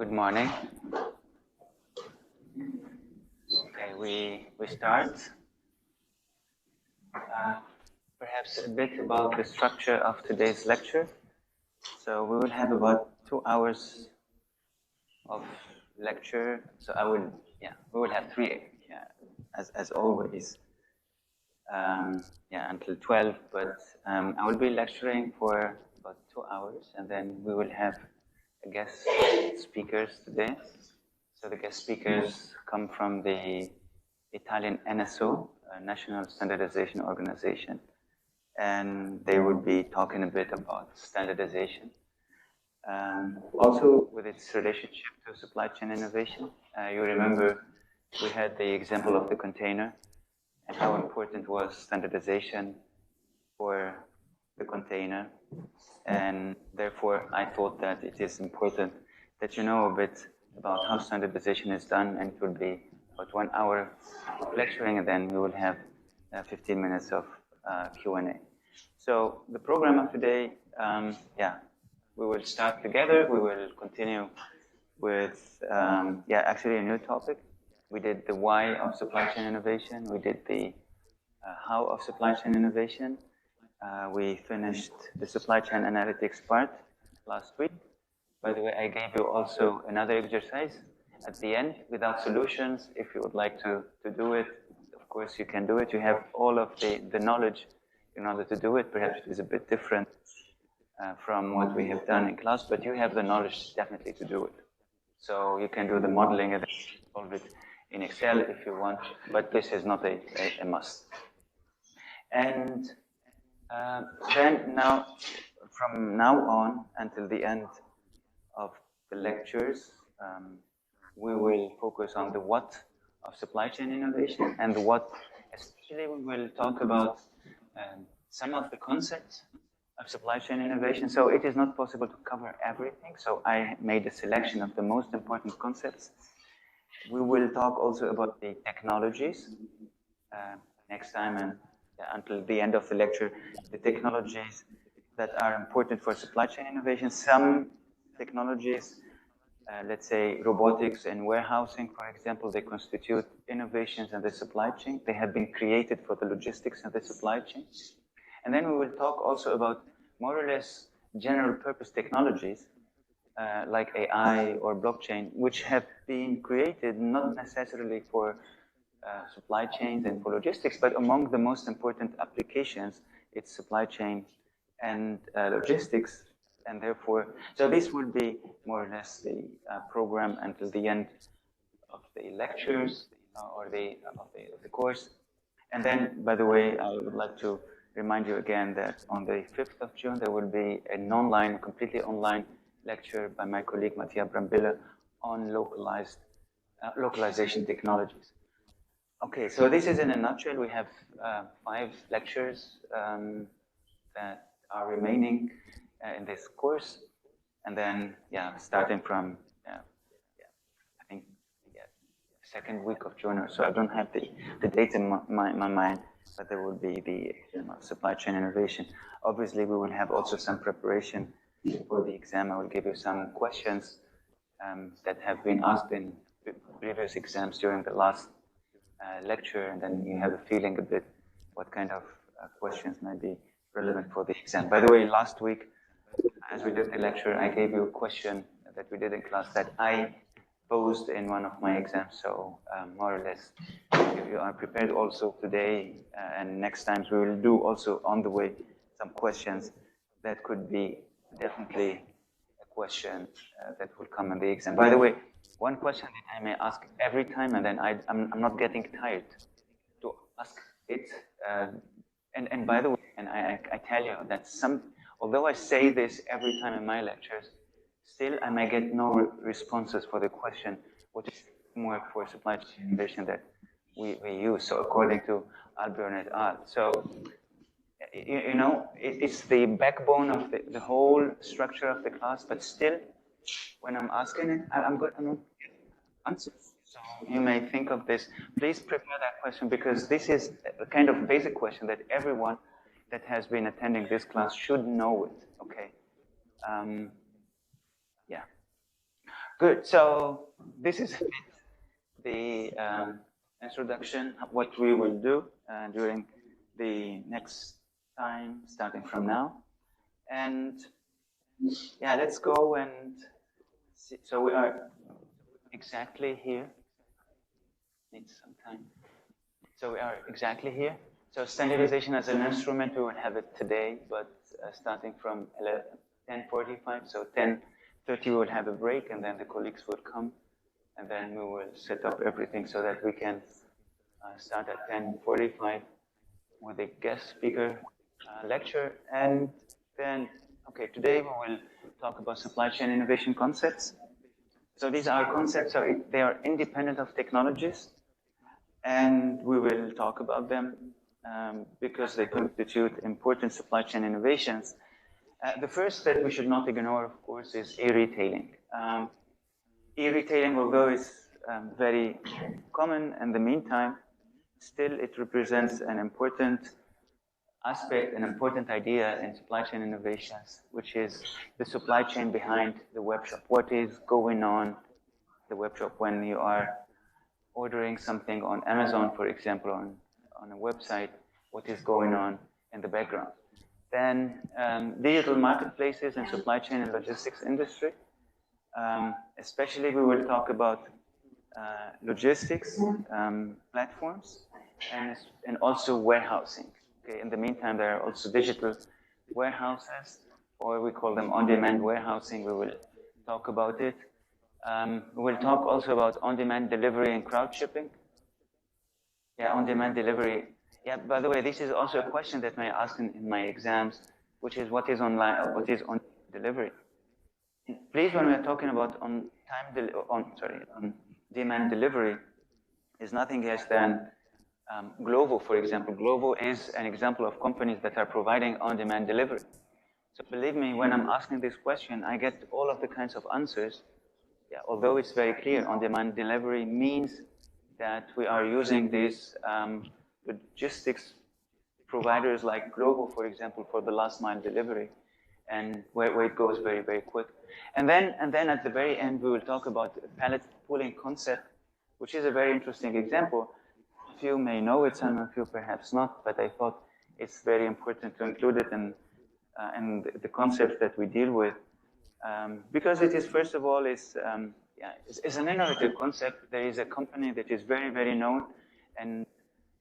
Good morning. Okay, we start. Perhaps a bit about the structure of today's lecture. So we will have about 2 hours of lecture. So we will have 3, as always. Until 12. But I will be lecturing for about 2 hours, and then we will have guest speakers today. So the guest speakers come from the Italian NSO, National Standardization Organization, and they will be talking a bit about standardization. Also with its relationship to supply chain innovation. You remember we had the example of the container and how important was standardization for the container. And therefore, I thought that it is important that you know a bit about how standardization is done, and it will be about 1 hour of lecturing, and then we will have 15 minutes of Q&A. So the program of today, we will start together. We will continue with, actually a new topic. We did the why of supply chain innovation. We did the how of supply chain innovation. We finished the supply chain analytics part last week. By the way, I gave you also another exercise at the end without solutions. If you would like to do it, of course you can do it. You have all of the knowledge in order to do it. Perhaps it is a bit different from what we have done in class, but you have the knowledge definitely to do it. So you can do the modeling and solve it in Excel if you want, but this is not a must. And then from now on until the end of the lectures, we will focus on the what of supply chain innovation, and the what, especially we will talk about some of the concepts of supply chain innovation. So it is not possible to cover everything, so I made a selection of the most important concepts. We will talk also about the technologies next time, and until the end of the lecture, the technologies that are important for supply chain innovation. Some technologies, let's say robotics and warehousing, for example, they constitute innovations in the supply chain. They have been created for the logistics and the supply chain. And then we will talk also about more or less general purpose technologies like AI or blockchain, which have been created not necessarily for supply chains and for logistics, but among the most important applications, it's supply chain and logistics. And therefore, so this will be more or less the program until the end of the lectures or the course. And then, by the way, I would like to remind you again that on the 5th of June, there will be an online, completely online lecture by my colleague Mattia Brambilla on localization technologies. Okay, so this is in a nutshell. We have 5 lectures that are remaining in this course, and then starting from I think second week of June or so. I don't have the date in my mind, but there will be the supply chain innovation. Obviously, we will have also some preparation for the exam. I will give you some questions that have been asked in previous exams during the last lecture, and then you have a feeling a bit what kind of questions might be relevant for the exam. By the way, last week, as we did the lecture, I gave you a question that we did in class that I posed in one of my exams. So more or less, if you are prepared also today and next times, we will do also on the way some questions that could be definitely a question that will come in the exam. By the way, one question that I may ask every time, and then I'm not getting tired to ask it. And by the way, and I tell you that although I say this every time in my lectures, still I may get no responses for the question, what is the framework for supply chain innovation that we use? So according to Albion et al. So, you know, it's the backbone of the whole structure of the class, but still, when I'm asking it, I'm not getting answers. So you may think of this. Please prepare that question, because this is a kind of basic question that everyone that has been attending this class should know it, okay? Good. So this is the introduction of what we will do during the next time, starting from now. And yeah, let's go and see. So we are exactly here. Needs some time. So we are exactly here. So standardization as an instrument, we will have it today, but starting from 10:45, so 10:30 we will have a break, and then the colleagues will come, and then we will set up everything so that we can start at 10:45 with a guest speaker lecture. And then, okay, today we will talk about supply chain innovation concepts. So these are concepts, they are independent of technologies, and we will talk about them because they constitute important supply chain innovations. The first that we should not ignore, of course, is e-retailing. E-retailing, although it's very common in the meantime, still it represents an important aspect, an important idea in supply chain innovations, which is the supply chain behind the web shop. What is going on the web shop when you are ordering something on Amazon, for example, on a website, what is going on in the background. Then digital marketplaces and supply chain and logistics industry. Especially we will talk about logistics platforms and also warehousing. Okay, in the meantime, there are also digital warehouses, or we call them on-demand warehousing. We will talk about it. We will talk also about on-demand delivery and crowd shipping. Yeah, on-demand delivery. Yeah, by the way, this is also a question that I ask in my exams, which is what is online, what is on delivery. Please, when we're talking about on-demand delivery, is nothing else than Glovo, for example. Glovo is an example of companies that are providing on-demand delivery. So believe me, when I'm asking this question, I get all of the kinds of answers. Yeah, although it's very clear, on-demand delivery means that we are using these logistics providers like Glovo, for example, for the last mile delivery, and where it goes very, very quick. And then at the very end, we will talk about the pallet pooling concept, which is a very interesting example. A few may know it, some of you perhaps not, but I thought it's very important to include it in the concepts that we deal with. Because it is, first of all, it's an innovative concept. There is a company that is very, very known, and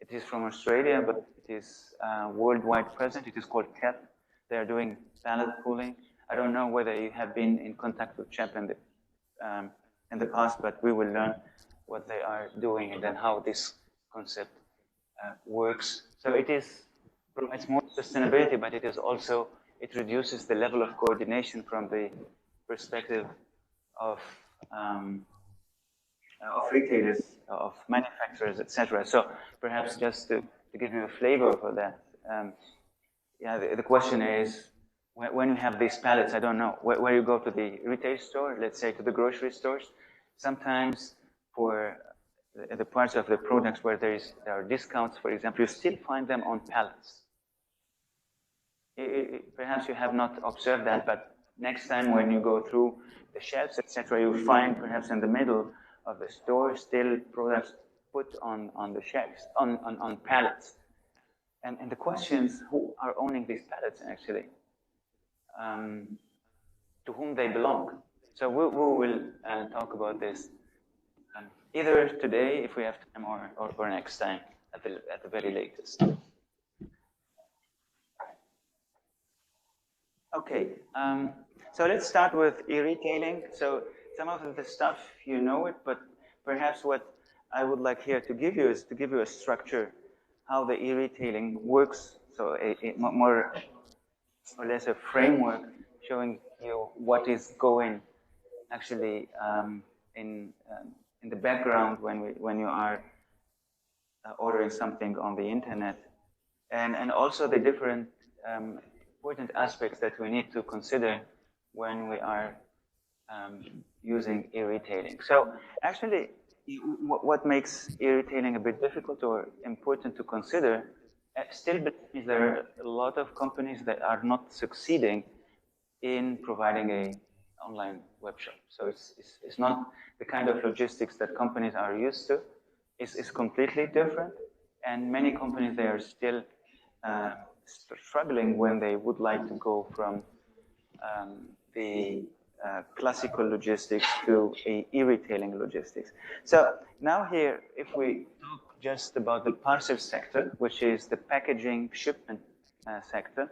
it is from Australia, but it is worldwide present. It is called CHEP. They are doing pallet pooling. I don't know whether you have been in contact with CHEP in the past, but we will learn what they are doing and then how this concept works. So it provides more sustainability, but it is also, it reduces the level of coordination from the perspective of retailers, of manufacturers, etc. So perhaps just to give you a flavor for that, the question is, when you have these pallets, I don't know, where you go to the retail store, let's say to the grocery stores, sometimes for the parts of the products where there are discounts, for example, you still find them on pallets. Perhaps you have not observed that, but next time when you go through the shelves, etc., you find perhaps in the middle of the store still products put on the shelves, on pallets. And the question is, who are owning these pallets actually? To whom they belong. So we will talk about this either today, if we have time, or next time at the very latest. Okay, so let's start with e-retailing. So some of the stuff, you know it, but perhaps what I would like here to give you is to give you a structure, how the e-retailing works. So a more or less a framework showing you what is going actually in the background when you are ordering something on the internet, and also the different important aspects that we need to consider when we are using e-retailing. So actually, what makes e-retailing a bit difficult or important to consider still is there are a lot of companies that are not succeeding in providing online web shop. So it's not the kind of logistics that companies are used to. It's completely different. And many companies, they are still struggling when they would like to go from the classical logistics to a e-retailing logistics. So now here, if we talk just about the parcel sector, which is the packaging shipment sector.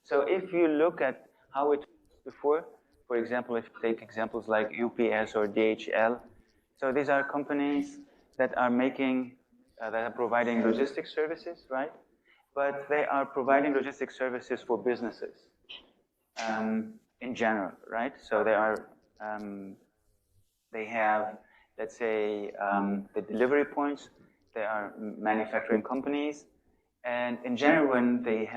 So if you look at how it was before, for example, if you take examples like UPS or DHL, so these are companies that are making, that are providing logistics services, right? But they are providing logistics services for businesses in general, right? So they have, let's say, the delivery points. They are manufacturing companies, and in general, when they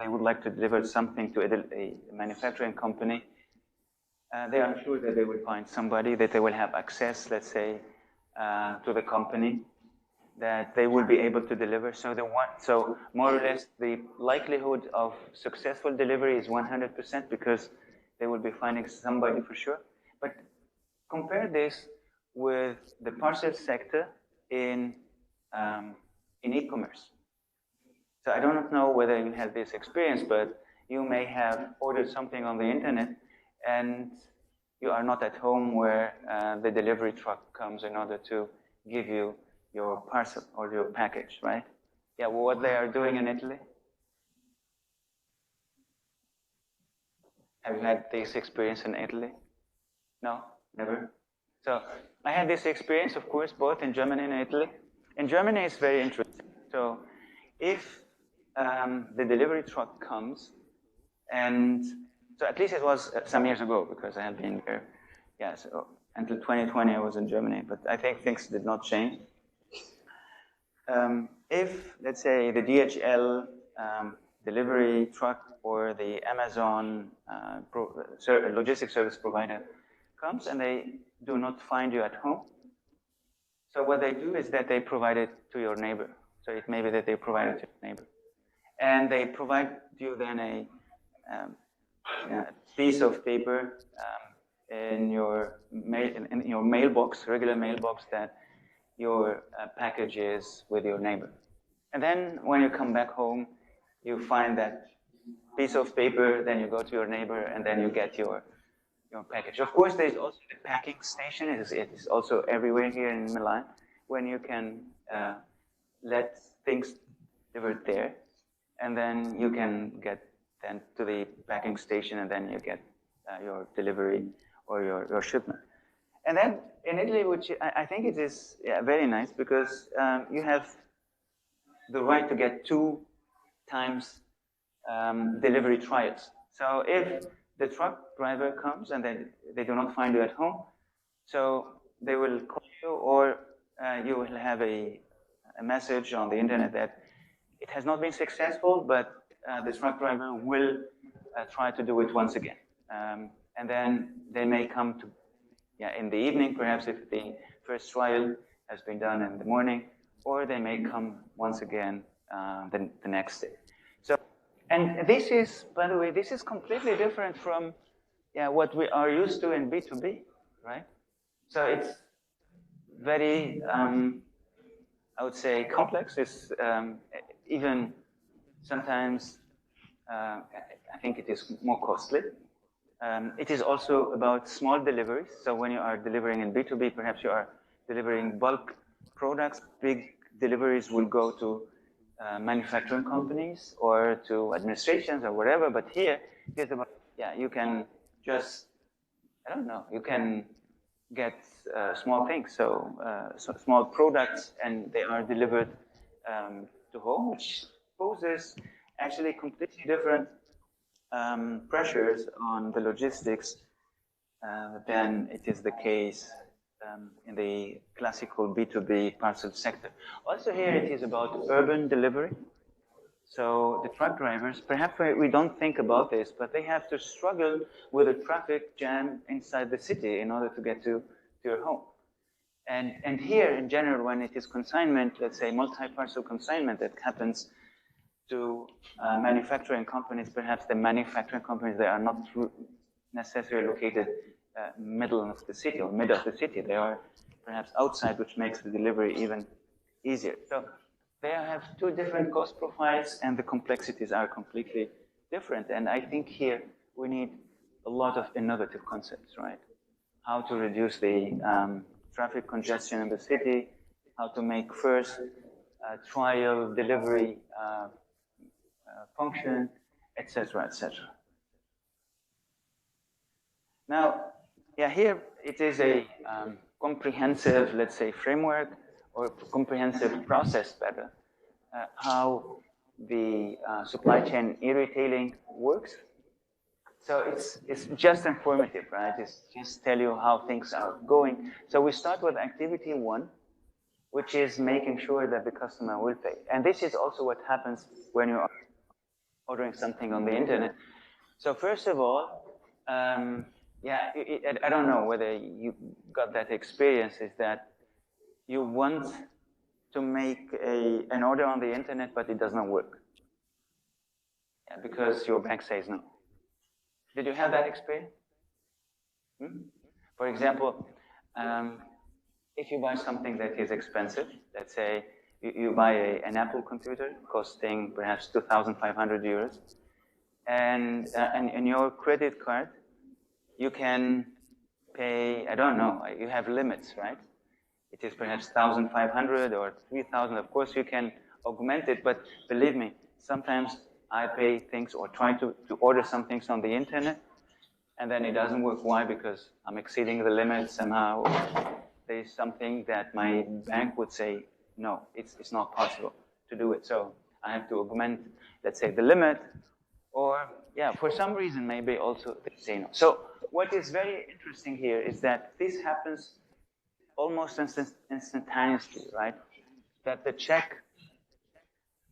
would like to deliver something to a manufacturing company, they are sure that they will find somebody that they will have access, let's say, to the company, that they will be able to deliver. So more or less, the likelihood of successful delivery is 100% because they will be finding somebody for sure. But compare this with the parcel sector in e-commerce. So I don't know whether you had this experience, but you may have ordered something on the internet and you are not at home where the delivery truck comes in order to give you your parcel or your package, right? Yeah, well, what they are doing in Italy? Have you had this experience in Italy? No, never? So I had this experience, of course, both in Germany and Italy. In Germany, it's very interesting. So if the delivery truck comes, and so at least it was some years ago, because I have been there, yeah, so until 2020 I was in Germany, but I think things did not change. If, let's say, the DHL delivery truck or the Amazon logistics service provider comes and they do not find you at home, so what they do is that they provide it to your neighbor. So it may be that they provide it to your neighbor. And they provide you then a piece of paper in your mailbox, regular mailbox, that your package is with your neighbor. And then when you come back home, you find that piece of paper, then you go to your neighbor, and then you get your package. Of course, there's also the packing station. It is also everywhere here in Milan, when you can let things delivered there, and then you can get then to the packing station, and then you get your delivery or your shipment. And then in Italy, which I think it is very nice, because you have the right to get 2 times delivery trials. So if the truck driver comes and they do not find you at home, so they will call you, or you will have a message on the internet that it has not been successful, but the truck driver will try to do it once again. And then they may come to, in the evening, perhaps, if the first trial has been done in the morning, or they may come once again the next day. So, and this is, by the way, this is completely different from what we are used to in B2B, right? So it's very, I would say, complex. It's even sometimes, I think it is more costly. It is also about small deliveries. So when you are delivering in B2B, perhaps you are delivering bulk products. Big deliveries will go to manufacturing companies or to administrations or whatever. But here, it's about, you can just, I don't know, you can get small things, so small products, and they are delivered to home, which poses actually completely different pressures on the logistics than it is the case in the classical B2B parcel sector. Also here it is about urban delivery. So the truck drivers, perhaps we don't think about this, but they have to struggle with a traffic jam inside the city in order to get to your home. And here, in general, when it is consignment, let's say multi-parcel consignment that happens to manufacturing companies, perhaps the manufacturing companies, they are not necessarily located middle of the city or mid of the city. They are perhaps outside, which makes the delivery even easier. So they have two different cost profiles, and the complexities are completely different. And I think here we need a lot of innovative concepts, right? How to reduce the traffic congestion in the city, how to make first trial delivery function, etc., etc. Now, yeah, here it is a comprehensive, let's say, framework or comprehensive process better, how the supply chain e-retailing works. So it's just informative, right? It's just tell you how things are going. So we start with activity 1, which is making sure that the customer will pay. And this is also what happens when you are ordering something on the internet. So first of all, yeah, I don't know whether you got that experience, is that you want to make an order on the internet, but it does not work. Yeah, because your bank says no. Did you have that experience? For example, if you buy something that is expensive, let's say you buy an Apple computer costing perhaps 2,500 euros, and in your credit card, you can pay, I don't know, you have limits, right? It is perhaps 1,500 or 3,000. Of course, you can augment it, but believe me, sometimes I pay things or try to order some things on the internet, and then it doesn't work. Why? Because I'm exceeding the limit somehow. There's something that my bank would say, no, it's not possible to do it. So I have to augment, let's say, the limit, or yeah, for some reason, maybe also they say no. So what is very interesting here is that this happens almost instantaneously, right? That the check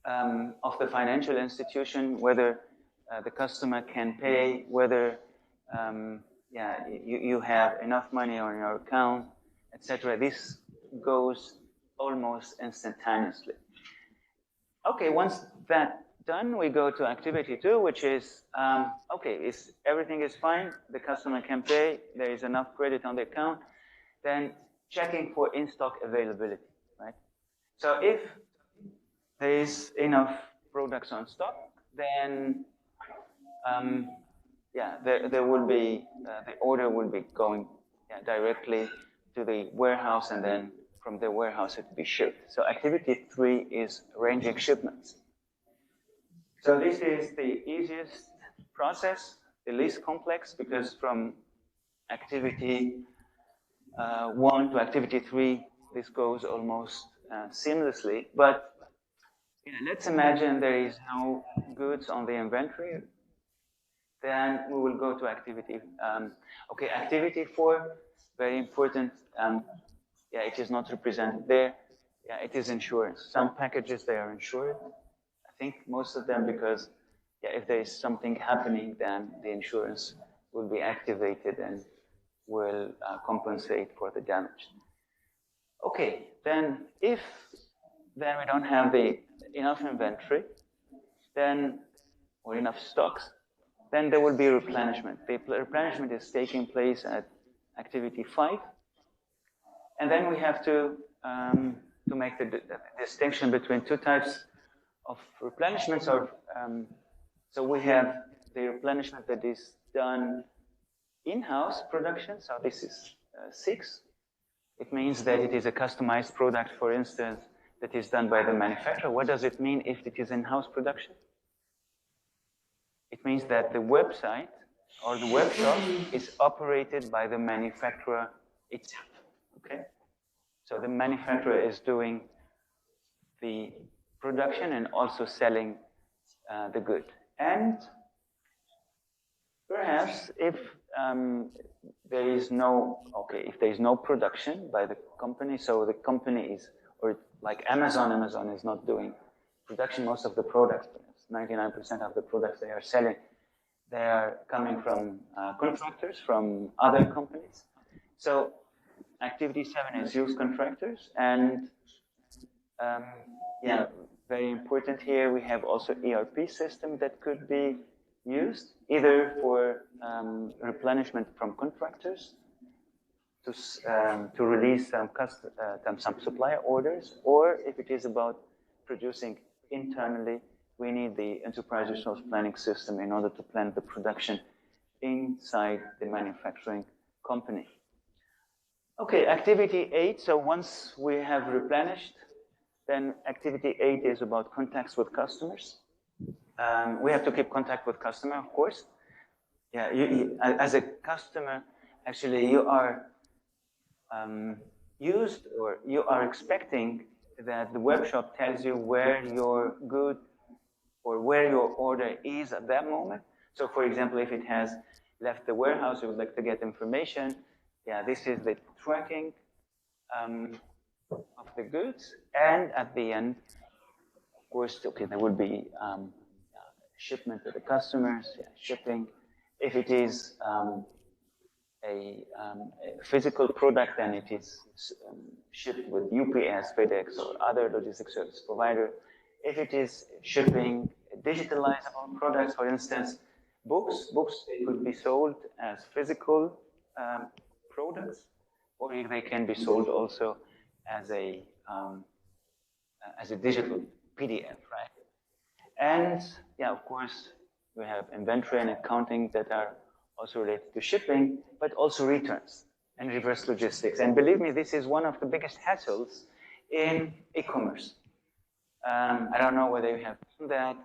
of the financial institution, whether the customer can pay, whether yeah, you have enough money on your account, etc. This goes almost instantaneously. Okay, once that's done, we go to activity 2, which is, okay, everything is fine, the customer can pay, there is enough credit on the account, then checking for in-stock availability, right? So if there is enough products on stock, then yeah, there will be, the order will be going directly to the warehouse, and then from the warehouse it will be shipped. So activity 3 is arranging shipments. So this is the easiest process, the least complex, because from activity 1 to activity 3, this goes almost seamlessly. But let's imagine there is no goods on the inventory. Then we will go to activity. Okay, activity 4, very important. Yeah, it is not represented there. Yeah, it is insurance. Some packages, they are insured. I think most of them, because yeah, if there is something happening, then the insurance will be activated and will compensate for the damage. Okay, then if then we don't have enough inventory, then or enough stocks, then there will be replenishment. The replenishment is taking place at activity 5, and then we have to make the distinction between two types of replenishments. So we have the replenishment that is done in-house production. So this is 6. It means that it is a customized product, for instance, that is done by the manufacturer. What does it mean if it is in-house production? It means that the website or the web shop is operated by the manufacturer itself. Okay? So the manufacturer is doing the production and also selling the good. And perhaps if there is no production by the company, so the company is, or like Amazon is not doing production. Most of the products, 99% of the products they are selling, they are coming from contractors from other companies. So activity 7 is use contractors, and yeah, very important here, we have also ERP system that could be used either for replenishment from contractors to release some supplier orders, or if it is about producing internally, we need the enterprise resource planning system in order to plan the production inside the manufacturing company. Okay, activity 8. So once we have replenished, then activity 8 is about contacts with customers. We have to keep contact with customer, of course. Yeah, as a customer, actually, you are used, or you are expecting that the webshop tells you where your good or where your order is at that moment. So, for example, if it has left the warehouse, you would like to get information. Yeah, this is the tracking of the goods, and at the end, of course, okay, there will be shipment to the customers, shipping. If it is a physical product, then it is shipped with UPS, FedEx, or other logistics service provider. If it is shipping digitalizable products, for instance, books could be sold as physical products, or they can be sold also as a digital PDF, right? And yeah, of course, we have inventory and accounting that are also related to shipping, but also returns and reverse logistics. And believe me, this is one of the biggest hassles in e-commerce. I don't know whether you have done that,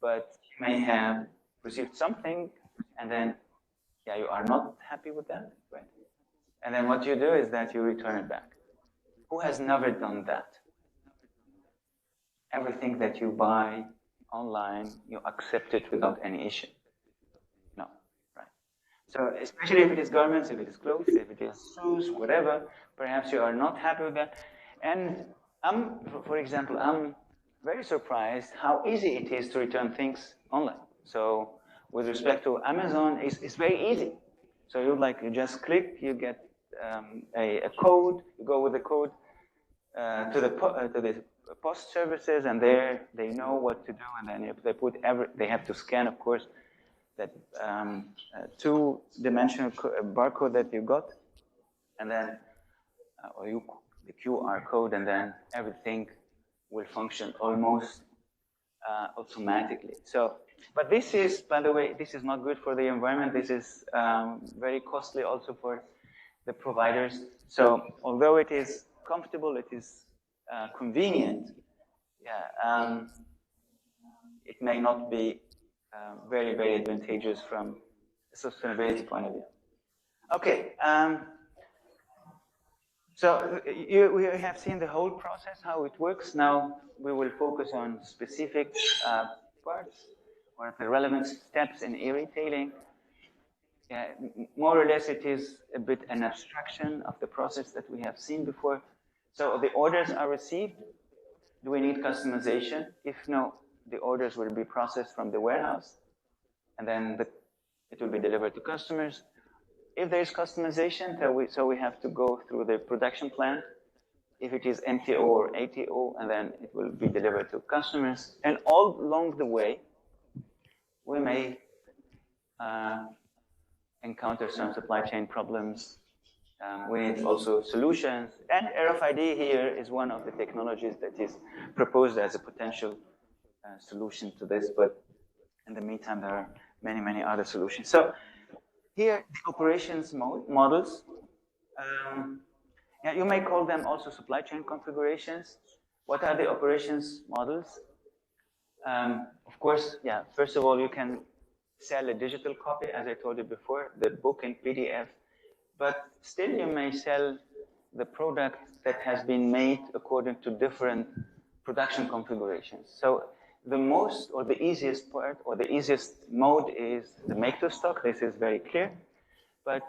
but you may have received something, and then, yeah, you are not happy with that, right? And then what you do is that you return it back. Who has never done that? Everything that you buy online, you accept it without any issue. No, right? So especially if it is garments, if it is clothes, if it is shoes, whatever, perhaps you are not happy with that. And for example, I'm very surprised how easy it is to return things online. So with respect to Amazon, it's very easy. So you just click, you get a code, you go with the code to the post services, and there they know what to do, and then if they put they have to scan, of course, that two-dimensional barcode that you got, and then the QR code, and then everything will function almost automatically. So, but this is, by the way, this is not good for the environment. This is very costly also for the providers. So, although it is comfortable, it is convenient, yeah, it may not be very, very advantageous from a sustainability point of view. Okay, so we have seen the whole process, how it works. Now we will focus on specific parts or the relevant steps in e-retailing. Yeah, more or less it is a bit an abstraction of the process that we have seen before. So the orders are received. Do we need customization? If no, the orders will be processed from the warehouse, and then it will be delivered to customers. If there is customization, so we have to go through the production plant. If it is MTO or ATO, and then it will be delivered to customers. And all along the way, we may encounter some supply chain problems. We need also solutions. And RFID here is one of the technologies that is proposed as a potential solution to this. But in the meantime, there are many, many other solutions. So here, the operations models. Yeah, you may call them also supply chain configurations. What are the operations models? Of course, yeah, first of all, you can sell a digital copy, as I told you before, the book in PDF. But still, you may sell the product that has been made according to different production configurations. So the most or the easiest part or the easiest mode is the make to stock. This is very clear. But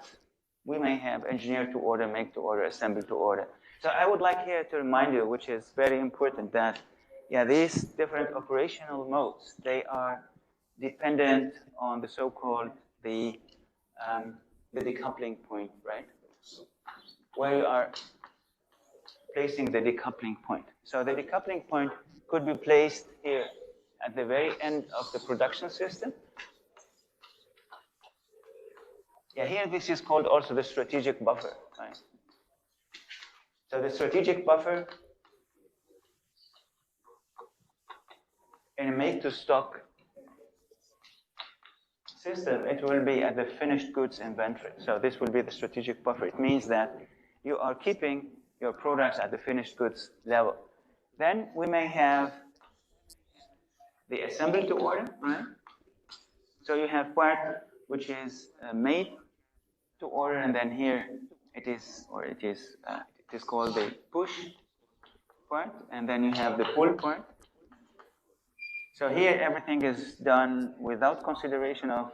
we may have engineer to order, make to order, assemble to order. So I would like here to remind you, which is very important, that yeah, these different operational modes, they are dependent on the so-called the decoupling point, right? Where you are placing the decoupling point. So the decoupling point could be placed here at the very end of the production system. Yeah, here this is called also the strategic buffer, right? So the strategic buffer in a make-to-stock system, it will be at the finished goods inventory. So this will be the strategic buffer. It means that you are keeping your products at the finished goods level. Then we may have the assemble to order, right? So you have part which is made to order, and then here it is called the push part, and then you have the pull part. So here everything is done without consideration of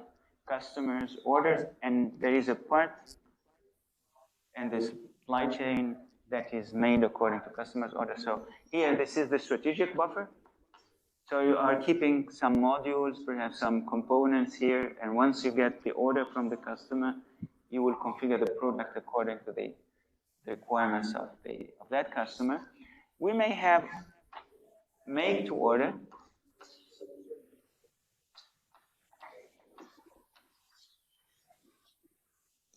customers' orders, and there is a part in the supply chain that is made according to customers' orders. So here, this is the strategic buffer. So you are keeping some modules, perhaps some components here, and once you get the order from the customer, you will configure the product according to the requirements of that customer. We may have make to order.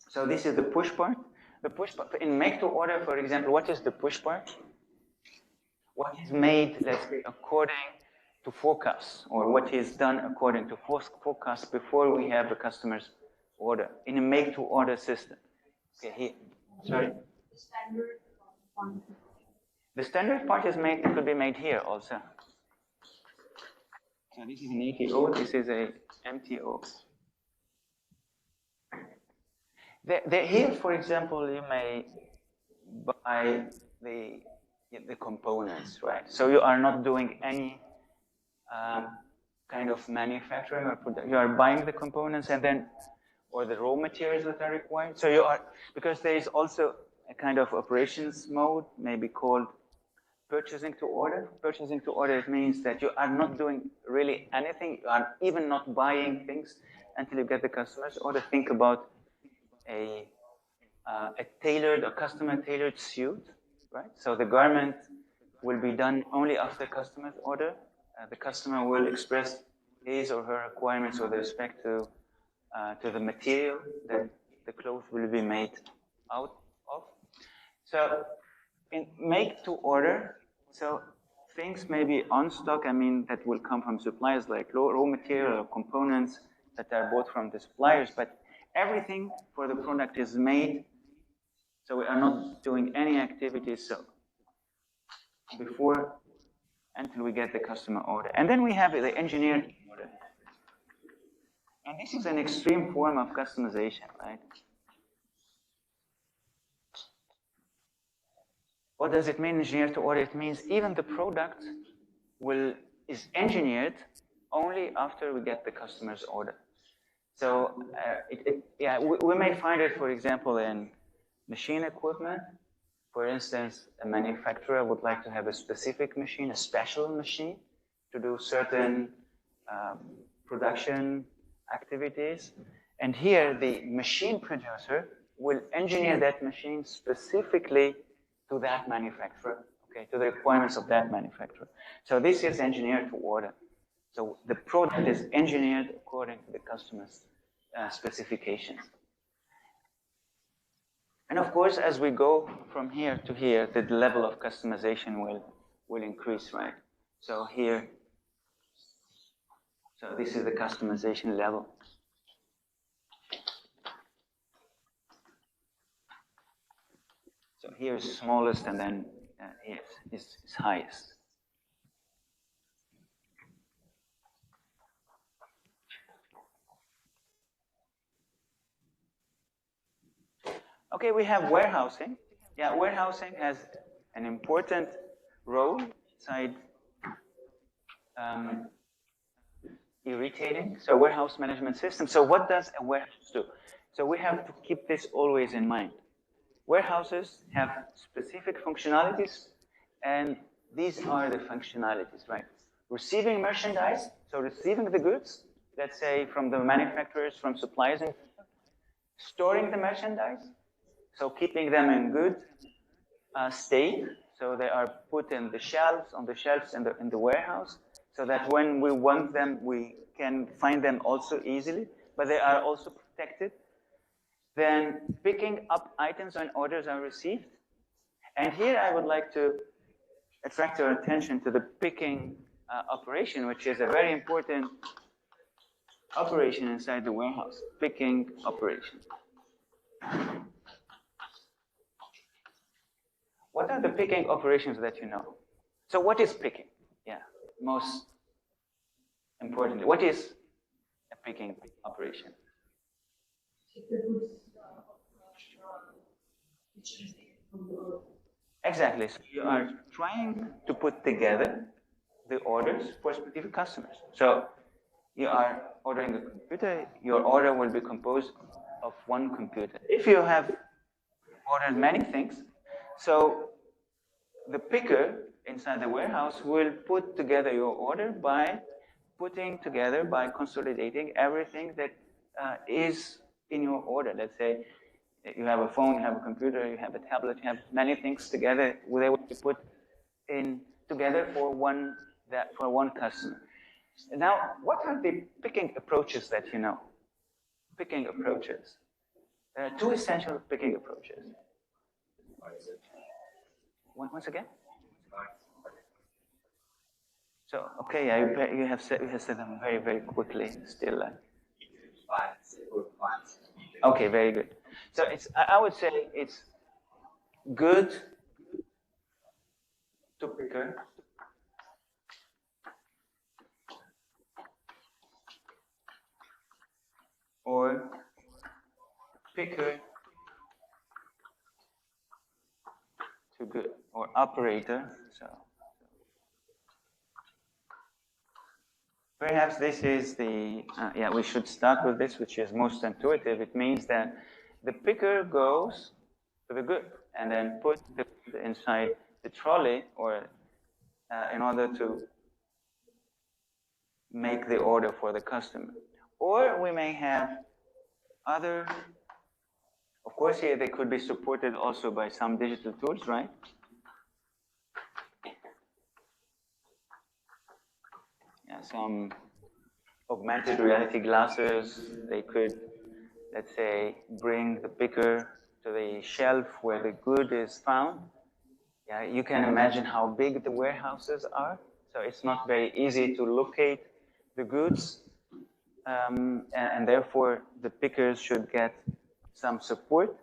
So this is the push part. The push part in make to order, for example, what is the push part? What is made, let's say, according to forecasts, or what is done according to forecasts before we have the customer's order in a make to order system. Okay, here. Sorry. The standard part is made, could be made here also. So this is an ATO, this is a MTO. Here, for example, you may buy the components, right? So you are not doing any kind of manufacturing or production. You are buying the components and then, or the raw materials that are required. So you are, because there is also a kind of operations mode, maybe called purchasing to order. Purchasing to order, it means that you are not doing really anything. You are even not buying things until you get the customer's order. Think about a tailored or customer-tailored suit, right? So the garment will be done only after customer's order. The customer will express his or her requirements with respect to the material that the clothes will be made out of. So in make to order, so things may be on stock, I mean, that will come from suppliers like raw material or components that are bought from the suppliers, but everything for the product is made, so we are not doing any activities so before until we get the customer order. And then we have the engineered order. And this is an extreme form of customization, right? What does it mean, engineered to order? It means even the product is engineered only after we get the customer's order. So we may find it, for example, in machine equipment. For instance, a manufacturer would like to have a specific machine, a special machine, to do certain production activities. And here, the machine producer will engineer that machine specifically to that manufacturer, okay, to the requirements of that manufacturer. So this is engineered to order. So the product is engineered according to the customer's specifications. And of course, as we go from here to here, the level of customization will increase, right? So here, so this is the customization level. So here is smallest, and then here is highest. Okay, we have warehousing. Yeah, warehousing has an important role inside e-retailing, so warehouse management system. So what does a warehouse do? So we have to keep this always in mind. Warehouses have specific functionalities, and these are the functionalities, right? Receiving merchandise, so receiving the goods, let's say from the manufacturers, from suppliers, and storing the merchandise, so keeping them in good state, so they are put in the shelves, on the shelves in the warehouse, so that when we want them, we can find them also easily, but they are also protected. Then picking up items when orders are received, And here I would like to attract your attention to the picking operation, which is a very important operation inside the warehouse, picking operation. What are the picking operations that you know? So what is picking? Yeah, most importantly, what is a picking operation? Exactly. So you are trying to put together the orders for specific customers. So you are ordering a computer, your order will be composed of one computer. If you have ordered many things, so the picker inside the warehouse will put together your order by putting together, by consolidating everything that is in your order. Let's say you have a phone, you have a computer, you have a tablet, you have many things together. They will be put in together for one customer. Now, what are the picking approaches that you know? Picking approaches. There are two essential picking approaches. Once again? So, okay, you have said them very, very quickly still. Okay, very good. So I would say it's good to picker or picker to good or operator. So perhaps this is the, we should start with this, which is most intuitive. It means that the picker goes to the good and then put the inside the trolley or in order to make the order for the customer. Or we may have other, of course here they could be supported also by some digital tools, right? Yeah, some augmented reality glasses, they could, let's say, bring the picker to the shelf where the good is found. Yeah, you can imagine how big the warehouses are. So it's not very easy to locate the goods. And therefore, the pickers should get some support.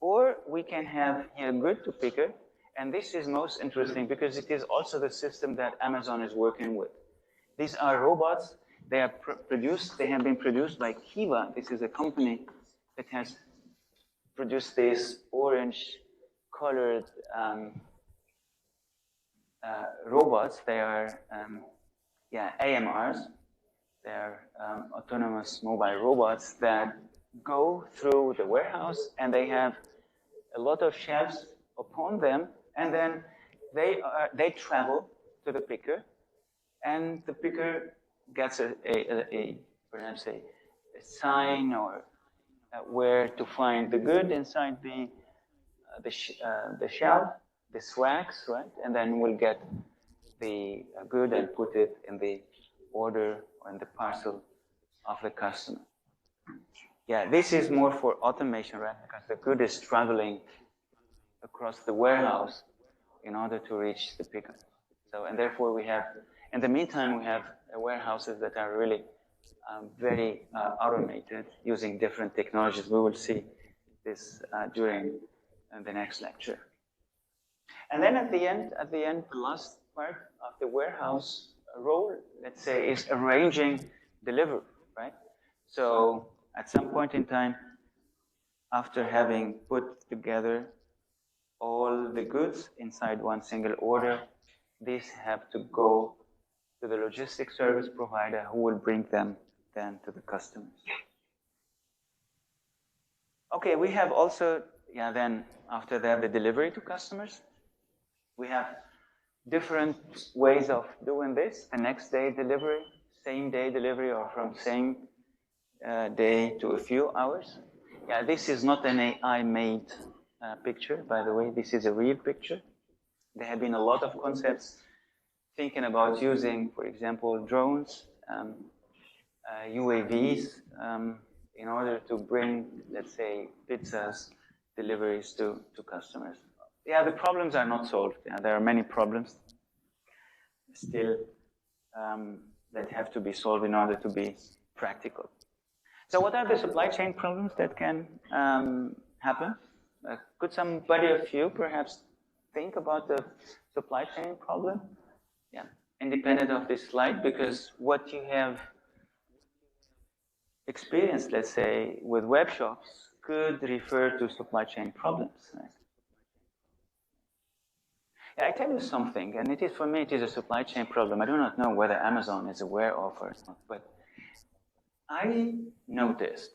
Or we can have here good to picker. And this is most interesting because it is also the system that Amazon is working with. These are robots. They are they have been produced by Kiva. This is a company that has produced these orange colored robots. They are, AMRs. They are autonomous mobile robots that go through the warehouse and they have a lot of shelves upon them, and then they travel to the picker, and the picker gets perhaps a sign or where to find the good inside the shelf, the swags, right? And then we'll get the good and put it in the order or in the parcel of the customer. Yeah, this is more for automation, right? Because the good is traveling across the warehouse in order to reach the picker. So, and therefore we have, in the meantime, we have warehouses that are really very automated using different technologies. We will see this during the next lecture. And then at the end, the last part of the warehouse role, let's say, is arranging delivery, right? So at some point in time, after having put together all the goods inside one single order, these have to go to the logistics service provider who will bring them then to the customers. Okay, we have also, then after that, the delivery to customers. We have different ways of doing this. The next day delivery, same day delivery, or from same day to a few hours. Yeah, this is not an AI-made picture, by the way. This is a real picture. There have been a lot of concepts thinking about using, for example, drones, UAVs, in order to bring, let's say, pizzas deliveries to customers. yeah, the problems are not solved. Yeah, there are many problems still that have to be solved in order to be practical. So what are the supply chain problems that can happen? Could somebody of you perhaps think about the supply chain problem? Yeah, independent of this slide, because what you have experienced, let's say, with web shops could refer to supply chain problems. Right? Yeah, I tell you something, and it is, for me, it is a supply chain problem. I do not know whether Amazon is aware of or not, but I noticed,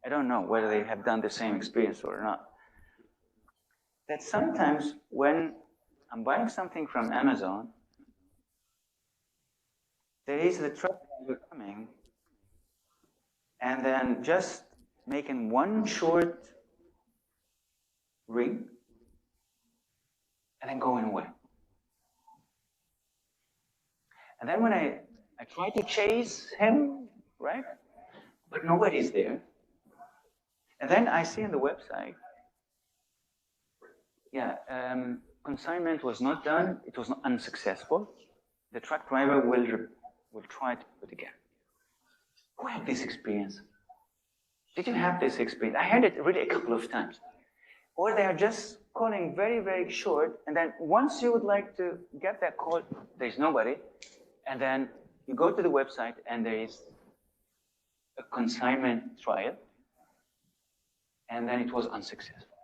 I don't know whether they have done the same experience or not, that sometimes when I'm buying something from Amazon, there is the truck driver coming and then just making one short ring and then going away. And then when I try to chase him, right? But nobody's there. And then I see on the website, yeah, consignment was not done. It was not unsuccessful. The truck driver will try to do it again. Who had this experience? Did you have this experience? I had it really a couple of times. Or they are just calling very, very short, and then once you would like to get that call, there's nobody, and then you go to the website and there is a consignment trial, and then it was unsuccessful.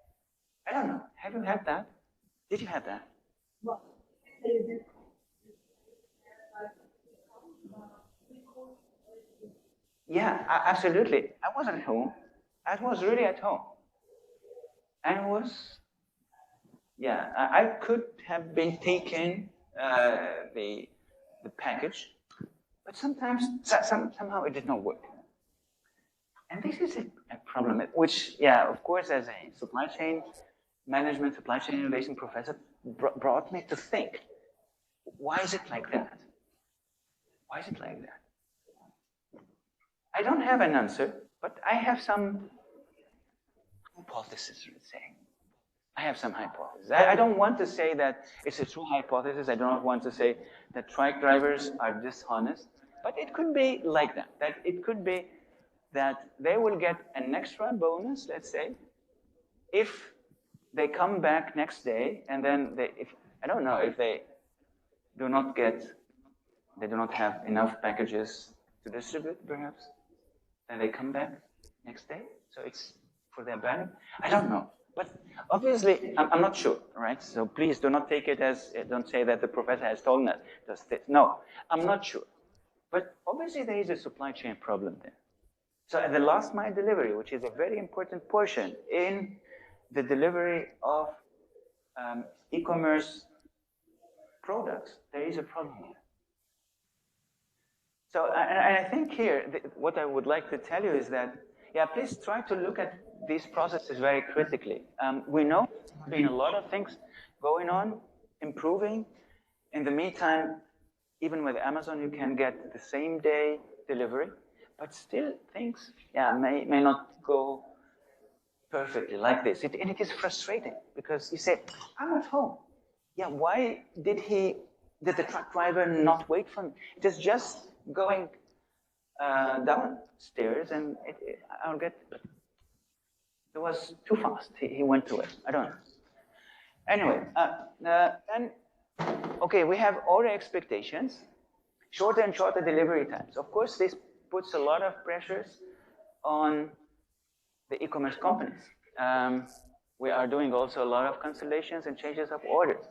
I don't know. Have you had that? Did you have that? Yeah, absolutely. I was at home. I was really at home. And it was, yeah, I could have been taking the package, but sometimes, somehow it did not work. And this is a problem, which, yeah, of course, as a supply chain management, supply chain innovation professor, brought me to think, why is it like that? Why is it like that? I don't have an answer, but I have some hypothesis, let's say. I have some hypothesis. I don't want to say that it's a true hypothesis. I don't want to say that truck drivers are dishonest, but it could be like that. That it could be that they will get an extra bonus, let's say, if they come back next day, and then I don't know, if they do not have enough packages to distribute, perhaps, then they come back next day. So it's for their benefit. I don't know. But obviously, I'm not sure, right? So please do not take it as, don't say that the professor has told us just this. No, I'm not sure. But obviously, there is a supply chain problem there. So at the last mile delivery, which is a very important portion in the delivery of e-commerce products, there is a problem here. So, and I think here, what I would like to tell you is that, yeah, please try to look at these processes very critically. We know there's been a lot of things going on, improving. In the meantime, even with Amazon, you can get the same day delivery, but still things, yeah, may not go perfectly like this. And it is frustrating because you say, I'm at home. Yeah, why did the truck driver not wait for me? It is just going downstairs and I'll get, it was too fast. He went to it. I don't know. Anyway, and okay, we have order expectations, shorter and shorter delivery times. Of course, this puts a lot of pressures on the e-commerce companies. We are doing also a lot of cancellations and changes of orders.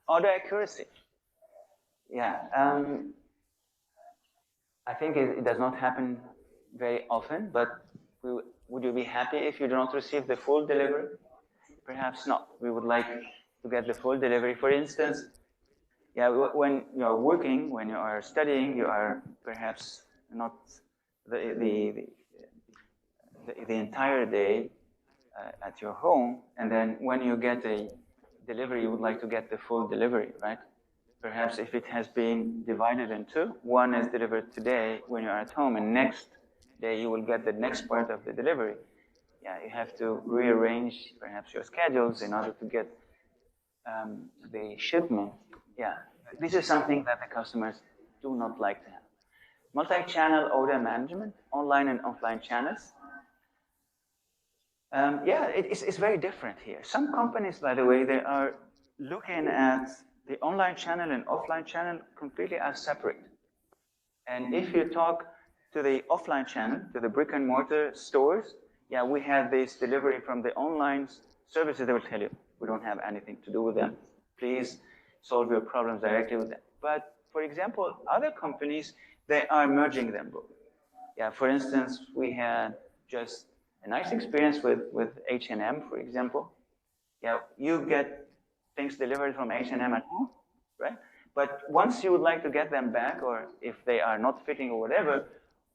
Order accuracy. Yeah, I think it does not happen very often, but would you be happy if you do not receive the full delivery? Perhaps not. We would like to get the full delivery. For instance, yeah, when you are working, when you are studying, you are perhaps not the entire day at your home, and then when you get a delivery, you would like to get the full delivery, right? Perhaps if it has been divided in two, one is delivered today when you're at home, and next day you will get the next part of the delivery. Yeah, you have to rearrange perhaps your schedules in order to get the shipment, yeah, this is something that the customers do not like to have. Multi-channel order management, online and offline channels. Yeah, it's very different here. Some companies, by the way, they are looking at the online channel and offline channel completely as separate. And if you talk to the offline channel, to the brick and mortar stores, yeah, we have this delivery from the online services. They will tell you, we don't have anything to do with them. Please solve your problems directly with them. But for example, other companies, they are merging them both. Yeah, for instance, we had just a nice experience with H&M, for example. Yeah, you get things delivered from H&M at home, right? But once you would like to get them back, or if they are not fitting or whatever,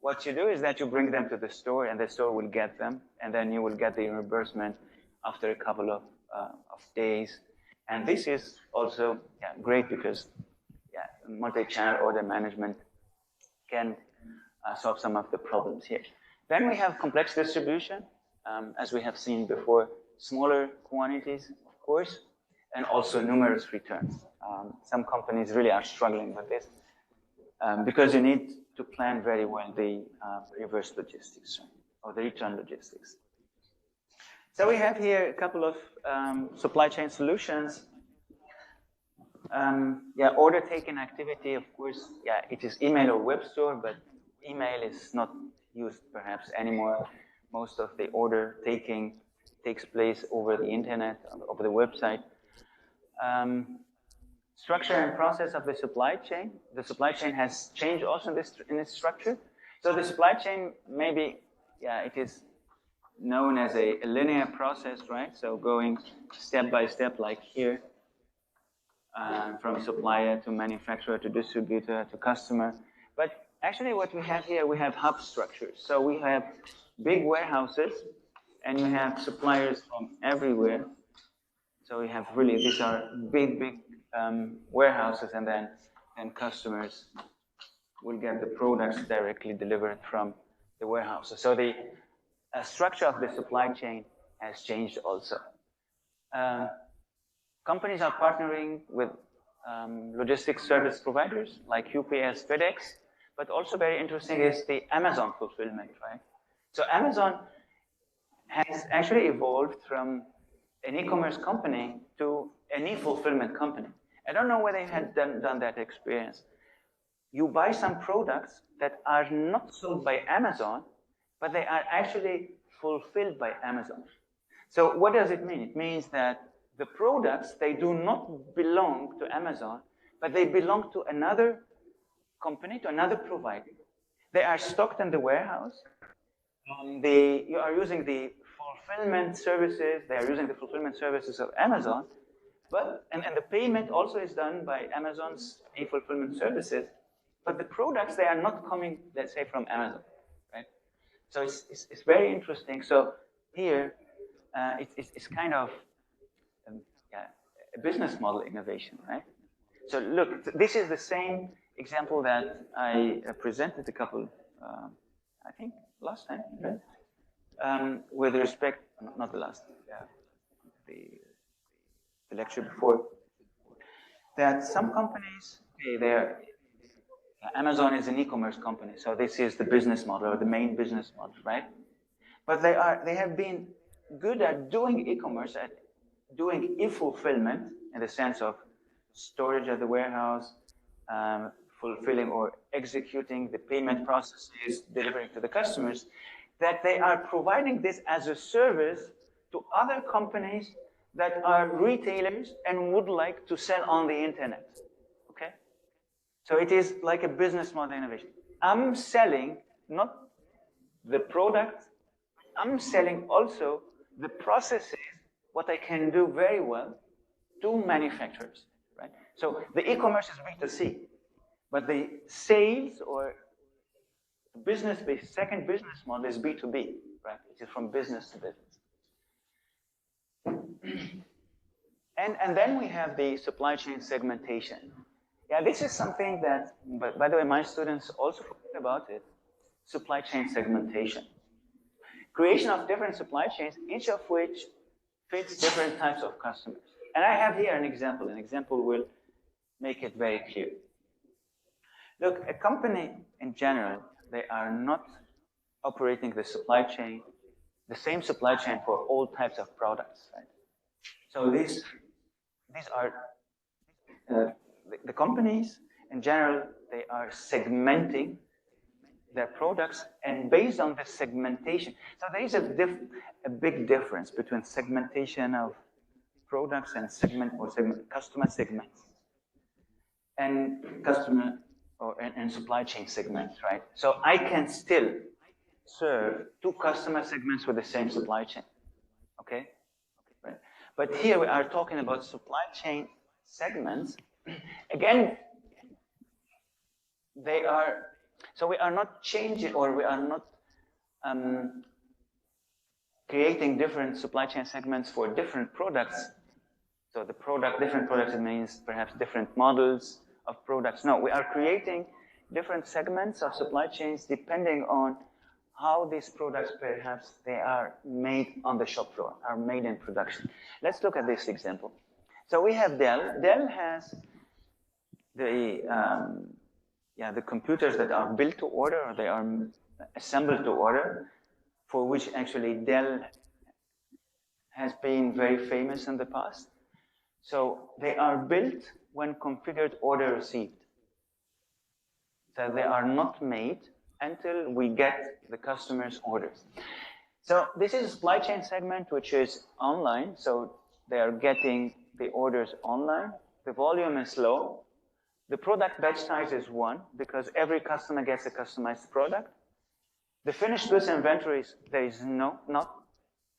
what you do is that you bring them to the store, and the store will get them, and then you will get the reimbursement after a couple of days. And this is also great because multi-channel order management can solve some of the problems here. Then we have complex distribution, as we have seen before, smaller quantities, of course, and also numerous returns. Some companies really are struggling with this because you need to plan very well the reverse logistics or the return logistics. So we have here a couple of supply chain solutions. Order taking activity, of course, it is email or web store, but email is not used perhaps anymore. Most of the order taking takes place over the internet, over the website. Structure and process of the supply chain. The supply chain has changed also in its structure. So the supply chain, maybe, it is known as a linear process, right? So going step by step, like here, from supplier to manufacturer to distributor to customer. But actually what we have here, we have hub structures. So we have big warehouses, and you have suppliers from everywhere. So we have really, these are big warehouses, and then customers will get the products directly delivered from the warehouses. So the structure of the supply chain has changed also. Companies are partnering with logistics service providers like UPS, FedEx, but also very interesting is the Amazon fulfillment, right? So Amazon has actually evolved from an e-commerce company to an e-fulfillment company. I don't know whether you had done that experience. You buy some products that are not sold by Amazon, but they are actually fulfilled by Amazon. So what does it mean? It means that the products, they do not belong to Amazon, but they belong to another company, to another provider. They are stocked in the warehouse. You are using the fulfillment services. They are using the fulfillment services of Amazon, and the payment also is done by Amazon's e-fulfillment services. But the products, they are not coming, let's say, from Amazon, right? So it's very interesting. So here, it's kind of a business model innovation, right? So look, this is the same example that I presented a couple, I think, last time, right? With respect, not the last, the lecture before, that some companies, Amazon is an e-commerce company, so this is the business model, or the main business model, right? But they have been good at doing e-commerce, at doing e-fulfillment in the sense of storage at the warehouse, fulfilling or executing the payment processes, delivering to the customers, that they are providing this as a service to other companies that are retailers and would like to sell on the internet, okay? So it is like a business model innovation. I'm selling not the product, I'm selling also the processes, what I can do very well, to manufacturers, right? So the e-commerce is B2C, but the sales or business-based second business model is B2B, right? It is from business to business. And then we have the supply chain segmentation. Yeah, this is something that, by the way, my students also forget about it, supply chain segmentation. Creation of different supply chains, each of which fits different types of customers. And I have here an example. An example will make it very clear. Look, a company in general, they are not operating the supply chain, the same supply chain for all types of products, right? So these are the companies in general, they are segmenting their products, and based on the segmentation. So there is a big difference between segmentation of products and customer segments and and supply chain segments, right? So I can still serve two customer segments with the same supply chain, okay? Right. But here we are talking about supply chain segments. Again, so we are not changing, or we are not creating different supply chain segments for different products. So different products, it means perhaps different models of products. No, we are creating different segments of supply chains depending on how these products, perhaps, they are made on the shop floor, are made in production. Let's look at this example. So we have Dell. Dell has the computers that are built to order, or they are assembled to order, for which actually Dell has been very famous in the past. So they are built when configured, order received. So they are not made until we get the customer's orders. So this is a supply chain segment which is online. So they are getting the orders online. The volume is low. The product batch size is 1 because every customer gets a customized product. The finished goods inventories, there is not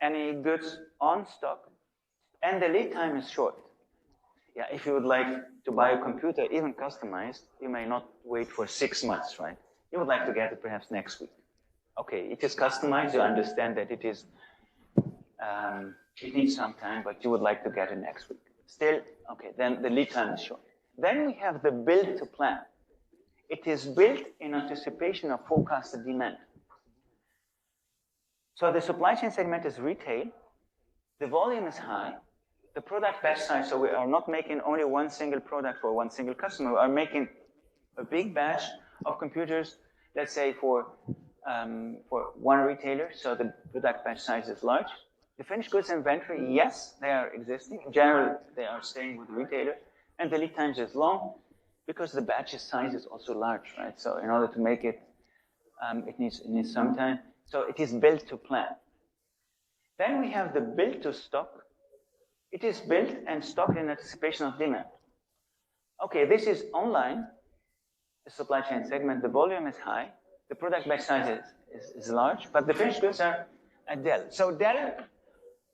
any goods on stock. And the lead time is short. Yeah, if you would like to buy a computer, even customized, you may not wait for 6 months, right? You would like to get it perhaps next week. Okay, it is customized, you understand that it is, it needs some time, but you would like to get it next week. Still, okay, then the lead time is short. Then we have the build to plan. It is built in anticipation of forecasted demand. So the supply chain segment is retail, the volume is high, the product batch size, so we are not making only one single product for one single customer, we are making a big batch of computers, let's say for one retailer, so the product batch size is large. The finished goods inventory, yes, they are existing. In general, they are staying with the retailer, and the lead times is long because the batch size is also large, right? So in order to make it, it needs some time. So it is built to plan. Then we have the build to stock. It is built and stocked in anticipation of demand. Okay, this is online, the supply chain segment. The volume is high. The product batch size is large, but the finished goods are at Dell. So Dell,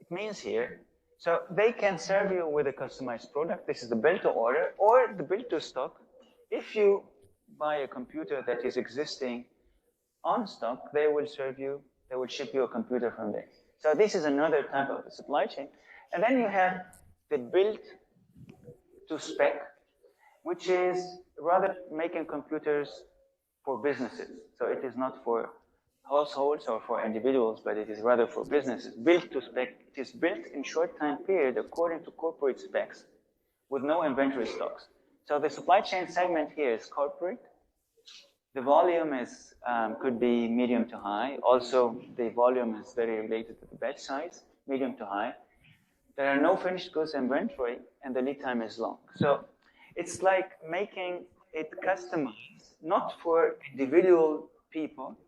it means here, so they can serve you with a customized product. This is the build to order or the build to stock. If you buy a computer that is existing on stock, they will serve you, they will ship you a computer from there. So this is another type of supply chain. And then you have the build to spec, which is rather making computers for businesses. So it is not for households or for individuals, but it is rather for businesses. Built to spec, it is built in short time period according to corporate specs with no inventory stocks. So the supply chain segment here is corporate. The volume is could be medium to high. Also, the volume is very related to the batch size, medium to high. There are no finished goods inventory, and the lead time is long. So it's like making it customized, not for individual people,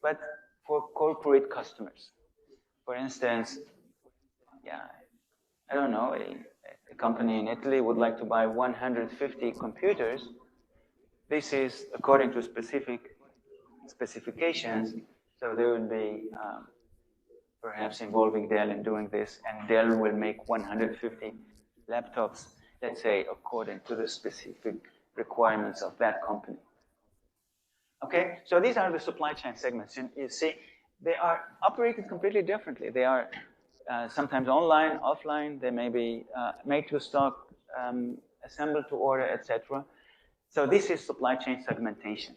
but for corporate customers. For instance, I don't know, a company in Italy would like to buy 150 computers. This is according to specific specifications, so there would be perhaps involving Dell in doing this, and Dell will make 150 laptops, let's say, according to the specific requirements of that company. Okay, so these are the supply chain segments. And you see, they are operated completely differently. They are sometimes online, offline. They may be made to stock, assembled to order, etc. So this is supply chain segmentation.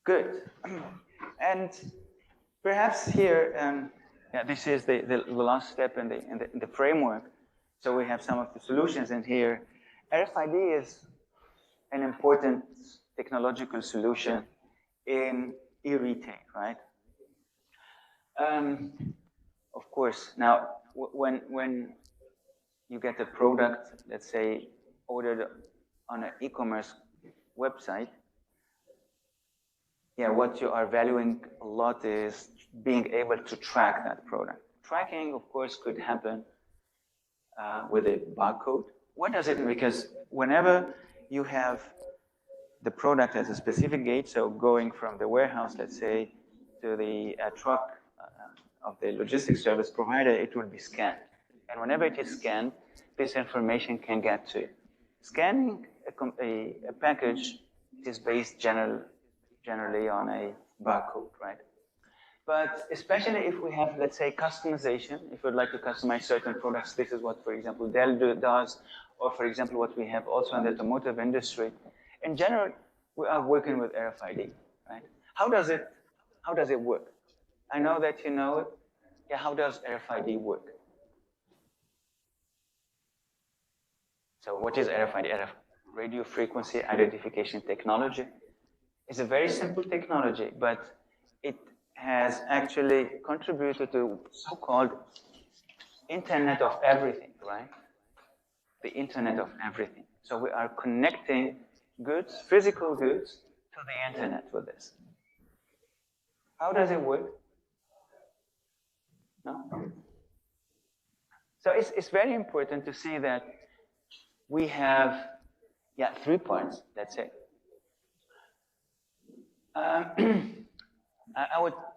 Good. And perhaps here, Yeah, this is the last step in the framework. So we have some of the solutions in here. RFID is an important technological solution in e-retail, right? Of course, now when you get a product, let's say, ordered on an e-commerce website, yeah, what you are valuing a lot is being able to track that product. Tracking, of course, could happen with a barcode. What does it mean? Because whenever you have the product as a specific gate, so going from the warehouse, let's say, to the truck of the logistics service provider, it will be scanned. And whenever it is scanned, this information can get to you. Scanning a package is based generally on a barcode, right? But especially if we have, let's say, customization, if we'd like to customize certain products, this is what, for example, Dell does, or for example, what we have also in the automotive industry. In general, we are working with RFID, right? How does it work? I know that you know it. Yeah, how does RFID work? So what is RFID? Radio frequency identification technology. It's a very simple technology, but it has actually contributed to so-called Internet of Everything, right? The Internet of Everything. So we are connecting goods, physical goods, to the Internet with this. How does it work? No? So it's very important to see that we have, yeah, 3 parts, let's say.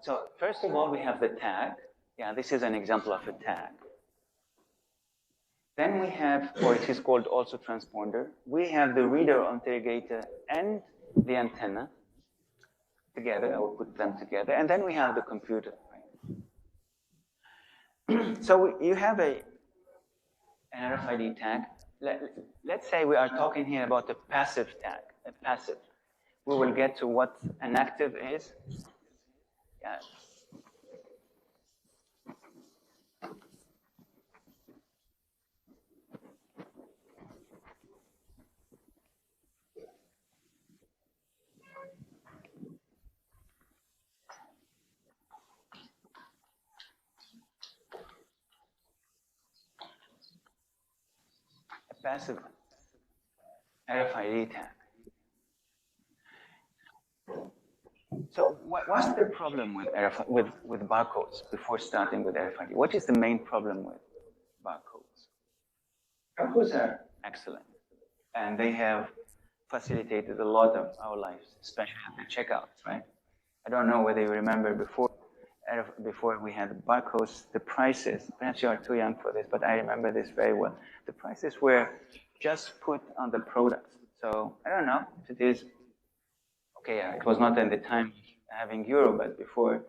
So first of all, we have the tag. Yeah, this is an example of a tag. Then we have, or it is called also transponder, we have the reader interrogator and the antenna together. I will put them together. And then we have the computer. Right? So you have an RFID tag. Let's say we are talking here about a passive tag, a passive. We will get to what an active is. Yeah. A passive RFID tag. So what's the problem with with barcodes before starting with RFID? What is the main problem with barcodes? Barcodes are excellent, and they have facilitated a lot of our lives, especially at the checkouts, right? I don't know whether you remember before we had barcodes, the prices, perhaps you are too young for this, but I remember this very well. The prices were just put on the products. So I don't know if it is, okay, it was not at the time having euro, but before,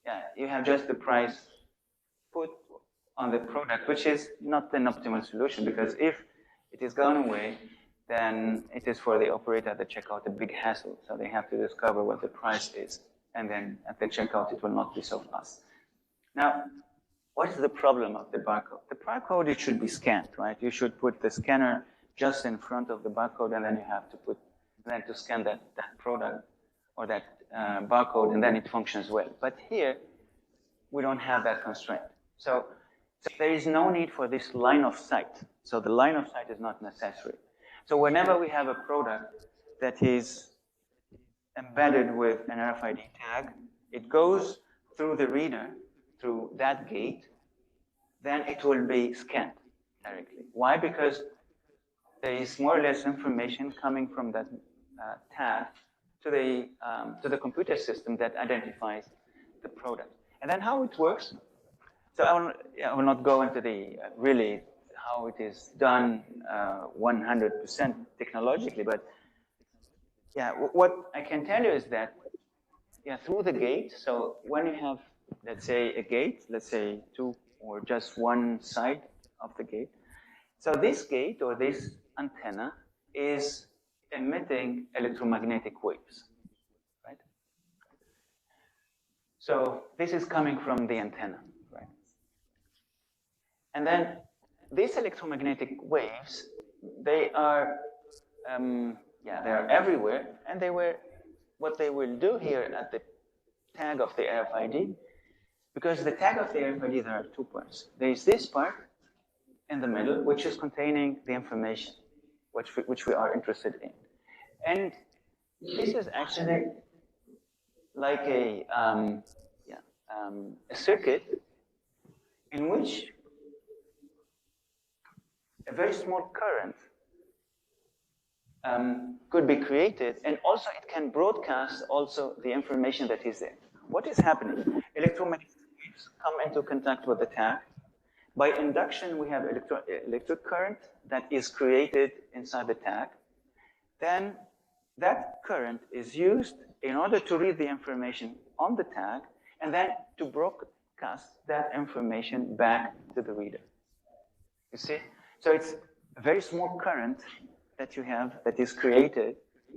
yeah, you have just the price put on the product, which is not an optimal solution, because if it is gone away, then it is for the operator at the checkout a big hassle. So they have to discover what the price is, and then at the checkout it will not be so fast. Now, what is the problem of the barcode? The barcode, it should be scanned, right? You should put the scanner just in front of the barcode, and then you have to scan that product or that barcode, and then it functions well. But here, we don't have that constraint. So there is no need for this line of sight. So the line of sight is not necessary. So whenever we have a product that is embedded with an RFID tag, it goes through the reader, through that gate, then it will be scanned directly. Why? Because there is more or less information coming from that tag to the computer system that identifies the product. And then how it works, so I will not go into the really how it is done 100% technologically, but yeah, what I can tell you is that, yeah, through the gate, so when you have, let's say, a gate, let's say 2 or just one side of the gate, so this gate or this antenna is emitting electromagnetic waves, right? So this is coming from the antenna, right? And then these electromagnetic waves, they are everywhere, and what they will do here at the tag of the RFID, because the tag of the RFID, there are two parts. There is this part in the middle, which is containing the information which we are interested in. And this is actually like a circuit in which a very small current could be created, and also it can broadcast also the information that is there. What is happening? Electromagnetic waves come into contact with the tag. By induction, we have electric current that is created inside the tag. Then that current is used in order to read the information on the tag, and then to broadcast that information back to the reader. You see? So it's a very small current that you have that is created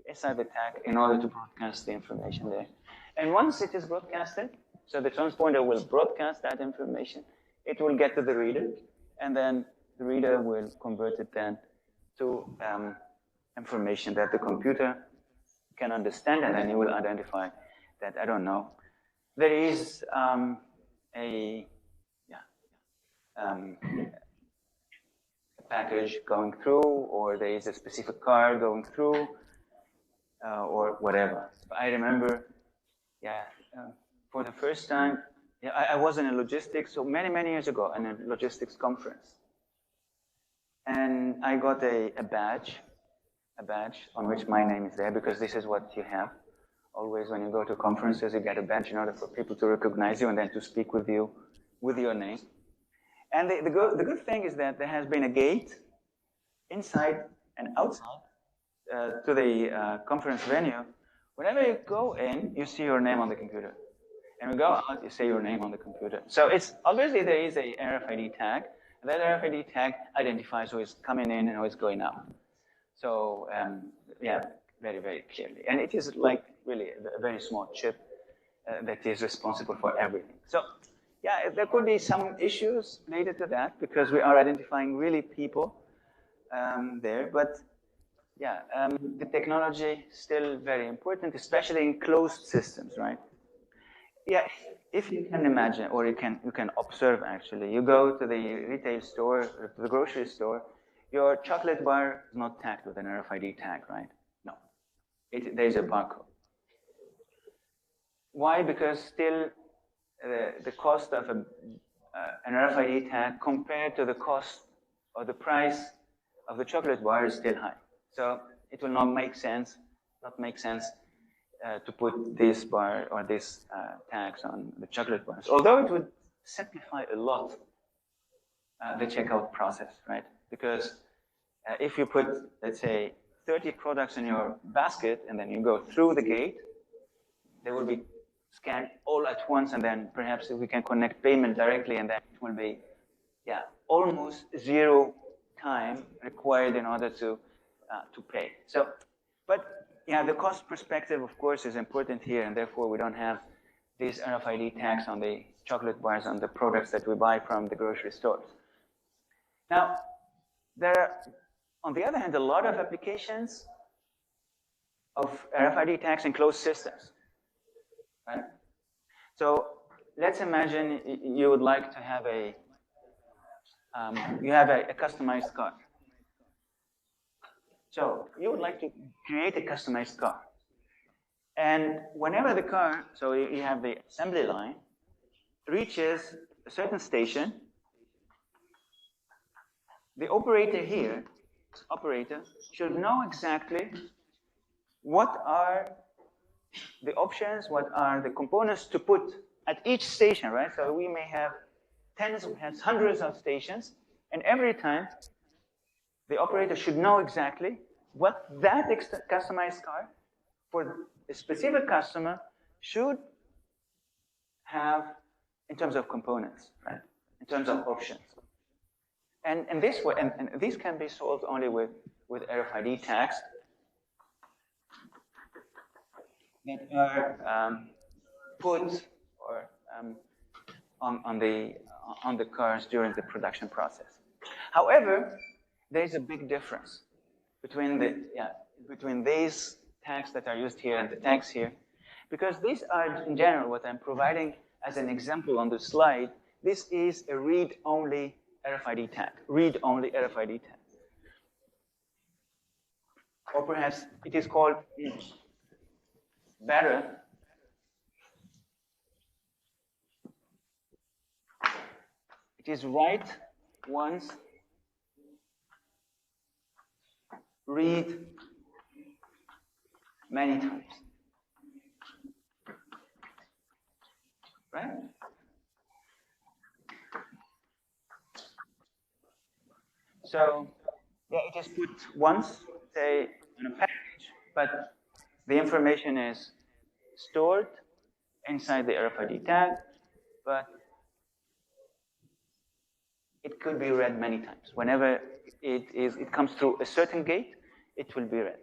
inside the tag in order to broadcast the information there. And once it is broadcasted, so the transponder will broadcast that information, it will get to the reader, and then the reader will convert it then to information that the computer can understand, and then it will identify that, I don't know, there is a package going through, or there is a specific car going through, or whatever. I remember, for the first time, I was in a logistics, so many years ago, in a logistics conference. And I got a badge on which my name is there, because this is what you have. Always when you go to conferences, you get a badge in order for people to recognize you and then to speak with you with your name. And the good thing is that there has been a gate inside and outside to the conference venue. Whenever you go in, you see your name on the computer. And you go out, you see your name on the computer. So it's obviously there is a RFID tag. That RFID tag identifies who is coming in and who is going out. So very clearly. And it is like really a very small chip that is responsible for everything. So there could be some issues related to that, because we are identifying really people there. But the technology still very important, especially in closed systems, right? Yeah, if you can imagine, or you can observe actually, you go to the retail store, or to the grocery store, your chocolate bar is not tagged with an RFID tag, right? No, there's a barcode. Why? Because still the cost of an RFID tag compared to the cost or the price of the chocolate bar is still high. So it will not make sense to put this bar or this tags on the chocolate bars. Although it would simplify a lot the checkout process, right? Because if you put, let's say, 30 products in your basket and then you go through the gate, they will be scanned all at once, and then perhaps we can connect payment directly, and then it will be almost zero time required in order to pay. So, but the cost perspective, of course, is important here, and therefore we don't have these RFID tags on the chocolate bars, on the products that we buy from the grocery stores. Now, there are, on the other hand, a lot of applications of RFID tags in closed systems, right? So let's imagine you would like to have a customized car. So you would like to create a customized car. And whenever the car, so you have the assembly line, reaches a certain station, the operator here, should know exactly what are the options, what are the components to put at each station, right? So we may have hundreds of stations, and every time the operator should know exactly what that customized car for a specific customer should have in terms of components, right? In terms of options. And this way, and this can be solved only with RFID tags that are put or on on the cars during the production process. However, there is a big difference between these tags that are used here and the tags here, because these are, in general, what I'm providing as an example on the slide. This is a read-only RFID tag, read-only RFID tag. Or perhaps it is called better it is write once, read many times. Right? So, yeah, it is put once, say, on a package, but the information is stored inside the RFID tag, but it could be read many times. Whenever it comes through a certain gate, it will be read.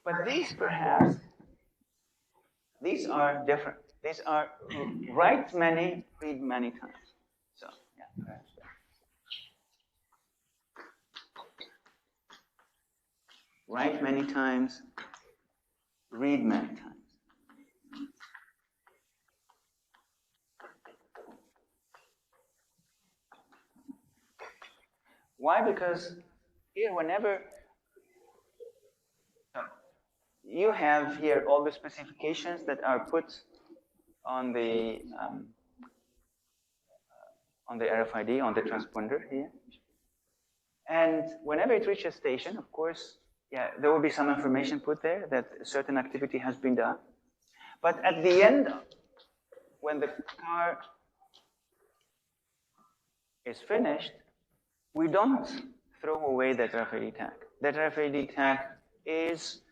But these are different. These are write many, read many times. So, yeah, perhaps. Write many times, read many times. Why? Because here, whenever you have here all the specifications that are put on the RFID, on the transponder here. And whenever it reaches a station, of course, yeah, there will be some information put there that a certain activity has been done. But at the end, when the car is finished, we don't throw away that RFID tag. That RFID tag is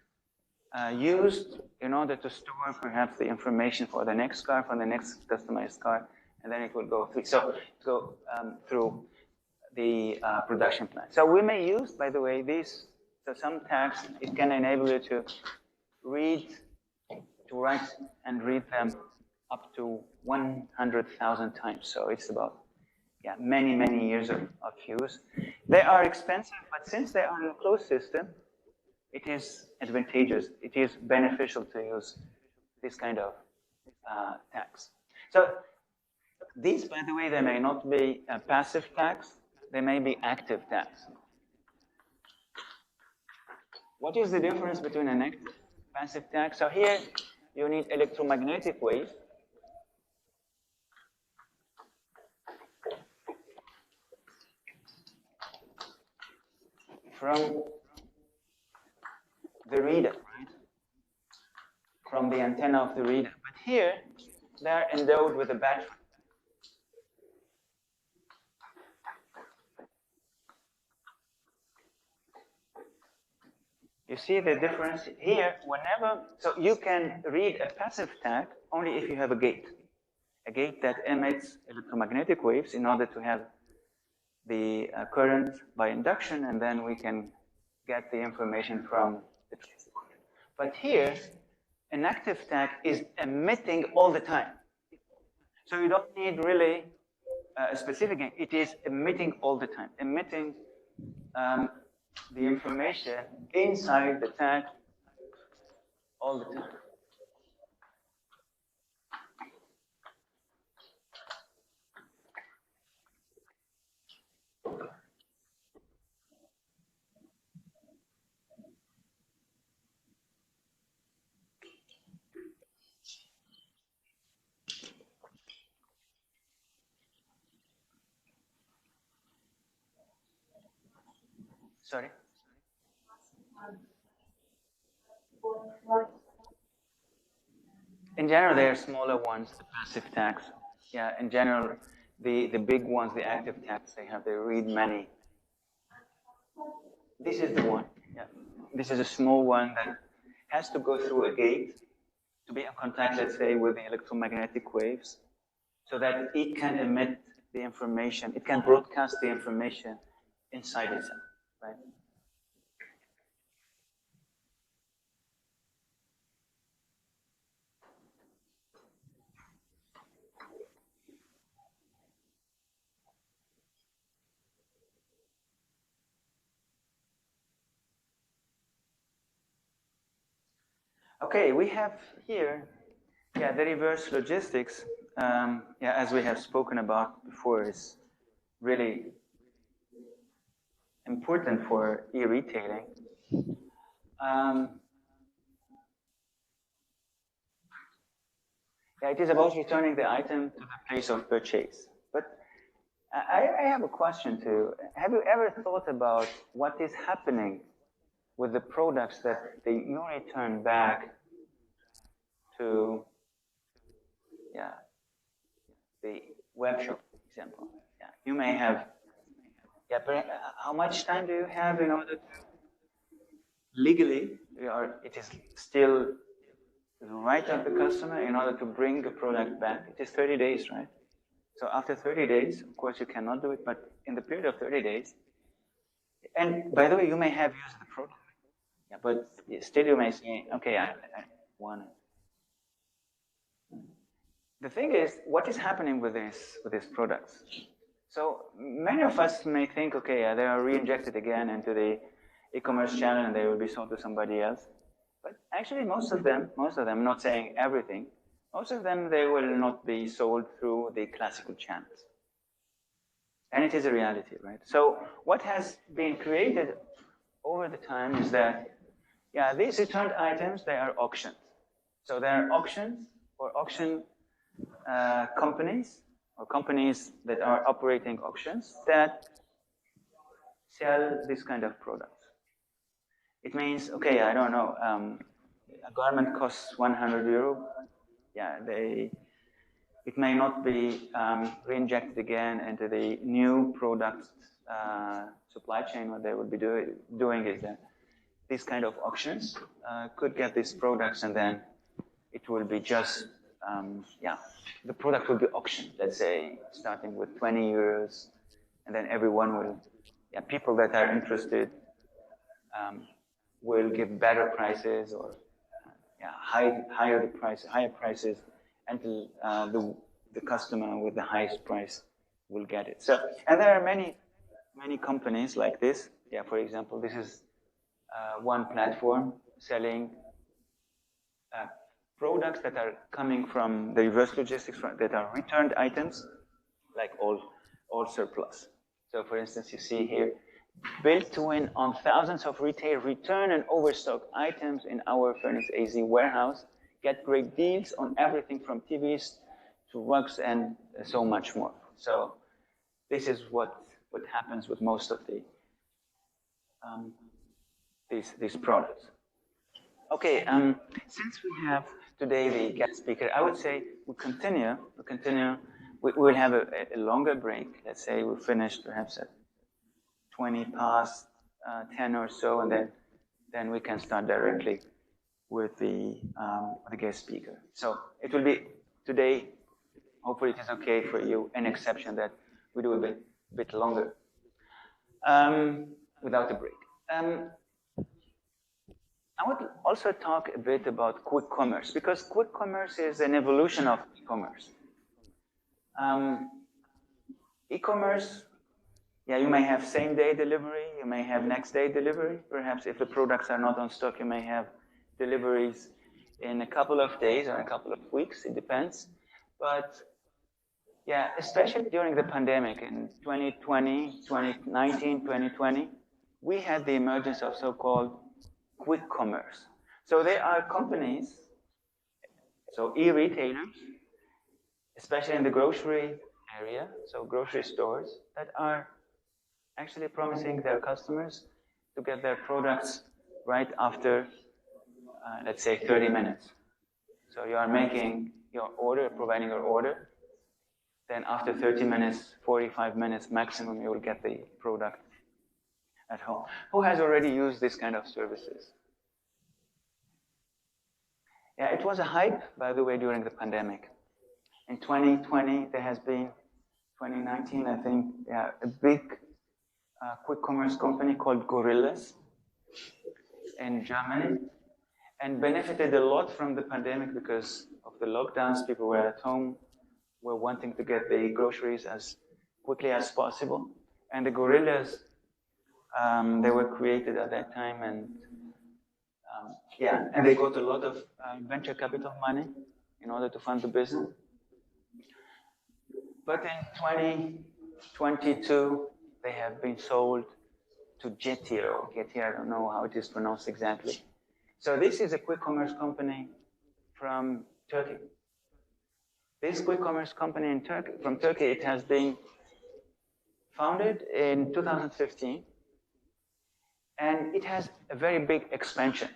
used in order to store perhaps the information for the next car, for the next customized car, and then it will go through the production plant. So we may use, by the way, these. So some tags, it can enable you to write and read them up to 100,000 times. So it's about many, many years of use. They are expensive, but since they are in a closed system, it is advantageous. It is beneficial to use this kind of tags. So these, by the way, they may not be passive tags. They may be active tags. What is the difference between an active and passive tag? So here, you need electromagnetic waves. From the reader, right? From the antenna of the reader. But here, they're endowed with a battery. You see the difference here? So you can read a passive tag only if you have a gate that emits electromagnetic waves in order to have the current by induction, and then we can get the information from the transponder. But here, an active tag is emitting all the time. So you don't need really a specific gate. It is emitting all the time, emitting the information inside the tag all the time. Sorry? In general, they are smaller ones, the passive tags. Yeah, in general, the big ones, the active tags, they read many. This is the one. Yeah. This is a small one that has to go through a gate to be in contact, let's say, with the electromagnetic waves, so that it can emit the information, it can broadcast the information inside itself, right? Okay, we have here, the reverse logistics. As we have spoken about before, is really important for e-retailing. It is about returning the item to the place of purchase. But I have a question too. Have you ever thought about what is happening with the products that you return back to the web shop example? You may have, how much time do you have in order to legally, it is still the right of the customer in order to bring the product back? It is 30 days, right? So after 30 days, of course, you cannot do it, but in the period of 30 days, and by the way, you may have used the product, but still you may say, okay, I want it. The thing is, what is happening with these products? So many of us may think, okay, they are re-injected again into the e-commerce channel and they will be sold to somebody else. But actually, most of them, I'm not saying everything, most of them, they will not be sold through the classical channels. And it is a reality, right? So what has been created over the time is that, these returned items, they are auctioned. So there are auctions or auction companies or companies that are operating auctions that sell this kind of products. It means, okay, I don't know, a garment costs 100 euro. It may not be re-injected again into the new product supply chain. What they would be doing is that these kind of auctions could get these products, and then it will be just, the product will be auctioned, let's say, starting with 20 euros, and then everyone will, people that are interested will give better prices or higher prices until the customer with the highest price will get it. So, and there are many companies like this. For example, this is one platform selling products that are coming from the reverse logistics that are returned items, like all surplus. So, for instance, you see here, built to win on thousands of retail return and overstock items in our Furnace AZ warehouse. Get great deals on everything from TVs to rugs and so much more. So this is what happens with most of the these products. Okay, since we have today the guest speaker, I would say we continue. We'll have a longer break. Let's say we'll finish perhaps at 20 past 10 or so, and then we can start directly with the guest speaker. So it will be today, hopefully it is okay for you, an exception that we do a bit longer without a break. I would also talk a bit about quick commerce, because quick commerce is an evolution of e-commerce. E-commerce, you may have same-day delivery, you may have next-day delivery. Perhaps if the products are not on stock, you may have deliveries in a couple of days or a couple of weeks, it depends. But especially during the pandemic in 2020, 2019, 2020, we had the emergence of so-called quick commerce. So there are companies, so e-retailers, especially in the grocery area, so grocery stores, that are actually promising their customers to get their products right after, let's say, 30 minutes. So you are making your order, providing your order, then after 30 minutes, 45 minutes maximum, you will get the product at home. Who has already used this kind of services? It was a hype, by the way, during the pandemic. In 2020, there has been, 2019, I think, a big quick commerce company called Gorillas in Germany, and benefited a lot from the pandemic because of the lockdowns. People were at home, were wanting to get the groceries as quickly as possible. And the Gorillas, they were created at that time, and Yeah, and they got a lot of venture capital money in order to fund the business. But in 2022, they have been sold to Getir, or Getir, I don't know how it is pronounced exactly. So this is a quick commerce company from Turkey. This quick commerce company from Turkey, it has been founded in 2015, and it has a very big expansion.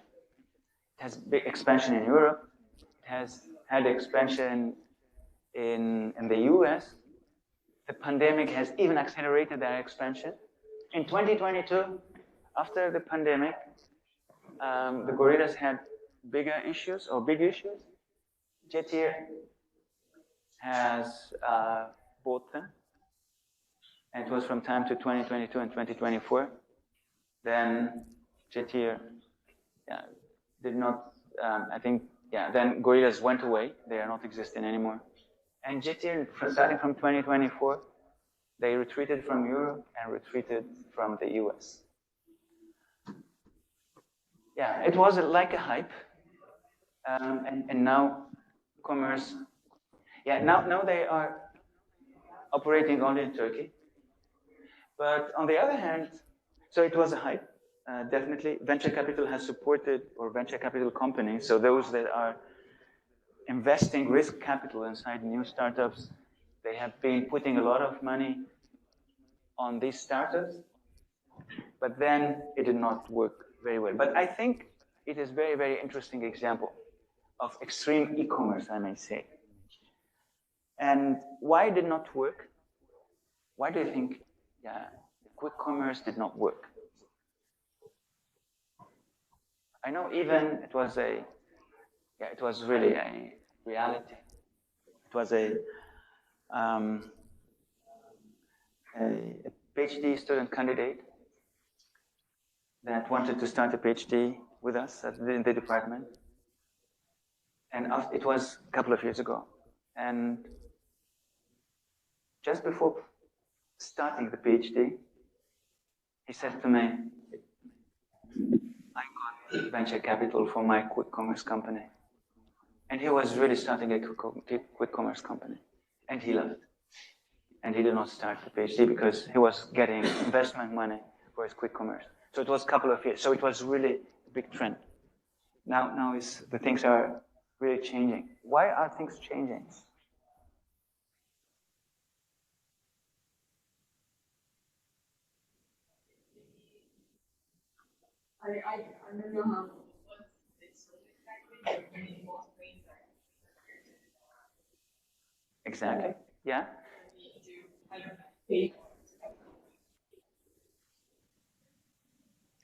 It has big expansion in Europe. It has had expansion in the US. The pandemic has even accelerated that expansion. In 2022, after the pandemic, the gorillas had big issues. Getir has bought them, and it was from time to 2022 and 2024. Then Getir did not, then gorillas went away. They are not existing anymore. And Getir, starting from 2024, they retreated from Europe and retreated from the US. Yeah, it was like a hype. And now commerce, now they are operating only in Turkey. But on the other hand, so it was a hype, definitely. Venture capital has supported, or venture capital companies, so those that are investing risk capital inside new startups, they have been putting a lot of money on these startups, but then it did not work very well. But I think it is a very, very interesting example of extreme e-commerce, I may say. And why it did not work? Why do you think quick commerce did not work? I know even it was really a reality. It was a PhD student candidate that wanted to start a PhD with us in the department. And it was a couple of years ago. And just before starting the PhD, he said to me, I got venture capital for my quick commerce company. And he was really starting a quick commerce company. And he left. And he did not start the PhD because he was getting investment money for his quick commerce. So it was a couple of years. So it was really a big trend. Now the things are really changing. Why are things changing? I don't know how. Exactly. Yeah.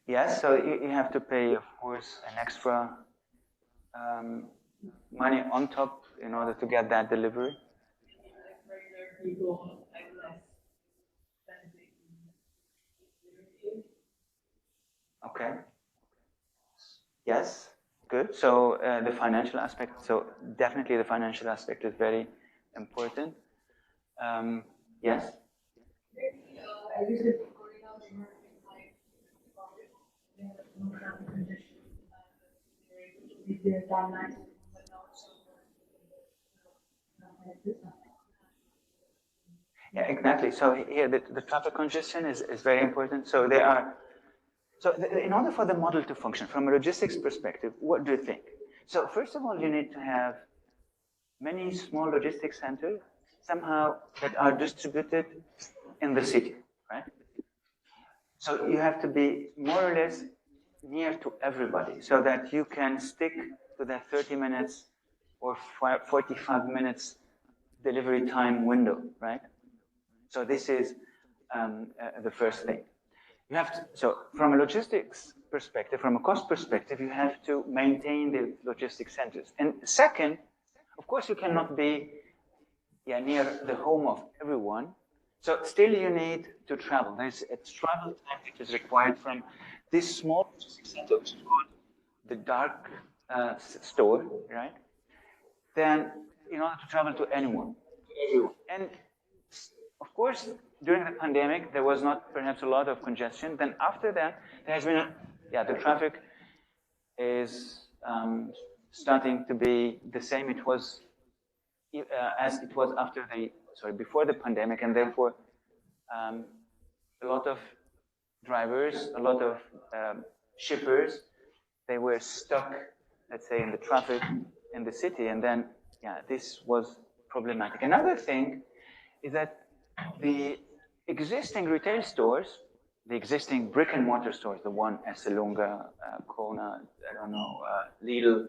Yes, so you have to pay, of course, an extra money on top in order to get that delivery. Okay. Yes, good. So the financial aspect, so definitely the financial aspect is very important. Yes? Yeah, exactly. So here the traffic congestion is very important. So in order for the model to function from a logistics perspective, what do you think? So first of all, you need to have many small logistics centers somehow that are distributed in the city, right? So you have to be more or less near to everybody so that you can stick to that 30 minutes or 45 minutes delivery time window, right? So this is the first thing. You have to, so from a logistics perspective, from a cost perspective, you have to maintain the logistics centers. And second, of course, you cannot be near the home of everyone. So still you need to travel. There's a travel time which is required from this small logistics center, which is called the dark store, right? Then in order to travel to anyone, everyone. And of course, during the pandemic, there was not perhaps a lot of congestion. Then after that, there has been, the traffic is starting to be the same it was as it was before the pandemic, and therefore a lot of drivers, a lot of shippers, they were stuck, let's say, in the traffic in the city, and then, yeah, this was problematic. Another thing is that the existing retail stores, the existing brick and mortar stores, the one Esselunga, Kona, I don't know, Lidl,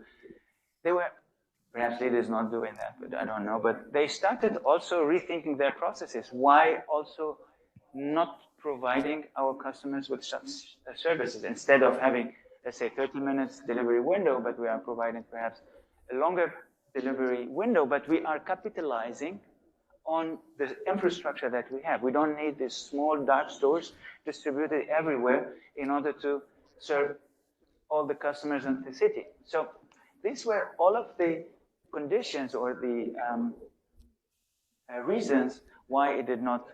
they were, perhaps Lidl is not doing that, but I don't know, but they started also rethinking their processes. Why also not providing our customers with such services instead of having, let's say, 30 minutes delivery window, but we are providing perhaps a longer delivery window, but we are capitalizing on the infrastructure that we have. We don't need these small dark stores distributed everywhere in order to serve all the customers in the city. So these were all of the conditions or the reasons why it did not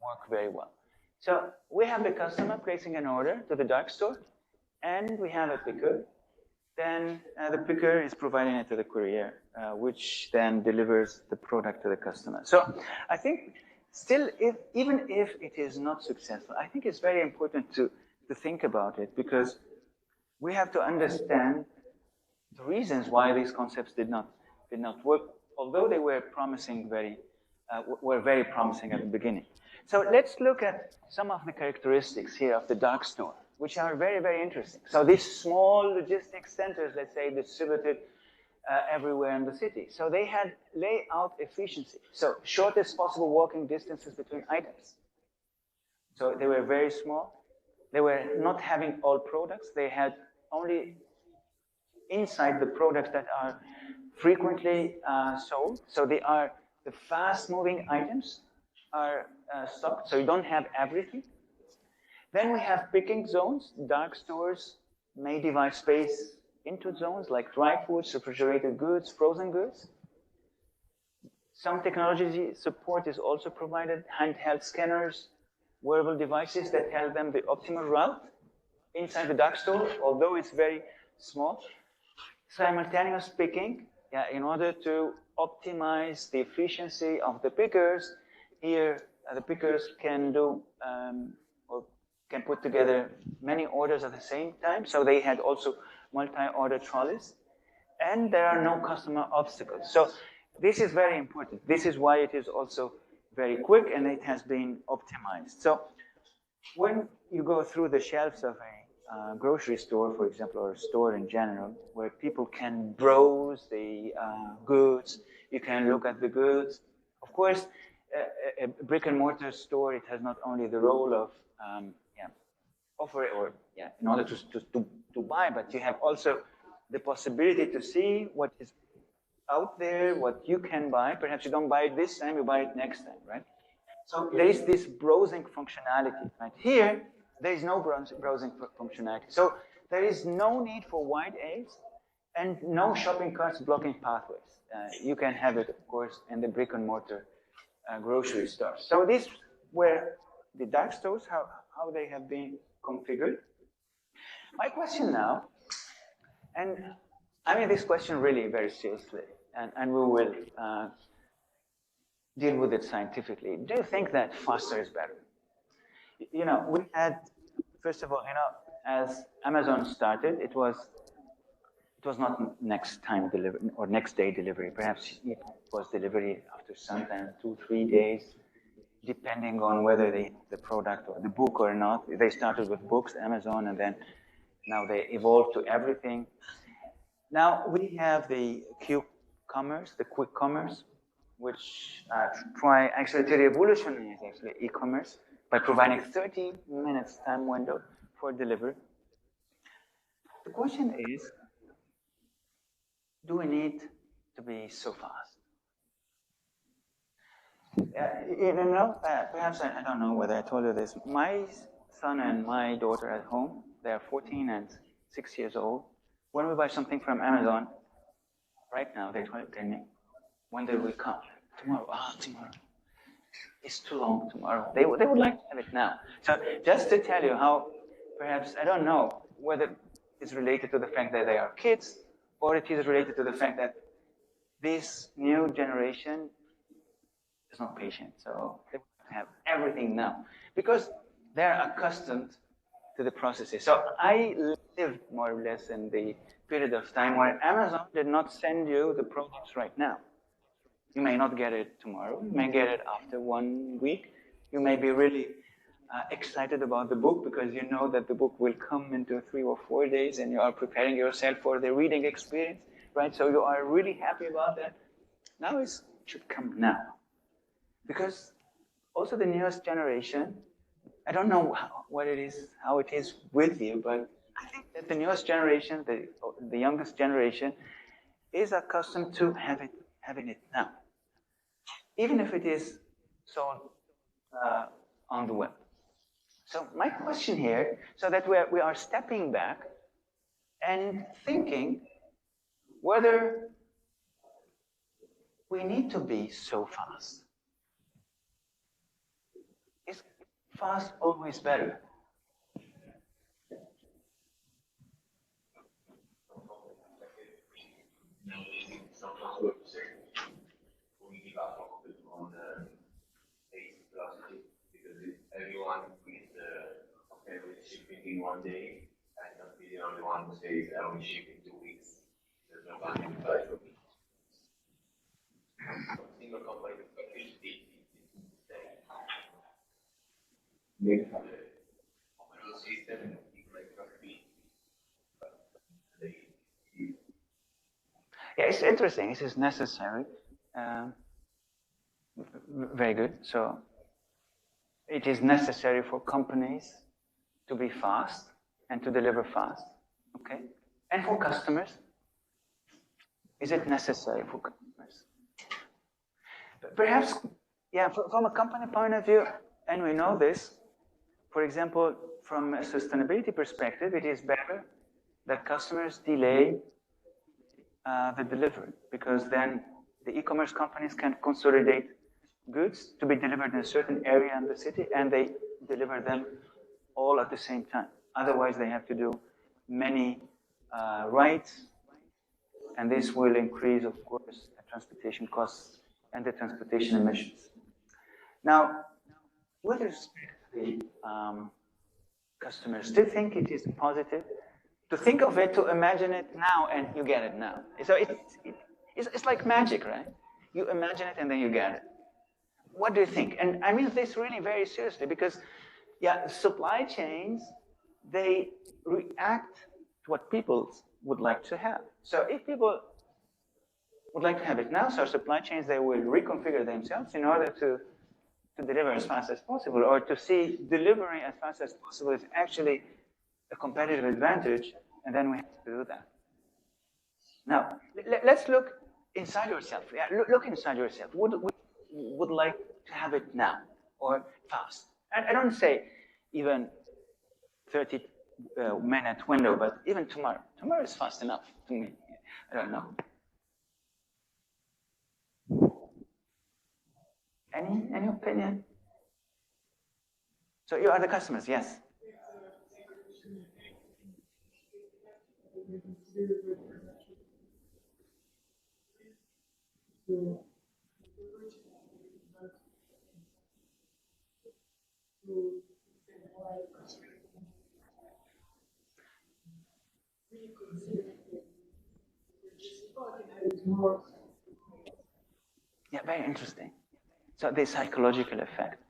work very well. So we have the customer placing an order to the dark store, and we have a picker. Then the picker is providing it to the courier, which then delivers the product to the customer. So I think still, even if it is not successful, I think it's very important to think about it, because we have to understand the reasons why these concepts did not work, although they were promising were very promising at the beginning. So let's look at some of the characteristics here of the dark store, which are very, very interesting. So these small logistics centers, let's say, distributed everywhere in the city. So they had layout efficiency. So shortest possible walking distances between items. So they were very small. They were not having all products. They had only inside the products that are frequently sold. So they are the fast-moving items are stocked. So you don't have everything. Then we have picking zones. Dark stores may divide space into zones like dry foods, refrigerated goods, frozen goods. Some technology support is also provided. Handheld scanners, wearable devices that tell them the optimal route inside the dark store, although it's very small. Simultaneous picking, in order to optimize the efficiency of the pickers. Here, the pickers can do or can put together many orders at the same time. So they had also multi-order trolleys, and there are no customer obstacles. So this is very important. This is why it is also very quick, and it has been optimized. So when you go through the shelves of a grocery store, for example, or a store in general, where people can browse the goods, you can look at the goods. Of course, a brick and mortar store, it has not only the role of offer or in order to buy, but you have also the possibility to see what is out there, what you can buy. Perhaps you don't buy it this time, you buy it next time, right? So there is this browsing functionality, right? Here, there is no browsing functionality. So there is no need for wide aids and no shopping carts blocking pathways. You can have it, of course, in the brick and mortar grocery stores. So these were the dark stores, how they have been configured. My question now, and I mean this question really very seriously, and we will deal with it scientifically. Do you think that faster is better? You know, we had, first of all, you know, as Amazon started, it was not next time delivery or next day delivery. Perhaps it was delivery after sometimes 2-3 days, depending on whether the product or the book or not. They started with books, Amazon, and then now they evolved to everything. Now we have the Q-commerce, the quick commerce, which try actually to revolutionize actually e-commerce by providing 30 minutes time window for delivery. The question is, do we need to be so fast? You know, perhaps I don't know whether I told you this. My son and my daughter at home, they are 14 and 6 years old. When we buy something from Amazon, right now they tell me, when they will come? Tomorrow. Tomorrow. It's too long tomorrow. They would like to have it now. So just to tell you how, perhaps, I don't know whether it's related to the fact that they are kids or it is related to the fact that this new generation is not patient, so they have everything now because they're accustomed to the processes. So I lived more or less in the period of time where Amazon did not send you the products right now. You may not get it tomorrow. You may get it after 1 week. You may be really excited about the book because you know that the book will come into 3 or 4 days and you are preparing yourself for the reading experience, right? So you are really happy about that. Now it should come now. Because also the newest generation, I don't know how it is with you, but I think that the newest generation, the youngest generation, is accustomed to having it now, even if it is sold on the web. So my question here, so that we are stepping back and thinking whether we need to be so fast. Is fast always better? Sometimes what you say, we give our focus on the pace velocity because everyone is okay with shipping in 1 day. I cannot be the only one who says I will ship in 2 weeks. There's no value to buy for me. Single company is maybe the overall system like be. Yeah, it's interesting. This is necessary. Very good. So it is necessary for companies to be fast and to deliver fast. Okay. And for customers, is it necessary for customers? Perhaps, yeah, from a company point of view, and we know this, for example, from a sustainability perspective, it is better that customers delay the delivery, because then the e-commerce companies can consolidate goods to be delivered in a certain area in the city, and they deliver them all at the same time. Otherwise, they have to do many rides, and this will increase, of course, the transportation costs and the transportation emissions. Now, with respect to the customers, do you think it is positive to think of it, to imagine it now, and you get it now? So it's like magic, right? You imagine it and then you get it. What do you think? And I mean this really very seriously because, yeah, supply chains, they react to what people would like to have. So if people would like to have it now, so supply chains, they will reconfigure themselves in order to deliver as fast as possible, or to see delivering as fast as possible is actually a competitive advantage, and then we have to do that. Now, let's look inside yourself. Yeah, look inside yourself. Would like to have it now or fast? I don't say even 30-minute window, but even tomorrow. Tomorrow is fast enough to me. I don't know. Any opinion? So you are the customers, yes. Yeah, very interesting. So the psychological effect.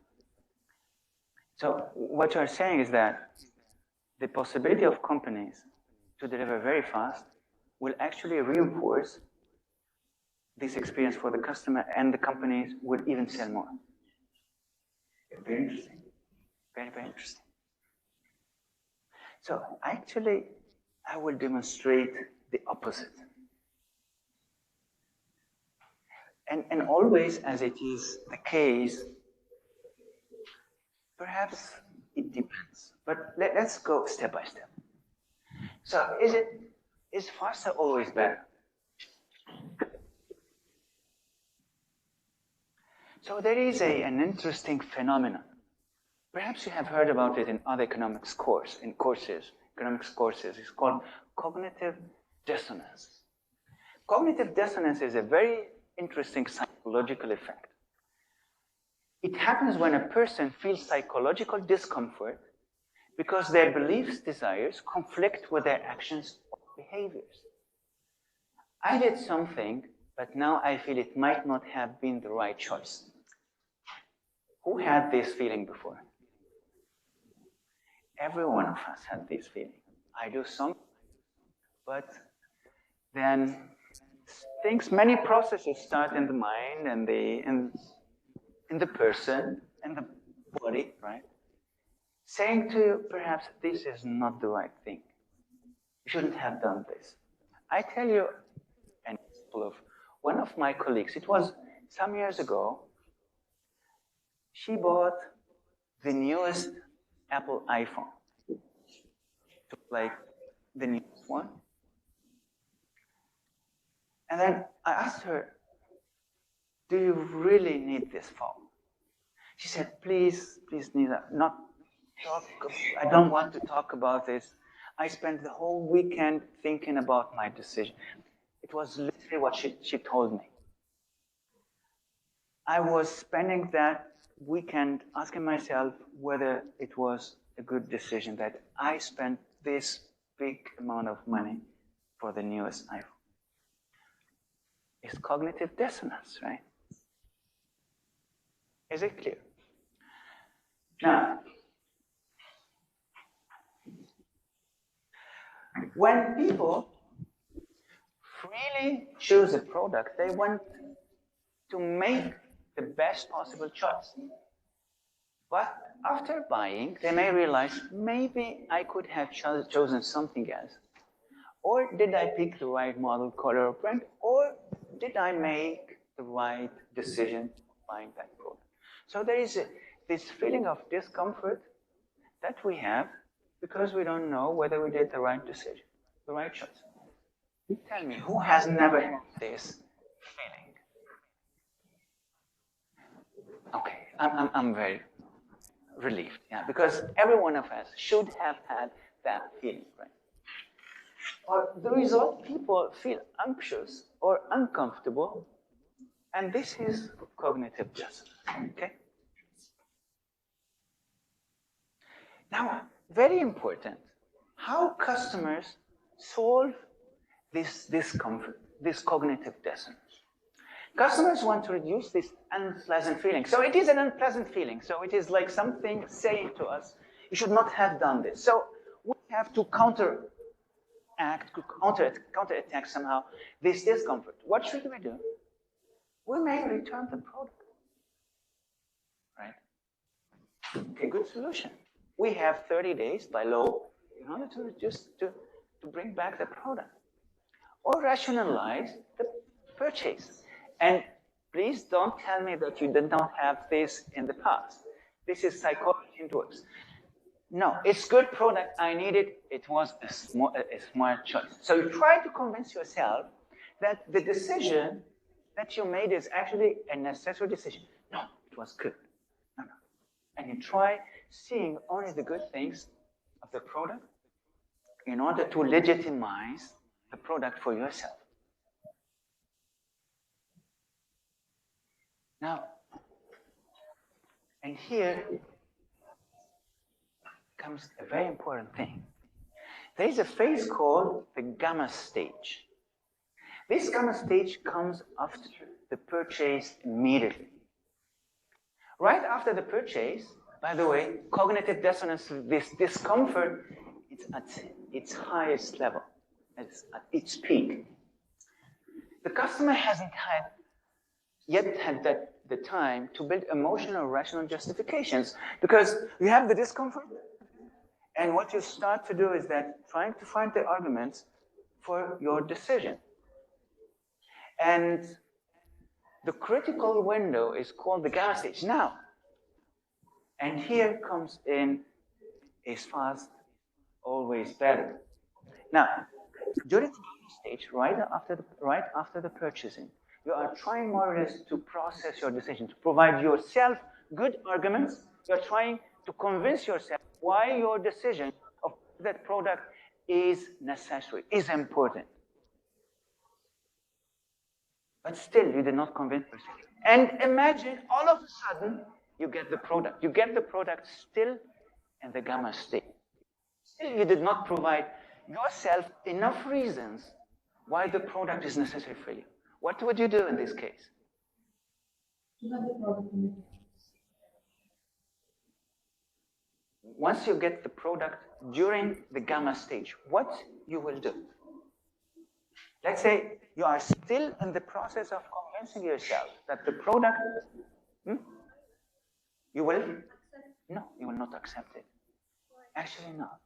So what you're saying is that the possibility of companies to deliver very fast will actually reinforce this experience for the customer, and the companies would even sell more. Very interesting. Very, very interesting. So actually, I will demonstrate the opposite. And always, as it is the case, perhaps it depends. But let's go step by step. So is faster always better? So there is an interesting phenomenon. Perhaps you have heard about it in other economics courses. It's called cognitive dissonance. Cognitive dissonance is a very interesting psychological effect. It happens when a person feels psychological discomfort because their beliefs, desires conflict with their actions or behaviors. I did something, but now I feel it might not have been the right choice. Who had this feeling before? Every one of us had this feeling. I do something, but then many processes start in the mind and in the person and the body, right? Saying to you, perhaps this is not the right thing. You shouldn't have done this. I tell you an example of one of my colleagues. It was some years ago. She bought the newest Apple iPhone, like the newest one. And then I asked her, do you really need this phone? She said, please, Nida, not talk. I don't want to talk about this. I spent the whole weekend thinking about my decision. It was literally what she told me. I was spending that weekend asking myself whether it was a good decision that I spent this big amount of money for the newest iPhone. It's cognitive dissonance, right? Is it clear? Now, when people freely choose a product, they want to make the best possible choice. But after buying, they may realize, maybe I could have chosen something else. Or did I pick the right model, color, or brand? Or did I make the right decision buying that product? So there is this feeling of discomfort that we have because we don't know whether we did the right decision, the right choice. Tell me, who has never had this feeling? Okay, I'm very relieved, yeah, because every one of us should have had that feeling, right? Or the result, people feel anxious or uncomfortable, and this is cognitive dissonance, okay? Now, very important, how customers solve this discomfort, this cognitive dissonance. Customers want to reduce this unpleasant feeling. So it is an unpleasant feeling. So it is like something saying to us, you should not have done this. So we have to counterattack somehow this discomfort. What should we do? We may return the product, right? Okay, good solution. We have 30 days by law in order to bring back the product. Or rationalize the purchase. And please don't tell me that you did not have this in the past. This is psychology it works. No, it's good product, I need it. It was a smart choice. So you try to convince yourself that the decision that you made is actually a necessary decision. No, it was good. No. And you try seeing only the good things of the product in order to legitimize the product for yourself. Now, and here comes a very important thing. There is a phase called the gamma stage. This gamma stage comes after the purchase immediately. Right after the purchase, by the way, cognitive dissonance, this discomfort, it's at its highest level, it's at its peak. The customer hasn't yet had the time to build emotional, rational justifications because you have the discomfort, and what you start to do is that trying to find the arguments for your decision. And the critical window is called the gamma stage. Now, and here comes in is fast, always better. Now, during the gamma stage, right after the purchasing, you are trying more or less to process your decision, to provide yourself good arguments. You're trying to convince yourself why your decision of that product is necessary, is important. But still, you did not convince yourself. And imagine all of a sudden, you get the product. You get the product still in the gamma state. Still, you did not provide yourself enough reasons why the product is necessary for you. What would you do in this case? To have the product in the Once you get the product during the gamma stage, what you will do? Let's say you are still in the process of convincing yourself that the product, you will? No, you will not accept it. Actually not.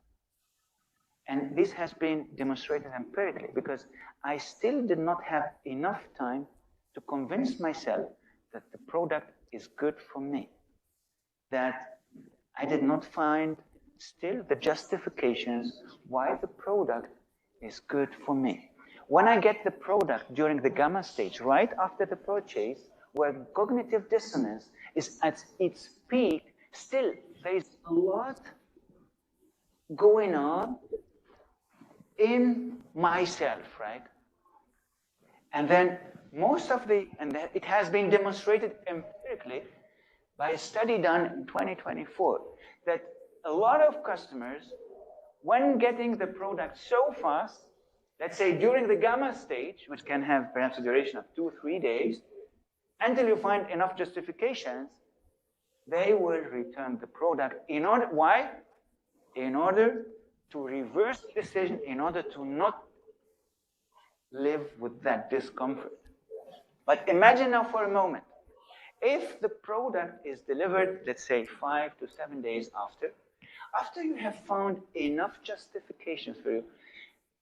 And this has been demonstrated empirically because I still did not have enough time to convince myself that the product is good for me. That I did not find still the justifications why the product is good for me. When I get the product during the gamma stage, right after the purchase, where cognitive dissonance is at its peak, still there is a lot going on in myself, right? And then it has been demonstrated empirically by a study done in 2024 that a lot of customers, when getting the product so fast, let's say during the gamma stage, which can have perhaps a duration of 2-3 days, until you find enough justifications, they will return the product. Why? In order to reverse the decision, in order to not live with that discomfort. But imagine now for a moment, if the product is delivered, let's say 5 to 7 days after you have found enough justifications for you,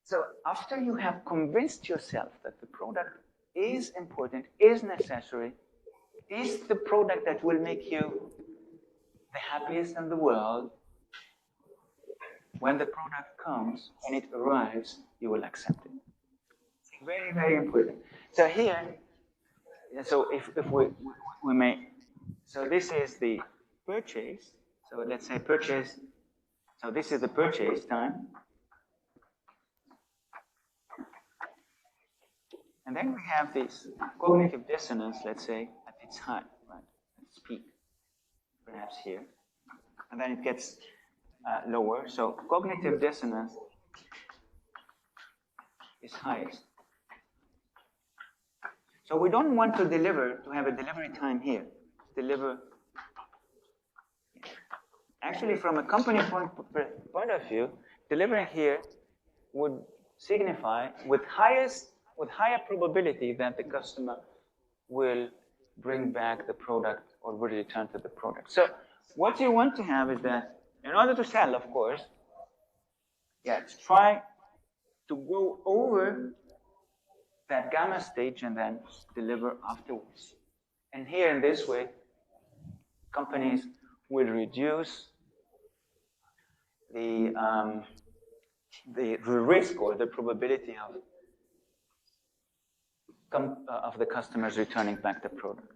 so after you have convinced yourself that the product is important, is necessary, is the product that will make you the happiest in the world, when the product comes, when it arrives, you will accept it. Very, very important. So here, so if we may, so this is the purchase. So let's say purchase. So this is the purchase time. And then we have this cognitive dissonance, let's say, at its high, right? At its peak, perhaps here. And then it gets lower. So cognitive dissonance is highest. So we don't want to have a delivery time here. Actually, from a company point of view, delivering here would signify with higher probability that the customer will bring back the product or will return to the product. So what you want to have is that in order to sell, of course, try to go over that gamma stage and then deliver afterwards. And here in this way, companies will reduce the risk or the probability of the customers returning back the product.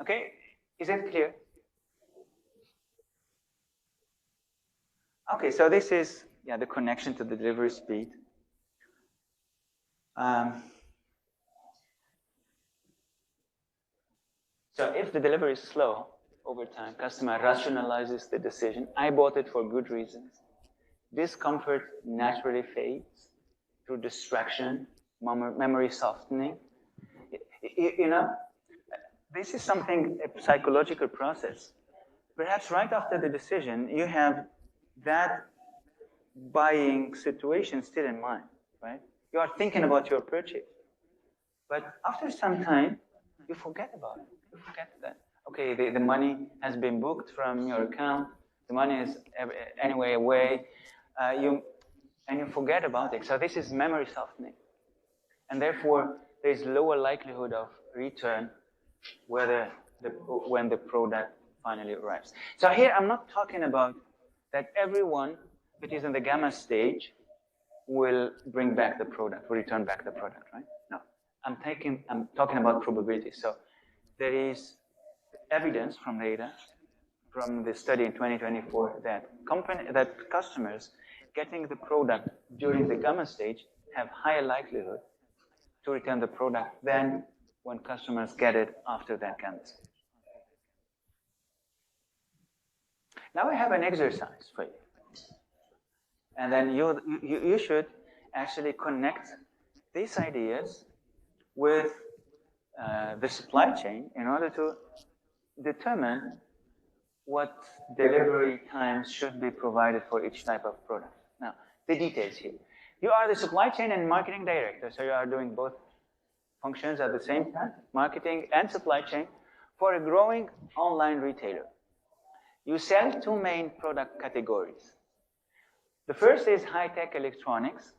Okay, is that clear? Okay, so this is the connection to the delivery speed. So if the delivery is slow over time, customer rationalizes the decision. I bought it for good reasons. Discomfort naturally fades through distraction, memory softening. This is a psychological process. Perhaps right after the decision, you have that buying situation still in mind, right? You are thinking about your purchase. But after some time, you forget about it. You forget that, okay, the money has been booked from your account, the money is anyway away, and you forget about it. So this is memory softening. And therefore, there's lower likelihood of return when the product finally arrives. So here, I'm not talking about that everyone that is in the gamma stage will bring back the product, will return back the product, right? No, I'm talking about probability. So there is evidence from data from the study in 2024 that customers getting the product during the gamma stage have higher likelihood to return the product than when customers get it after that gamma stage. Now I have an exercise for you. And then you should actually connect these ideas with the supply chain in order to determine what delivery times should be provided for each type of product. Now, the details here. You are the supply chain and marketing director, so you are doing both functions at the same time, marketing and supply chain, for a growing online retailer. You sell two main product categories. The first is high-tech electronics,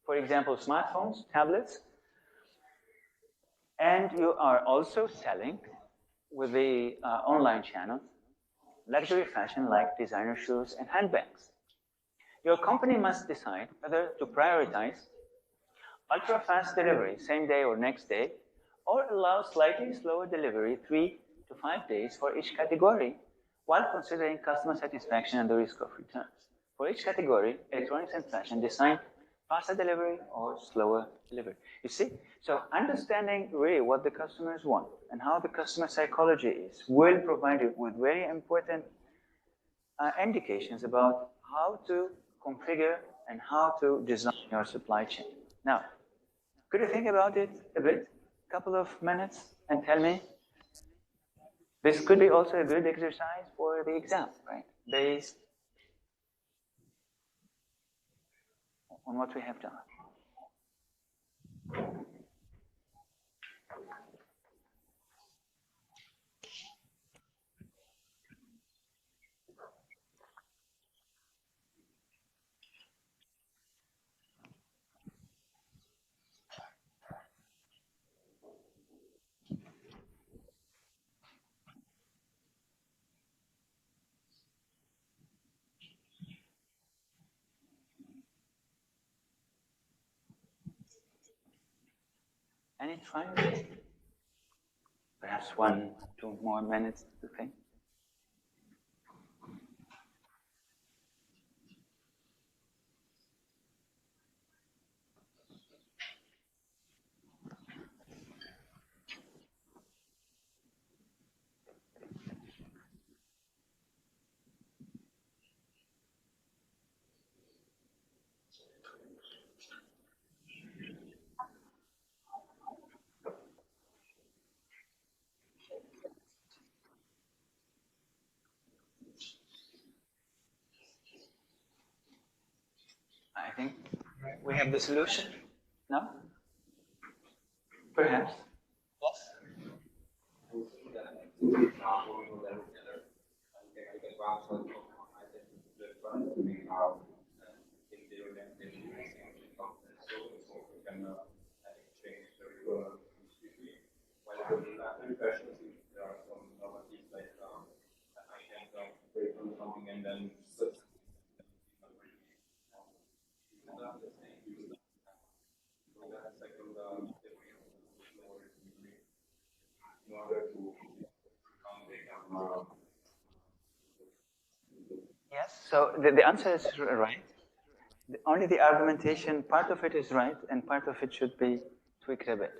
for example, smartphones, tablets, and you are also selling with the online channels luxury fashion like designer shoes and handbags. Your company must decide whether to prioritize ultra-fast delivery, same day or next day, or allow slightly slower delivery, 3 to 5 days for each category, while considering customer satisfaction and the risk of returns. For each category, electronics and fashion, decide faster delivery or slower delivery. You see? So understanding really what the customers want and how the customer psychology is will provide you with very important indications about how to configure and how to design your supply chain. Now, could you think about it a bit, a couple of minutes, and tell me? This could be also a good exercise for the exam, right? Based on what we have done. Any try? Perhaps 1, 2 more minutes to think. I think we have the solution. No? Perhaps. Yes? Yes, so the answer is right. Only the argumentation, part of it is right, and part of it should be tweaked a bit.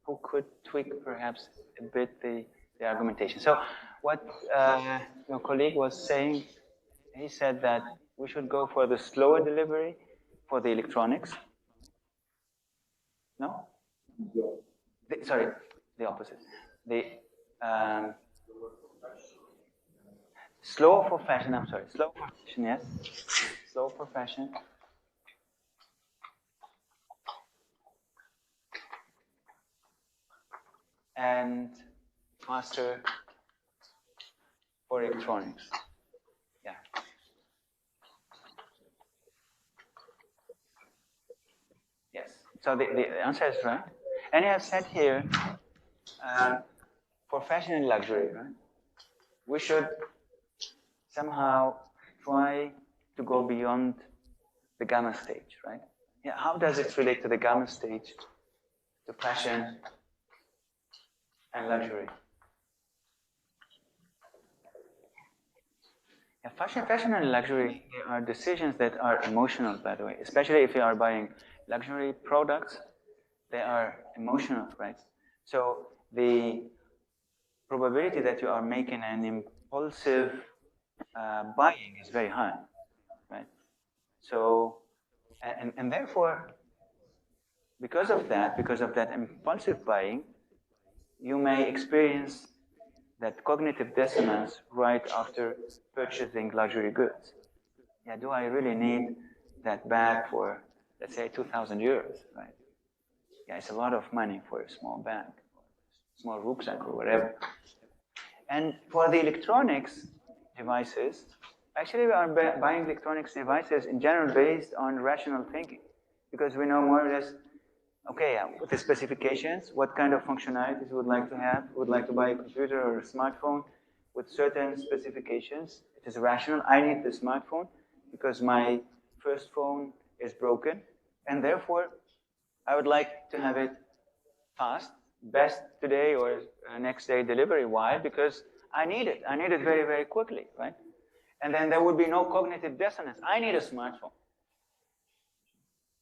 Who could tweak perhaps a bit the argumentation? So what your colleague was saying, he said that we should go for the slower delivery for the electronics. No? Sorry, the opposite. The slow for fashion, I'm sorry, slow for fashion, yes. Slow for fashion. And faster for electronics. Yeah. Yes. So the answer is right. And I have said here, for fashion and luxury, right? We should somehow try to go beyond the gamma stage, right? Yeah. How does it relate to the gamma stage, to fashion and luxury? Yeah, fashion and luxury are decisions that are emotional, by the way, especially if you are buying luxury products, they are emotional, right? So the probability that you are making an impulsive buying is very high, right? So, and therefore, because of that impulsive buying, you may experience that cognitive dissonance right after purchasing luxury goods. Yeah, do I really need that bag for, let's say, 2,000 euros, right? Yeah, it's a lot of money for a small bag, small rucksack or whatever. And for the electronics devices, actually we are buying electronics devices in general based on rational thinking, because we know more or less, okay, with the specifications, what kind of functionalities we would like to have. We would like to buy a computer or a smartphone with certain specifications. It is rational. I need the smartphone because my first phone is broken, and therefore I would like to have it fast, best today or next day delivery. Why? Because I need it. I need it very, very quickly, right? And then there would be no cognitive dissonance. I need a smartphone.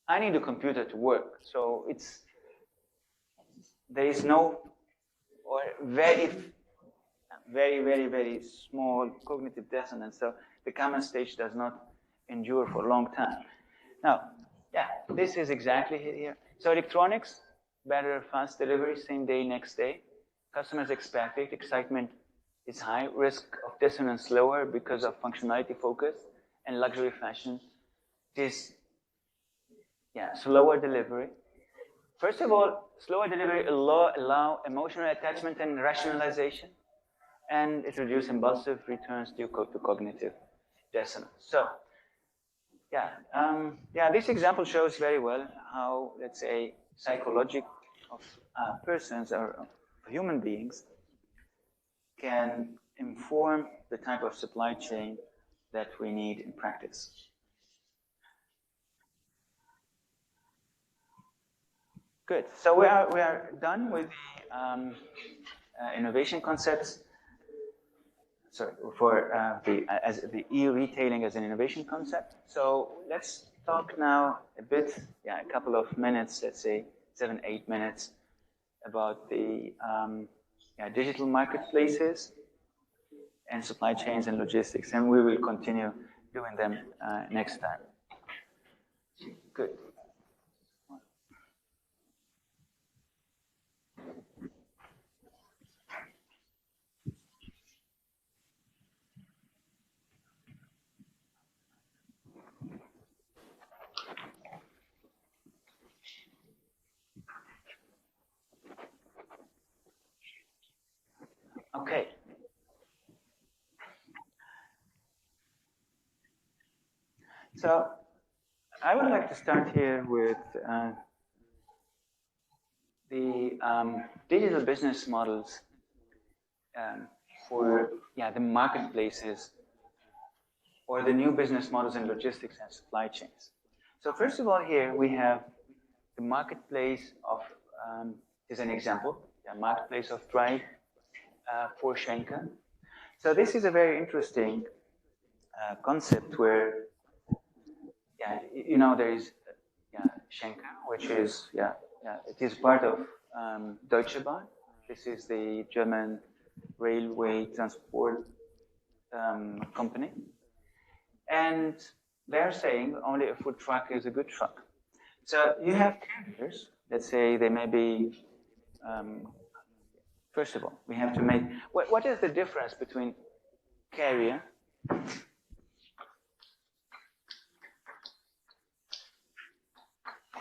I need a computer to work. So there is no, or very, very, very, very small cognitive dissonance. So the common stage does not endure for a long time. Now, yeah, this is exactly here. So electronics, better, fast delivery, same day, next day. Customers expect it. Excitement is high. Risk of dissonance lower because of functionality focus. And luxury fashion is, yeah, slower delivery. First of all, slower delivery allow emotional attachment and rationalization, and it reduces impulsive returns due to cognitive dissonance. So, yeah, this example shows very well how, let's say, psychology of persons or of human beings can inform the type of supply chain that we need in practice. Good. So we are done with the innovation concepts. Sorry, for as the e-retailing as an innovation concept. So let's talk now a bit, a couple of minutes, let's say 7-8 minutes, about the digital marketplaces and supply chains and logistics, and we will continue doing them next time. Good. Okay. So I would like to start here with the digital business models for the marketplaces or the new business models in logistics and supply chains. So first of all, here we have the marketplace of is an example, the marketplace of Drive for Schenker. So this is a very interesting concept where there is Schenker, which is it is part of Deutsche Bahn. This is the German railway transport company, and they're saying only a food truck is a good truck. So you have carriers. Let's say they may be. First of all, we have to make what is the difference between carrier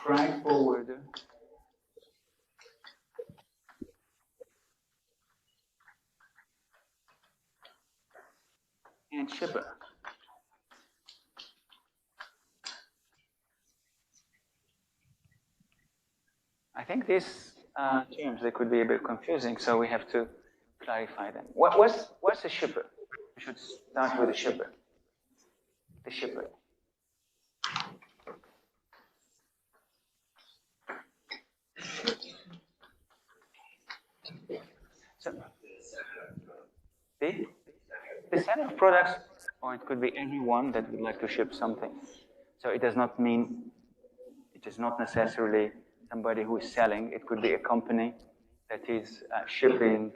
freight forwarder and shipper? I think these terms, they could be a bit confusing, so we have to clarify them. What's a shipper? We should start with the shipper. The shipper. So, the set of products, or it could be anyone that would like to ship something. So it does not mean, it is not necessarily somebody who is selling. It could be a company that is shipping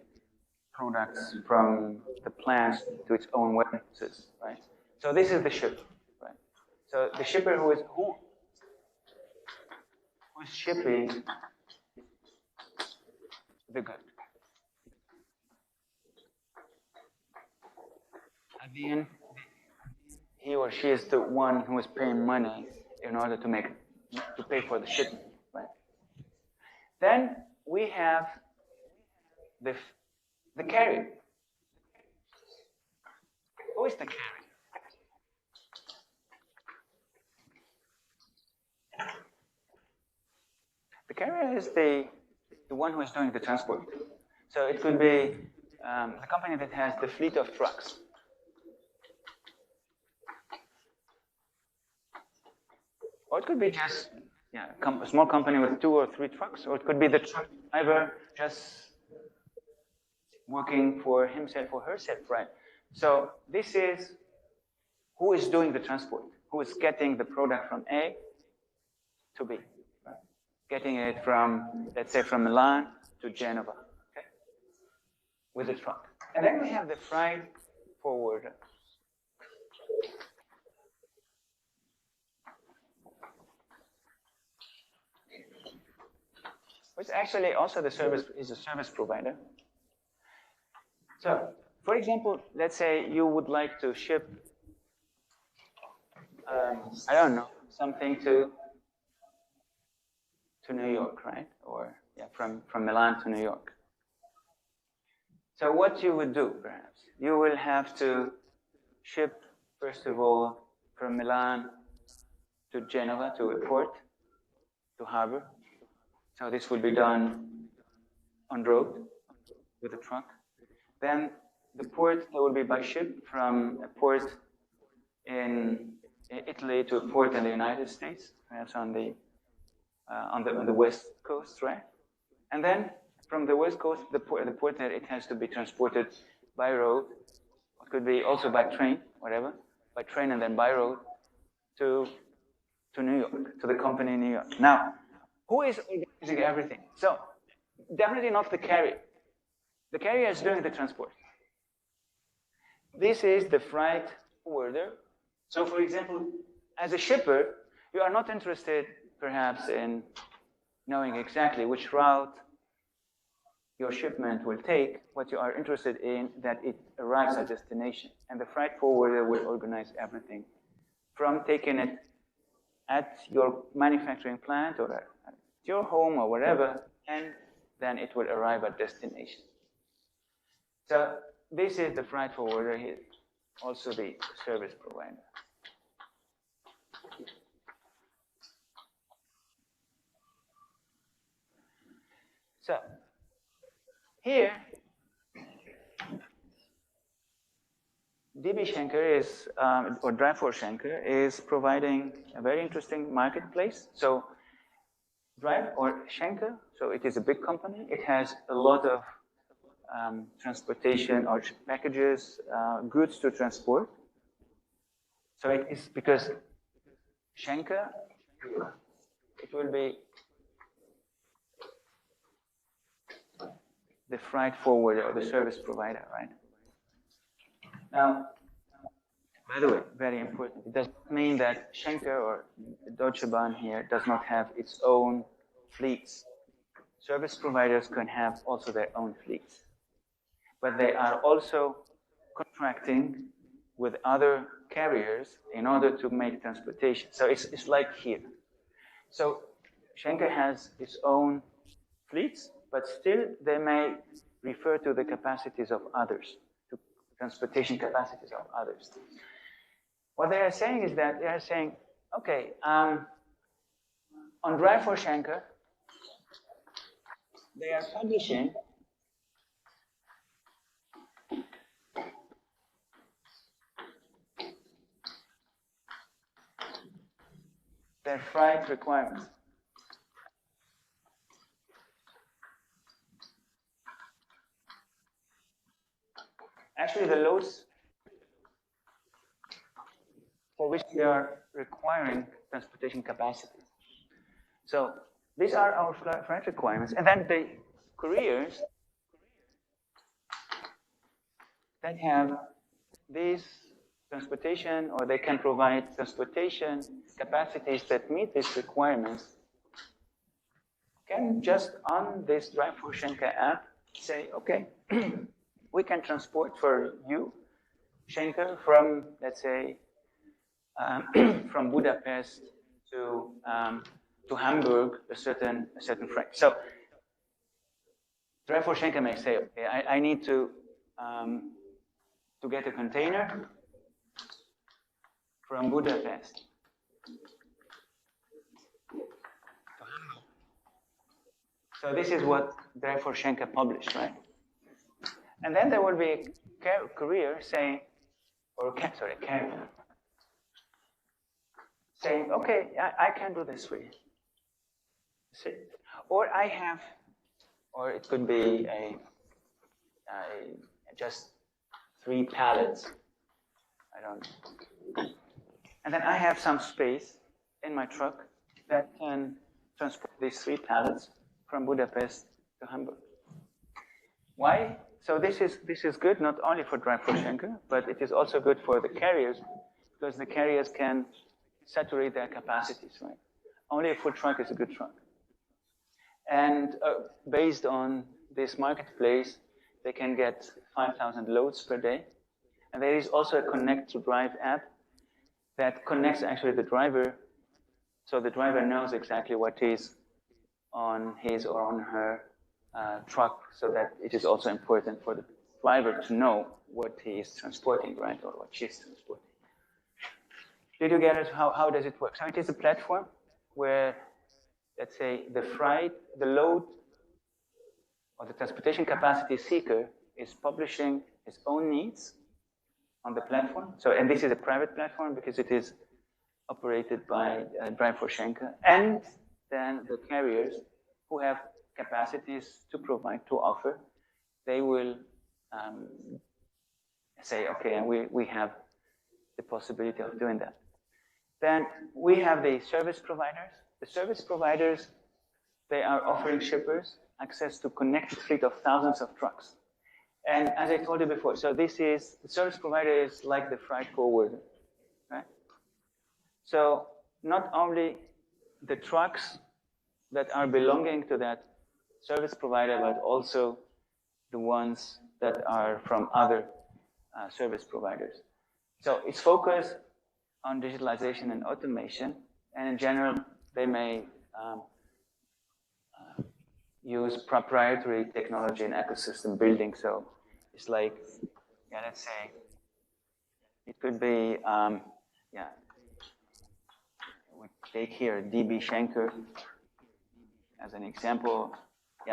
products from the plants to its own warehouses, right? So this is the shipper, right? So the shipper who's shipping the good. At the end, he or she is the one who is paying money in order to pay for the shipment, right? Then we have the carrier. Who is the carrier? The carrier is the one who is doing the transport. So it could be the company that has the fleet of trucks. Or it could be just a small company with 2 or 3 trucks, or it could be the truck driver just working for himself or herself, right? So this is who is doing the transport, who is getting the product from A to B, right? Getting it from, let's say, from Milan to Genova, okay? With a truck. And then we have the freight forwarder. Which actually also is a service provider. So, for example, let's say you would like to ship, I don't know, something to New York, right? Or from Milan to New York. So what you would do, perhaps, you will have to ship, first of all, from Milan to Genova, to a port, to harbor. So this would be done on road with a truck. Then the port, that will be by ship from a port in Italy to a port in the United States, perhaps on the west coast, right? And then from the west coast, the port there, it has to be transported by road. It could be also by train, whatever, by train and then by road to New York, to the company in New York. Now, who is organizing everything? So, definitely not the carrier. The carrier is doing the transport. This is the freight forwarder. So, for example, as a shipper, you are not interested, perhaps, in knowing exactly which route your shipment will take. What you are interested in, that it arrives at destination. And the freight forwarder will organize everything, from taking it at your manufacturing plant or at your home or wherever, and then it will arrive at destination. So this is the freight forwarder here, also the service provider. So here, DB Schenker is, or Drive4 Schenker is providing a very interesting marketplace. So Drive or Schenker, so it is a big company. It has a lot of transportation or packages, goods to transport. So it is because Schenker, it will be the freight forwarder or the service provider, right? Now, by the way, very important, it does not mean that Schenker or Deutsche Bahn here does not have its own fleets. Service providers can have also their own fleets. But they are also contracting with other carriers in order to make transportation. So it's like here. So Schenker has its own fleets, but still they may refer to the capacities of others, to transportation capacities of others. What they are saying is that they are saying, okay, on Drive4 Schenker, they are publishing their freight requirements. Actually, the loads for which they are requiring transportation capacity. So these are our freight requirements, and then they couriers that have these transportation, or they can provide transportation capacities that meet these requirements, can just on this Drive for Schenker app say, okay, we can transport for you, Schenker, from, let's say, from Budapest to Hamburg, a certain freight. So Drive for Schenker may say, okay, I need to get a container from Budapest to Hamburg. So this is what Drive for Schenker published, right? And then there will be a courier saying, or carrier, saying, okay, I can do this for you. See? Or I have, or it could be just 3 pallets. I don't know. And then I have some space in my truck that can transport these 3 pallets from Budapest to Hamburg. Why? So this is good not only for Drive for Schenker, but it is also good for the carriers, because the carriers can saturate their capacities, right? Only a food truck is a good truck. And based on this marketplace, they can get 5,000 loads per day. And there is also a Connect to Drive app that connects actually the driver, so the driver knows exactly what is on his or on her truck, so that it is also important for the driver to know what he is transporting, right, or what she's transporting. Did you get it? How does it work? So it is a platform where, let's say, the load, or the transportation capacity seeker is publishing his own needs on the platform. So, and this is a private platform because it is operated by Drive for Schenker, and then the carriers who have capacities to provide, to offer, they will say, okay, and we have the possibility of doing that. Then we have the service providers. The service providers, they are offering shippers access to connected fleet of thousands of trucks. And as I told you before, so the service provider is like the freight forwarder, right? So not only the trucks that are belonging to that service provider, but also the ones that are from other service providers. So it's focused on digitalization and automation, and in general, they may use proprietary technology and ecosystem building. So it's like, yeah, let's say, it could be, we take here DB Schenker as an example,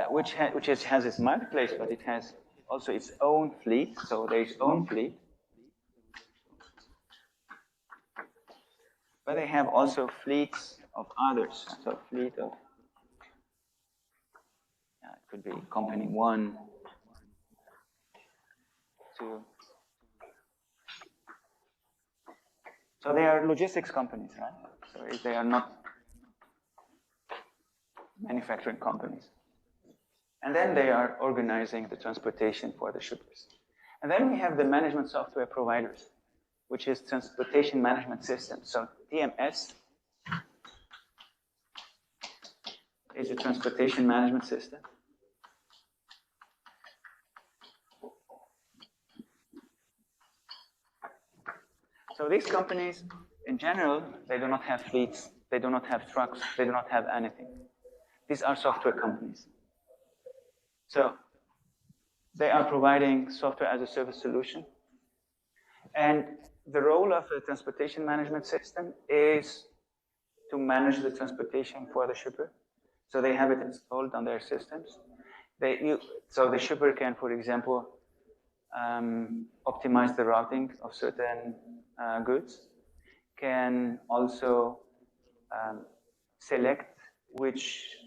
which has its marketplace, but it has also its own fleet. So there is own fleet. But they have also fleets of others. So fleet of, it could be company 1, 2. So they are logistics companies, right? So they are not manufacturing companies. And then they are organizing the transportation for the shippers. And then we have the management software providers, which is transportation management system. So TMS is a transportation management system. So these companies, in general, they do not have fleets, they do not have trucks, they do not have anything. These are software companies. So they are providing software as a service solution. And the role of a transportation management system is to manage the transportation for the shipper. So they have it installed on their systems. So the shipper can, for example, optimize the routing of certain goods, can also select which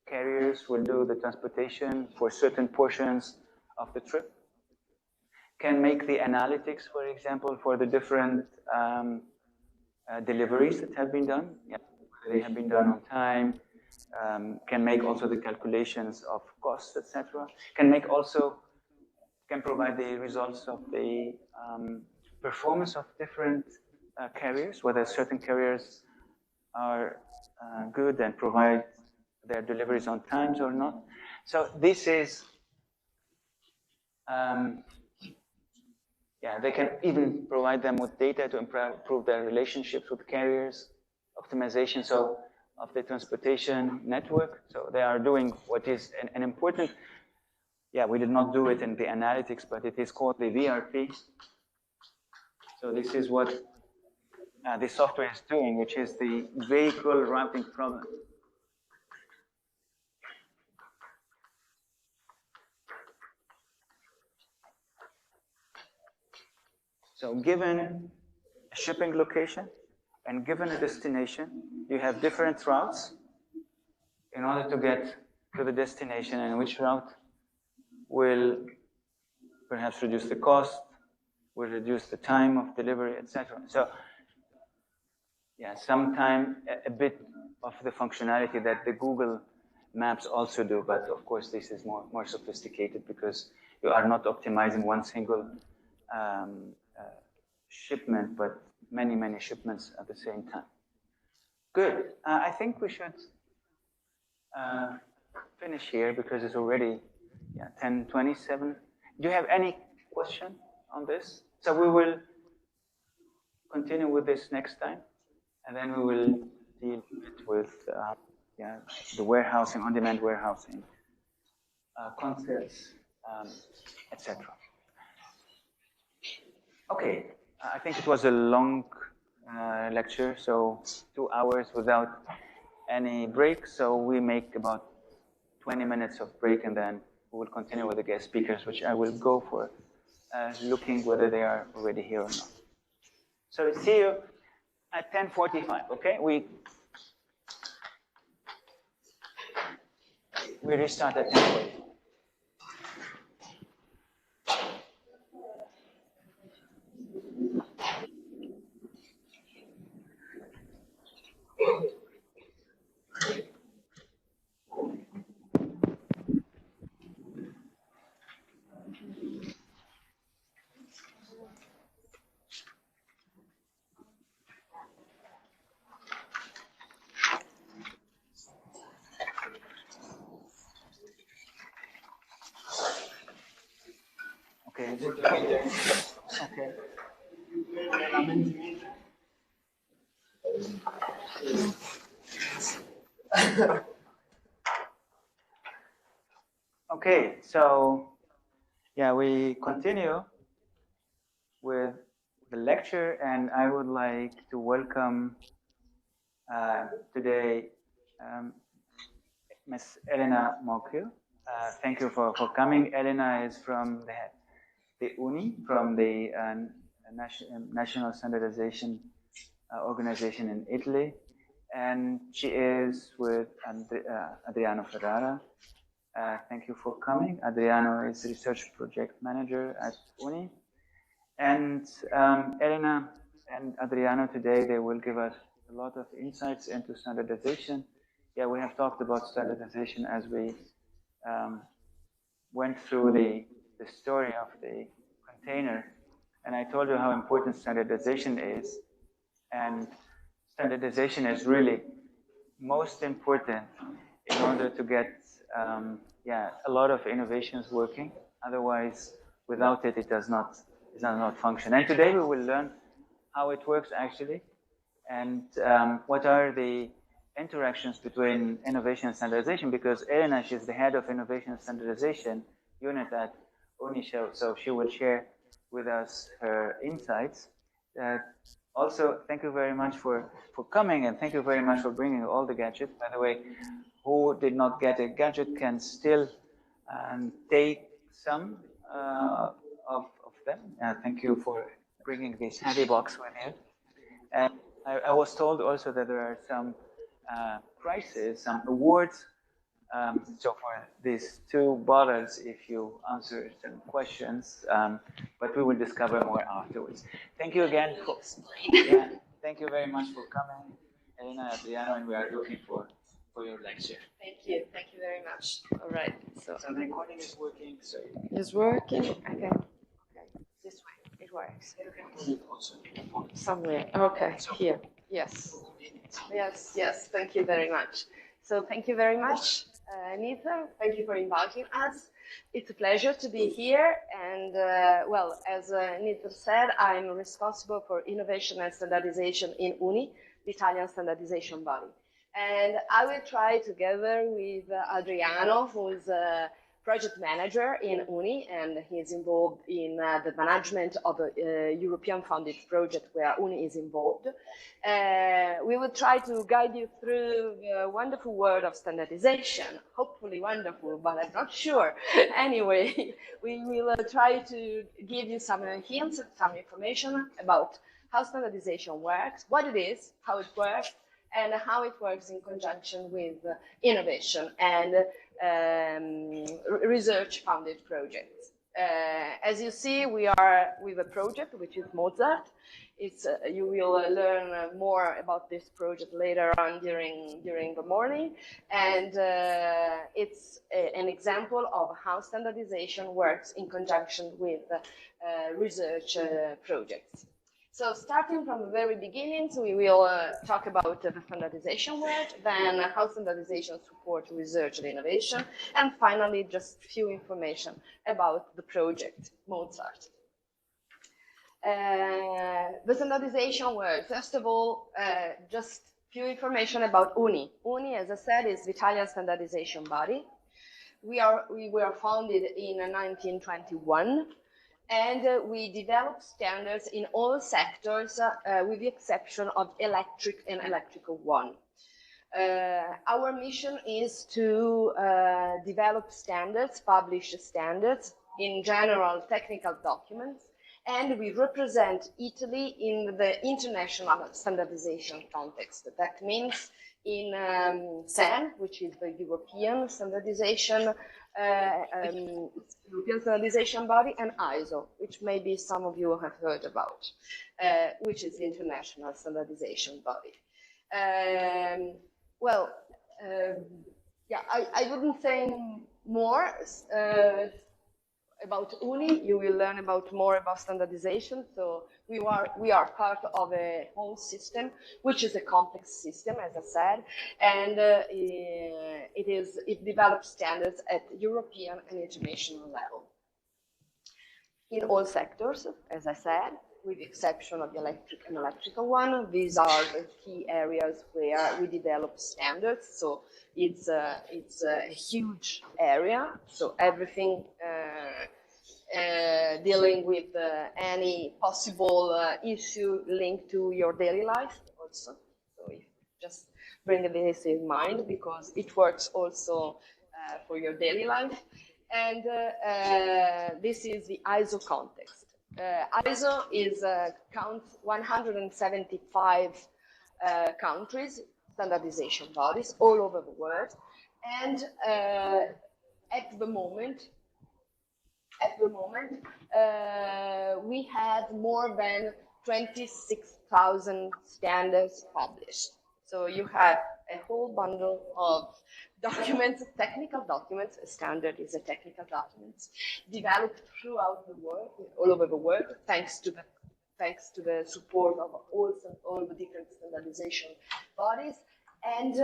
carriers will do the transportation for certain portions of the trip, can make the analytics, for example, for the different deliveries that have been done. Yeah, they have been done on time, can make also the calculations of costs, etc. Can provide the results of the performance of different carriers, whether certain carriers are good and provide their deliveries on times or not. So this is, they can even provide them with data to improve their relationships with carriers, optimization of the transportation network. So they are doing what is an important, we did not do it in the analytics, but it is called the VRP. So this is what the software is doing, which is the vehicle routing problem. So given a shipping location and given a destination, you have different routes in order to get to the destination, and which route will perhaps reduce the cost, will reduce the time of delivery, etc. So sometimes a bit of the functionality that the Google Maps also do, but of course this is more sophisticated because you are not optimizing one single shipment, but many shipments at the same time. Good. I think we should finish here because it's already 10:27. Do you have any question on this? So we will continue with this next time, and then we will deal with the warehousing, on-demand warehousing, concepts, etc. Okay, I think it was a long lecture, so 2 hours without any break. So we make about 20 minutes of break, and then we will continue with the guest speakers, which I will go for looking whether they are already here or not. So see you at 10:45, okay? We restart at 10:45. Okay. Okay. Okay, so we continue with the lecture, and I would like to welcome today Ms. Elena Mokil. Thank you for coming. Elena is from the UNI, from the National Standardization Organization in Italy, and she is with Adriano Ferrara. Thank you for coming. Adriano is Research Project Manager at UNI. And Elena and Adriano today, they will give us a lot of insights into standardization. We have talked about standardization as we went through the story of the container. And I told you how important standardization is. And standardization is really most important in order to get a lot of innovations working. Otherwise, without it, it does not function. And today we will learn how it works actually, and what are the interactions between innovation and standardization, because Elena, she's the head of innovation and standardization unit at UNISHEL, so she will share with us her insights. Also, thank you very much for coming, and thank you very much for bringing all the gadgets. By the way, who did not get a gadget can still take some of them. Thank you for bringing this heavy box with you. And I was told also that there are some prizes, some awards. So for these 2 bottles, if you answer some questions, but we will discover more afterwards. Thank you again. Thank you very much for coming, Elena, Adriano, and we are looking for for your lecture. Thank you very much. All right, so So the recording is working, so it's working. Okay, this way it works. you can put it also Somewhere. Okay, here. Yes. Yes. Thank you very much. So thank you very much, Anita. Thank you for inviting us. It's a pleasure to be here. And well, as Anita said, I'm responsible for innovation and standardization in UNI, the Italian standardization body. And I will try together with Adriano, who's a project manager in UNI, and he's involved in the management of a European funded project where UNI is involved. We will try to guide you through the wonderful world of standardization. Hopefully wonderful, but I'm not sure. Anyway, we will try to give you some hints, some information about how standardization works, what it is, how it works, and how it works in conjunction with innovation and research-funded projects. As you see, we are with a project which is Mozart. You will learn more about this project later on during the morning, and it's an example of how standardization works in conjunction with research projects. So starting from the very beginning, we will talk about the standardization work, then how standardization supports research and innovation, and finally just few information about the project Mozart. The standardization work. First of all, just few information about UNI. UNI, as I said, is the Italian standardization body. We were founded in 1921. And we develop standards in all sectors with the exception of electric and electrical one. Our mission is to develop standards, publish standards, in general technical documents, and we represent Italy in the international standardization context. That means in CEN, which is the European standardization body, and ISO, which maybe some of you have heard about, which is the international standardization body. Yeah, I wouldn't say more about UNI. You will learn more about standardization. So we are part of a whole system, which is a complex system, as I said, and it develops standards at European and international level in all sectors, as I said, with the exception of the electric and electrical one. These are the key areas where we develop standards. So it's a huge area. So everything dealing with any possible issue linked to your daily life also. So if just bring this in mind, because it works also for your daily life. And this is the ISO context. ISO counts 175 countries, standardization bodies all over the world. And at the moment, we have more than 26,000 standards published. So you have a whole bundle of documents, technical documents. A standard is a technical document developed throughout the world, all over the world, thanks to the support of all the different standardization bodies. And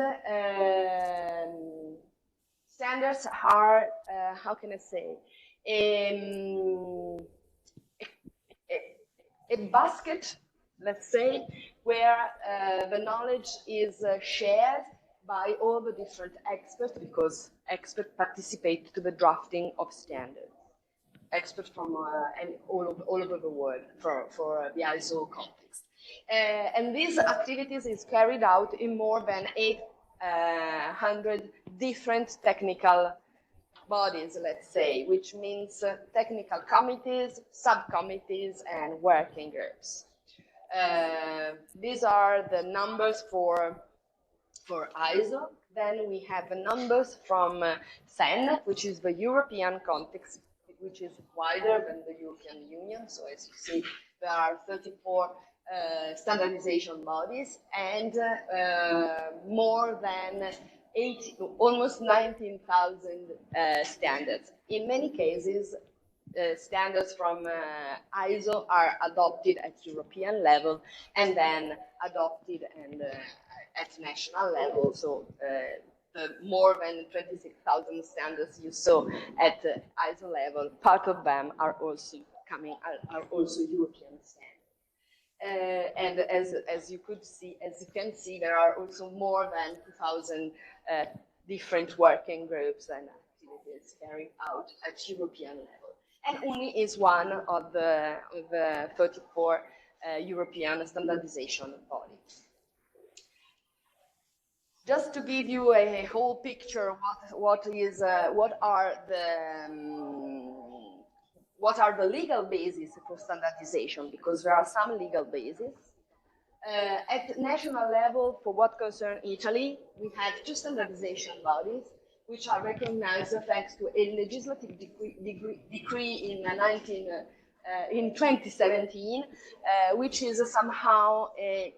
standards are, how can I say, a basket, let's say, where the knowledge is shared by all the different experts, because experts participate to the drafting of standards. Experts from all over the world for the ISO context. And these activities is carried out in more than 800 different technical bodies, let's say, which means technical committees, subcommittees, and working groups. These are the numbers for ISO. Then we have the numbers from CEN, which is the European context, which is wider than the European Union. So as you see, there are 34 standardization bodies and more than almost 19,000 standards. In many cases, standards from ISO are adopted at European level and then adopted and at national level. So the more than 26,000 standards you saw at ISO level, part of them are also are also European standards. And as you can see, there are also more than 2,000 different working groups and activities carried out at European level. And UNI is one of the 34 European standardization bodies. Just to give you a whole picture, what are the legal bases for standardization? Because there are some legal bases. At national level, for what concerns Italy, we have two standardization bodies, which are recognized thanks to a legislative decree in 2017, which is somehow a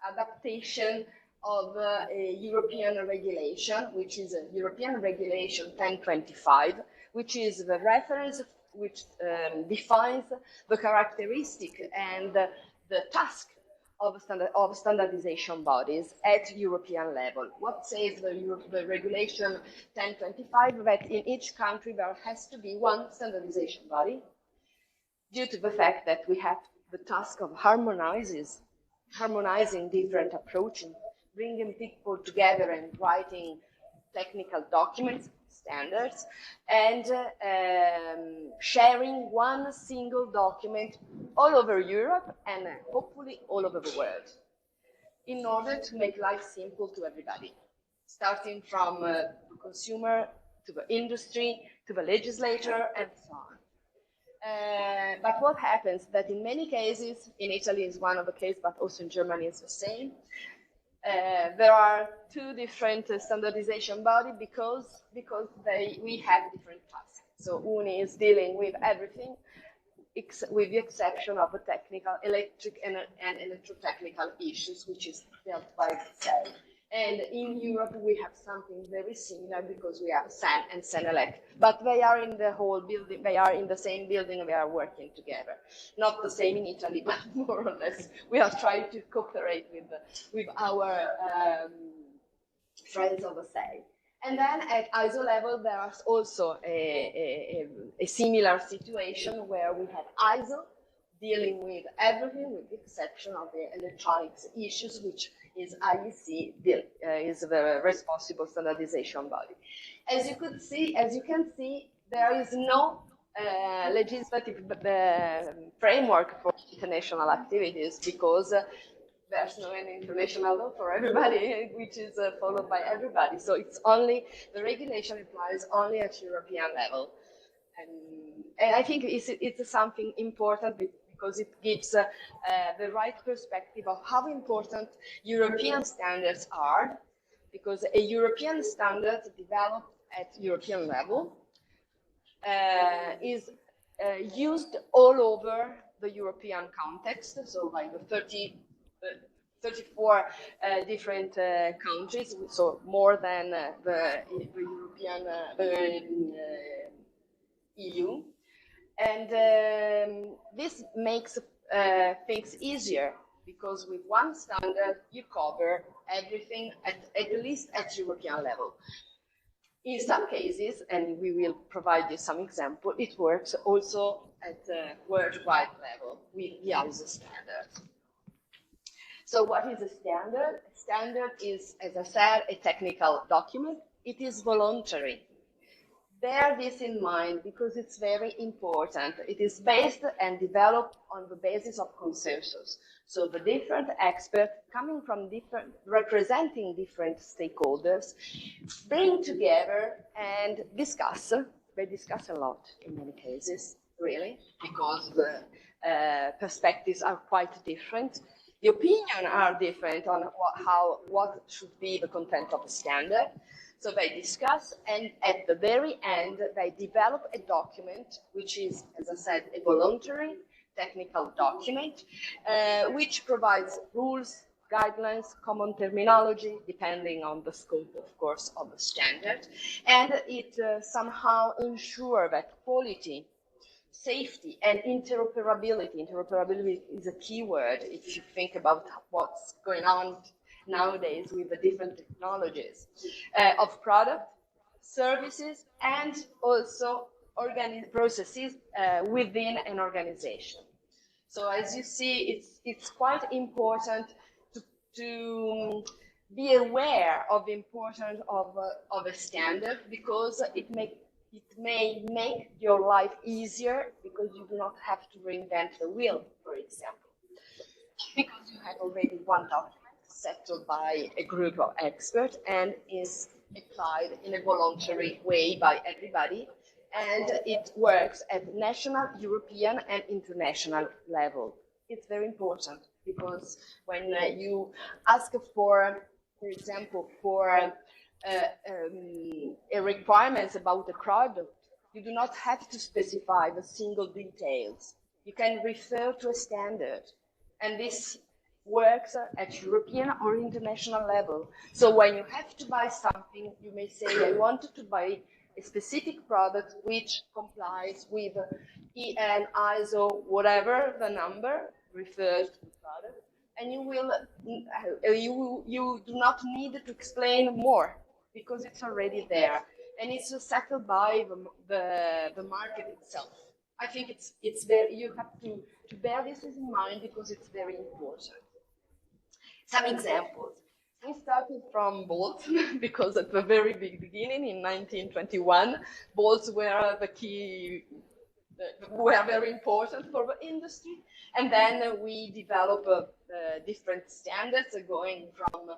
adaptation of a European regulation, which is a European Regulation 1025, which is the reference which defines the characteristic and the task of standardization bodies at European level. What says the Regulation 1025? That in each country there has to be one standardization body, due to the fact that we have the task of harmonizing different approaches, bringing people together and writing technical documents, standards, and sharing one single document all over Europe and hopefully all over the world, in order to make life simple to everybody, starting from the consumer to the industry to the legislator and so on. But what happens that in many cases, in Italy is one of the cases, but also in Germany is the same, there are two different standardization bodies because we have different tasks. So UNI is dealing with everything, with the exception of the technical, electric and electrotechnical issues, which is dealt by itself. And in Europe, we have something very similar because we have SEN and SENELEC, but they are in the whole building, they are in the same building, they are working together. Not the same in Italy, but more or less. We are trying to cooperate with our friends of the same. And then at ISO level, there is also a similar situation where we have ISO dealing with everything with the exception of the electronics issues, which is IEC is the responsible standardization body. As you can see, there is no legislative framework for international activities because there's no international law for everybody, which is followed by everybody. So it's only, the regulation applies only at European level. And I think it's something important because it gives the right perspective of how important European standards are, because a European standard developed at European level is used all over the European context, so by the 34 different countries, so more than the European EU. And this makes things easier because with one standard you cover everything at least at European level. In some cases, and we will provide you some example, it works also at worldwide level with the ISO standard. So what is a standard? A standard is, as I said, a technical document. It is voluntary. Bear this in mind because it's very important. It is based and developed on the basis of consensus. So the different experts coming from representing different stakeholders bring together and discuss. They discuss a lot in many cases, really, because the perspectives are quite different. The opinions are different on what should be the content of the standard. So they discuss, and at the very end, they develop a document, which is, as I said, a voluntary technical document, which provides rules guidelines, common terminology, depending on the scope, of course, of the standard. And it somehow ensures that quality, safety, and interoperability. Interoperability is a key word if you think about what's going on nowadays with the different technologies of product, services, and also processes within an organization. So as you see, it's quite important to be aware of the importance of a standard, because it may make your life easier, because you do not have to reinvent the wheel, for example, because you have already one document settled by a group of experts and is applied in a voluntary way by everybody, and it works at national, European, and international level. It's very important, because when you ask for example, for a requirements about the product, you do not have to specify the single details. You can refer to a standard, and this works at European or international level. So when you have to buy something, you may say, I wanted to buy a specific product which complies with EN, ISO, whatever the number refers to the product, and you do not need to explain more, because it's already there, and it's settled by the market itself. I think it's very, you have to bear this in mind, because it's very important. Some examples. We started from bolts, because at the very beginning, in 1921, bolts were the key, were very important for the industry. And then we developed different standards going from,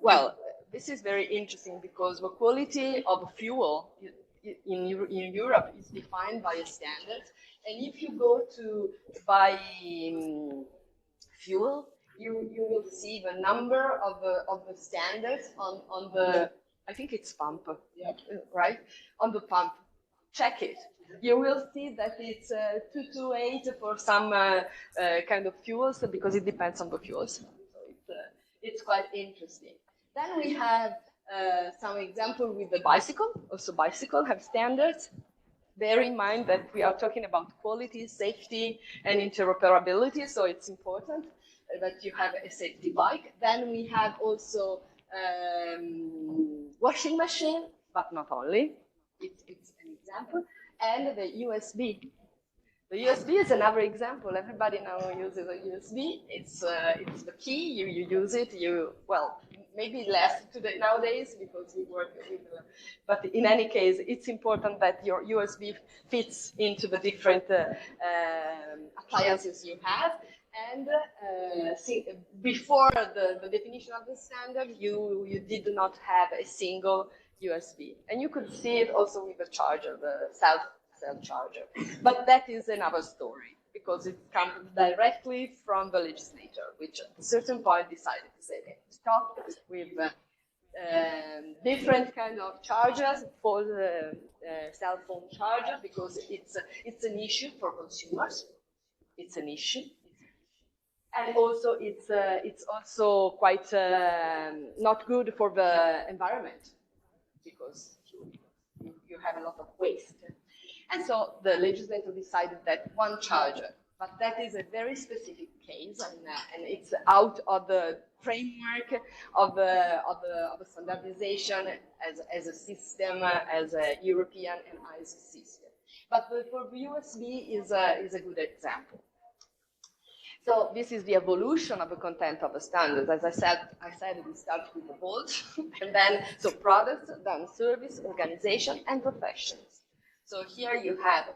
well, this is very interesting, because the quality of fuel in Europe is defined by a standard. And if you go to buy fuel, you will see the number of the standards on the, I think it's pump, yeah, right? On the pump. Check it. You will see that it's 228 for some kind of fuels, because it depends on the fuels. So it's quite interesting. Then we have some example with the bicycle. Also, bicycle have standards. Bear in mind that we are talking about quality, safety, and interoperability, so it's important that you have a safety bike. Then we have also washing machine, but not only. It's an example. And the USB. The USB is another example. Everybody now uses a USB. It's the key. You use it. Well, maybe less today nowadays, because we work with. But in any case, it's important that your USB fits into the different appliances you have. And before the definition of the standard, you did not have a single USB. And you could see it also with the charger, the self charger. But that is another story, because it comes directly from the legislator, which at a certain point decided to say, okay, stop with different kind of chargers for the cell phone charger, because it's an issue for consumers. It's an issue. And also, it's also quite not good for the environment, because you have a lot of waste. And so the legislator decided that one charger, but that is a very specific case, and it's out of the framework of the standardization as a system, as a European and ISO system. But for USB is a good example. So this is the evolution of the content of the standards. As I said we start with the bolt, and then so products, then service, organization, and professions. So here you have,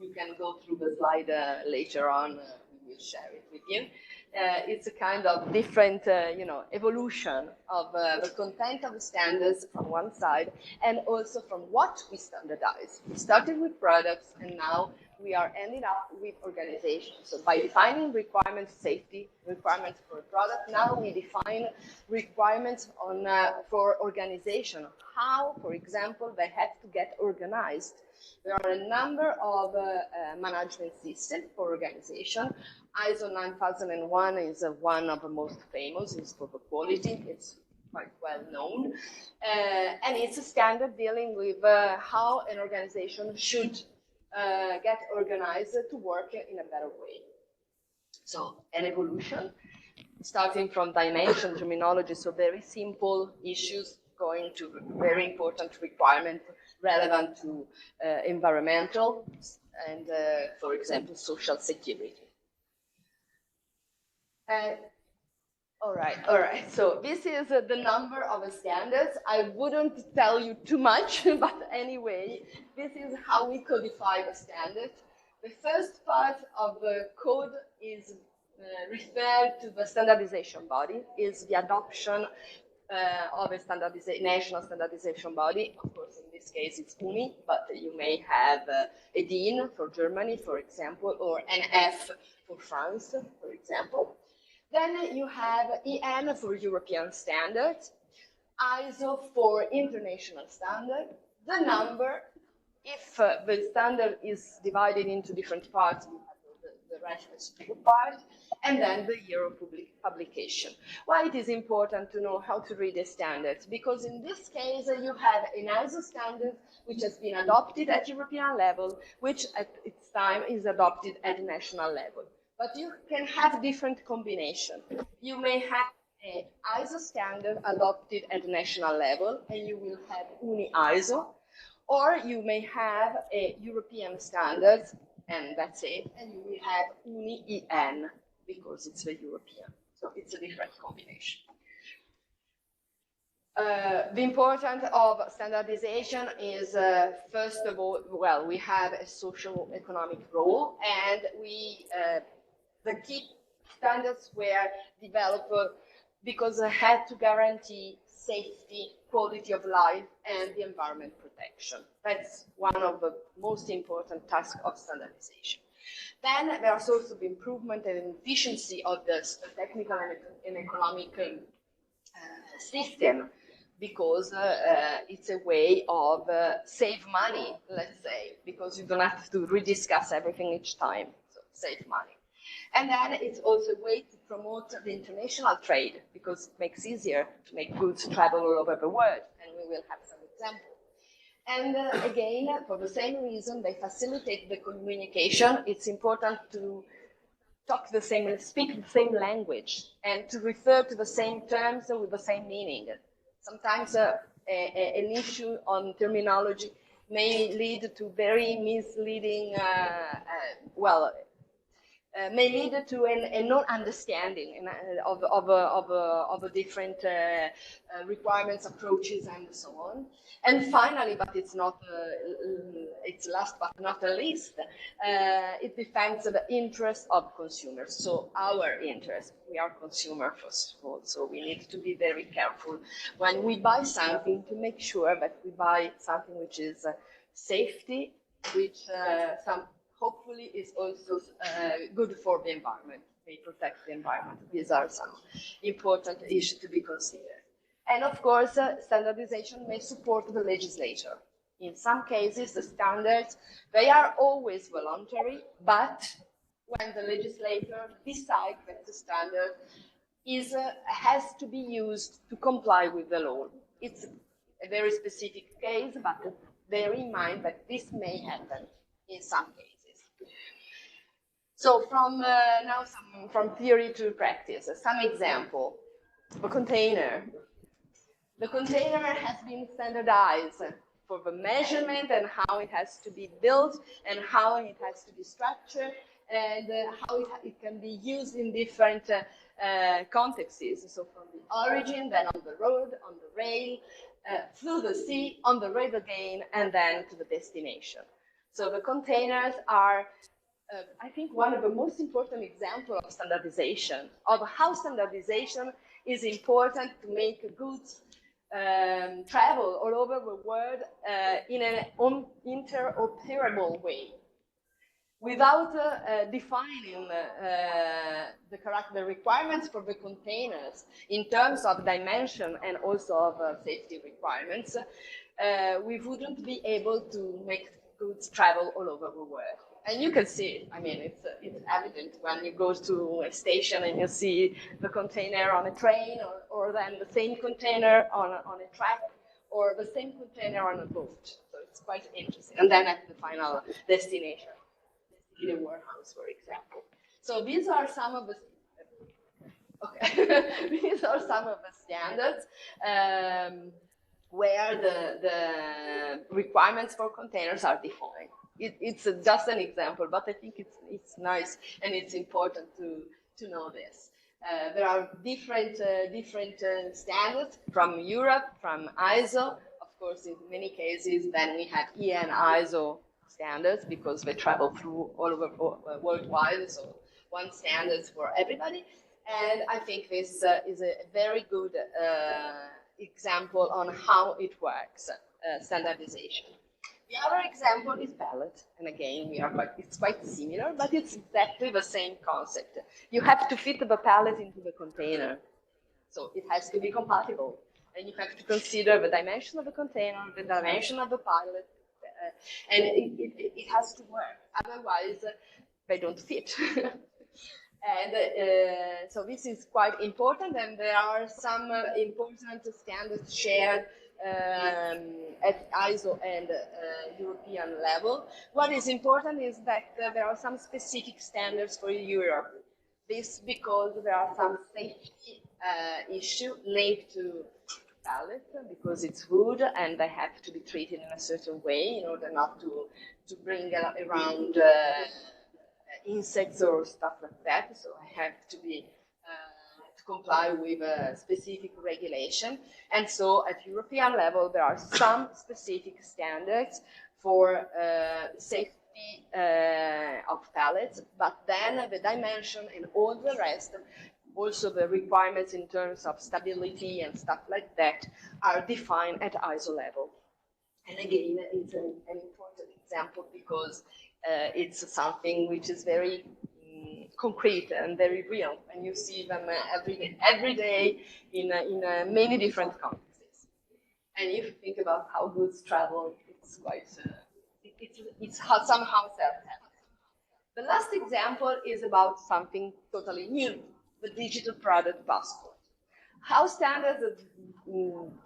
you can go through the slide later on. We will share it with you. It's a kind of different, evolution of the content of the standards from one side, and also from what we standardize. We started with products, and now we are ending up with organization. So by defining requirements, safety requirements for a product, now we define requirements on, for organization. How, for example, they have to get organized. There are a number of management systems for organization. ISO 9001 is one of the most famous. It's for the quality. It's quite well known. And it's a standard dealing with how an organization should get organized to work in a better way. So an evolution, starting from dimension terminology, so very simple issues, going to very important requirement relevant to environmental and, for example, social security. All right. So this is the number of standards. I wouldn't tell you too much, but anyway, this is how we codify the standards. The first part of the code is referred to the standardization body, is the adoption of a national standardization body. Of course, in this case, it's UNI, but you may have a DIN for Germany, for example, or an F for France, for example. Then you have EN for European standards, ISO for international standard, the number. If the standard is divided into different parts, you have the reference to the part, and then the year of publication. Why it is important to know how to read the standards? Because in this case, you have an ISO standard which has been adopted at European level, which at its time is adopted at national level. But you can have different combinations. You may have an ISO standard adopted at national level, and you will have UNI ISO, or you may have a European standard, and that's it, and you will have UNI EN, because it's the European. So it's a different combination. The importance of standardization is, first of all, well, we have a social economic role, and the key standards were developed because they had to guarantee safety, quality of life, and the environment protection. That's one of the most important tasks of standardization. Then there's also the improvement and efficiency of the technical and economic system, because it's a way of save money, let's say, because you don't have to rediscuss everything each time, so save money. And then it's also a way to promote the international trade, because it makes it easier to make goods travel all over the world, and we will have some examples. And again, for the same reason, they facilitate the communication. It's important to speak the same language, and to refer to the same terms with the same meaning. Sometimes an issue on terminology may lead to very misleading, may lead to a non-understanding of the different requirements, approaches, and so on. And finally, but it's not, it's last but not the least, it defends the interest of consumers. So our interest, we are consumers first of all, so we need to be very careful when we buy something to make sure that we buy something which is safety, which hopefully is also good for the environment. They protect the environment. These are some important issues to be considered. And of course, standardization may support the legislator. In some cases, the standards, they are always voluntary, but when the legislator decides that the standard has to be used to comply with the law. It's a very specific case, but bear in mind that this may happen in some cases. So from from theory to practice, some example. The container. The container has been standardized for the measurement and how it has to be built and how it has to be structured and how it can be used in different contexts. So from the origin, then on the road, on the rail, through the sea, on the rail again, and then to the destination. So the containers are, I think, one of the most important examples of standardization, of how standardization is important to make goods travel all over the world in an interoperable way. without defining the requirements for the containers in terms of dimension and also of safety requirements, we wouldn't be able to make goods travel all over the world. And you can see it. I mean, it's evident when you go to a station and you see the container on a train, or then the same container on a track, or the same container on a boat. So it's quite interesting. And then at the final destination, in a warehouse, for example. So these are some of the these are some of the standards where the requirements for containers are defined. It's just an example, but I think it's nice and it's important to know this. There are different standards from Europe, from ISO. Of course, in many cases, then we have EN ISO standards because they travel through all over worldwide, so one standards for everybody. And I think this is a very good example on how it works, standardization. The other example is pallet, and again, it's quite similar, but it's exactly the same concept. You have to fit the pallet into the container, so it has to be compatible, and you have to consider the dimension of the container, the dimension of the pallet, and it has to work. Otherwise, they don't fit. And so this is quite important, and there are some important standards shared at ISO and European level. What is important is that there are some specific standards for Europe. This because there are some safety issues linked to pallet, because it's wood and they have to be treated in a certain way in order not to bring around insects or stuff like that. So I have to be to comply with a specific regulation. And so at European level, there are some specific standards for safety of pallets, but then the dimension and all the rest, also the requirements in terms of stability and stuff like that, are defined at ISO level. And again, it's an important example because it's something which is very concrete and very real, and you see them every day in many different contexts. And if you think about how goods travel, it's quite it's somehow self-evident. The last example is about something totally new: the digital product passport. How standards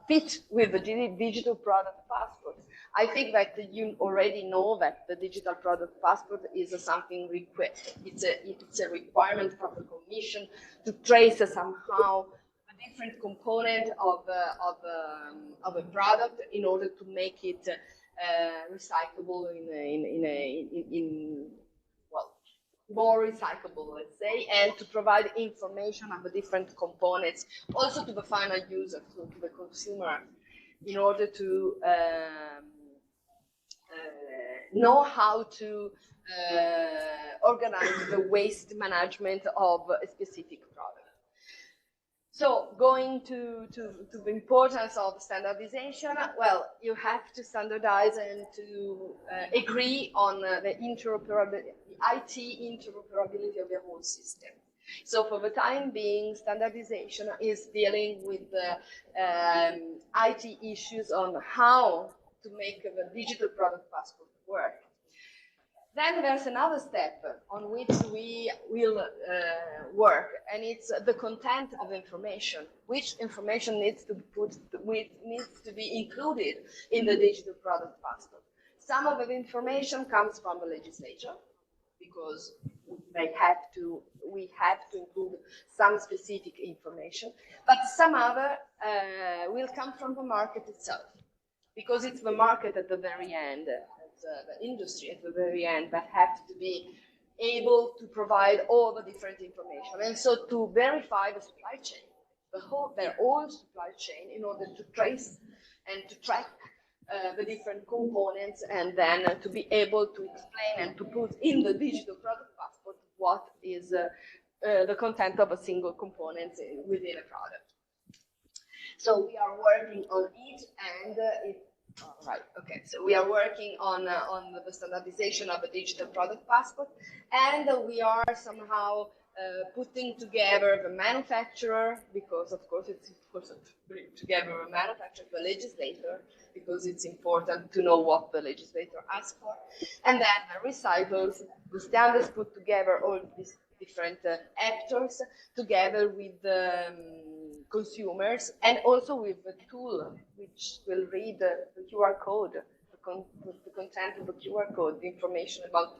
fit with the digital product passport? I think that you already know that the digital product passport is something requested. It's a requirement from the Commission to trace somehow a different component of a product in order to make it recyclable more recyclable, let's say, and to provide information on the different components, also to the final user, to the consumer, in order to know how to organize the waste management of a specific product. So going to the importance of standardization, well, you have to standardize and to agree on the interoperability, IT interoperability of the whole system. So for the time being, standardization is dealing with the IT issues on how to make the digital product passport work. Then there's another step on which we will work, and it's the content of information. Which information needs to be included in the digital product passport? Some of the information comes from the legislature, because we have to include some specific information, but some other will come from the market itself, because it's the market at the very end, the industry at the very end, that have to be able to provide all the different information, and so to verify the supply chain, their whole supply chain, in order to trace and to track the different components, and then to be able to explain and to put in the digital product passport what is the content of a single component within a product. So we are working on it, and Right. Okay. So we are working on the standardization of a digital product passport, and we are somehow putting together the manufacturer, because of course it's important to bring together a manufacturer, the legislator, because it's important to know what the legislator asks for, and then the recyclers, the standards put together all these different actors together with the consumers, and also with the tool which will read the QR code, the content of the QR code, the information about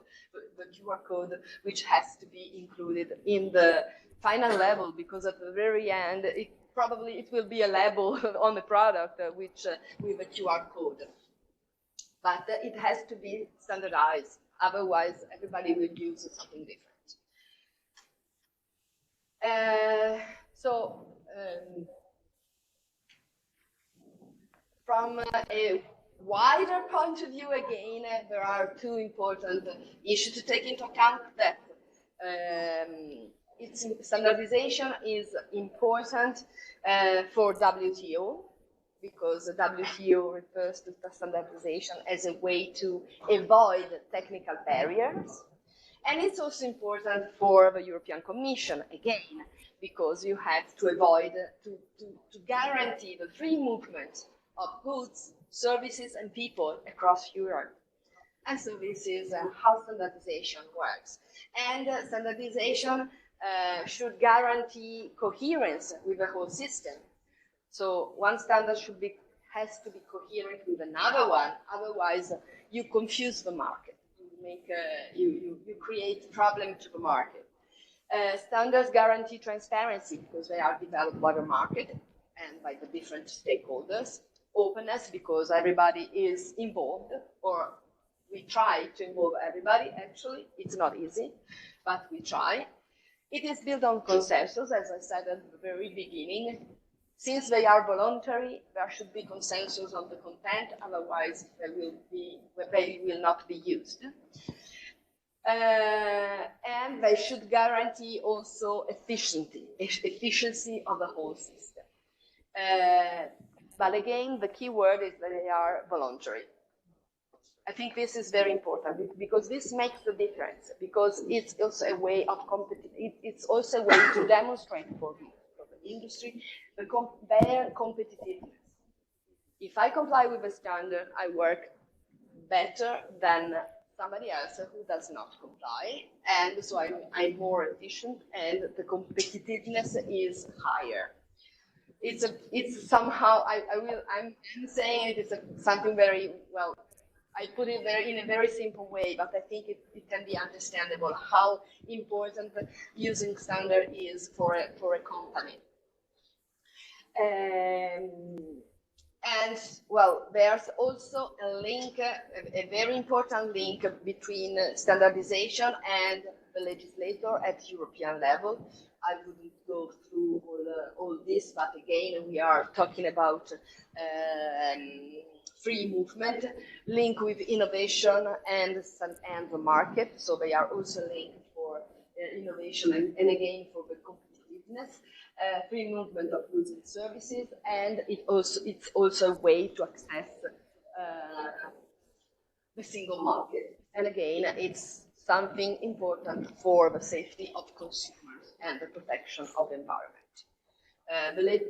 the QR code, which has to be included in the final label, because at the very end, it will be a label on the product which with a QR code. But it has to be standardized, otherwise everybody will use something different. From a wider point of view, again, there are two important issues to take into account. That standardization is important for WTO, because the WTO refers to standardization as a way to avoid technical barriers. And it's also important for the European Commission, again, because you have to avoid, to guarantee the free movement of goods, services, and people across Europe. And so this is how standardization works. And standardization should guarantee coherence with the whole system. So one standard has to be coherent with another one, otherwise you confuse the market. You create problem to the market. Standards guarantee transparency, because they are developed by the market and by the different stakeholders. Openness, because everybody is involved, or we try to involve everybody. Actually, it's not easy, but we try. It is built on consensus, as I said at the very beginning. Since they are voluntary, there should be consensus on the content, otherwise they will not be used. And they should guarantee also efficiency of the whole system. But again, the key word is that they are voluntary. I think this is very important, because this makes the difference, because it's also a way of it's also a way to demonstrate for the industry their competitiveness. If I comply with a standard, I work better than somebody else who does not comply, and so I'm more efficient, and the competitiveness is higher. It's somehow I'm saying it's something very well. I put it there in a very simple way, but I think it can be understandable how important using standard is for a company. And well, there's also a link, a very important link between standardization and the legislator at European level. I wouldn't go through all this, but again, we are talking about free movement, linked with innovation and the market. So they are also linked for innovation and again for the competitiveness. Free movement of goods and services, and it's also a way to access the single market. And again, it's something important for the safety of consumers and the protection of the environment.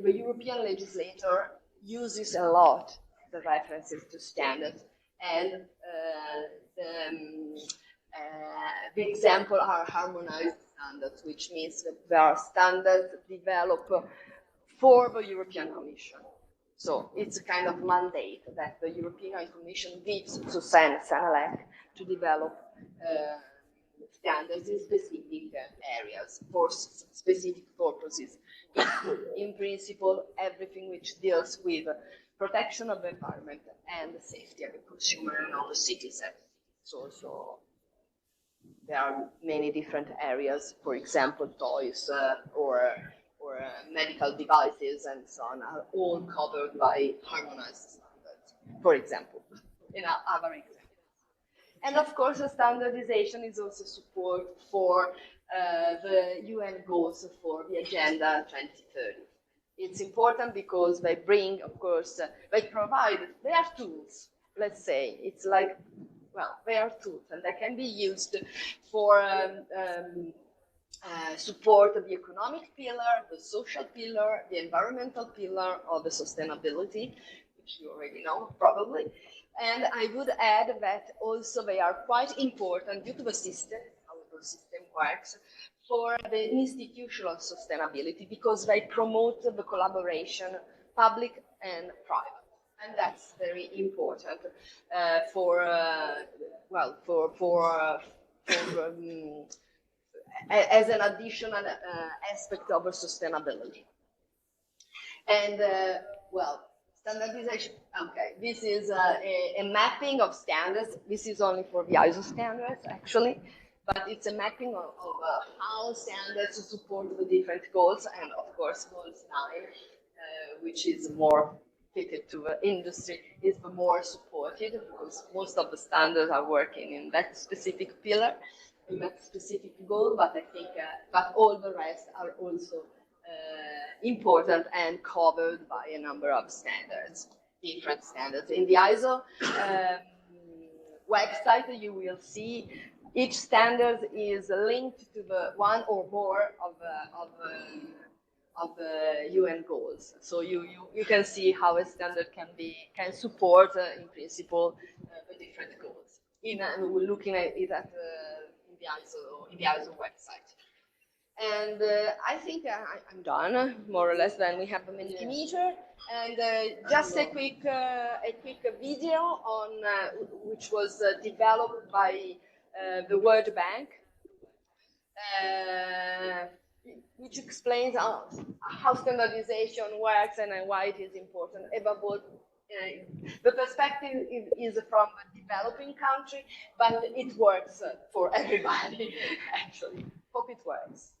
The European legislator uses a lot the references to standards, and the example are harmonized standards, which means that there are standards developed for the European Commission. So it's a kind of mandate that the European Commission gives to Senelec to develop standards in specific areas for specific purposes. In principle, everything which deals with protection of the environment and the safety of the consumer and of the citizen. So there are many different areas, for example, toys or medical devices and so on, are all covered by harmonized standards, for example, in other examples. And of course, the standardization is also support for the UN goals for the Agenda 2030. It's important because they bring, of course, they are tools. let's say, it's like, well, they are tools and they can be used for support of the economic pillar, the social pillar, the environmental pillar, or the sustainability, which you already know probably. And I would add that also they are quite important due to the system, how the system works, for the institutional sustainability, because they promote the collaboration, public and private. And that's very important as an additional aspect of sustainability. And standardization. Okay, this is a mapping of standards. This is only for the ISO standards, actually, but it's a mapping of how standards support the different goals, and of course, goals 9, which is more fitted to the industry, is the more supported because most of the standards are working in that specific pillar, in that specific goal. But I think, but all the rest are also important and covered by a number of standards, different standards. In the ISO website, you will see each standard is linked to the one or more of the UN goals. So you can see how a standard can support, in principle, the different goals. We're looking at it in the ISO website. And I think I'm done, more or less. Then we have the Mentimeter, and just a quick video on which was developed by the World Bank, which explains how standardization works and why it is important. Above all, the perspective is from a developing country, but it works for everybody. Actually, hope it works.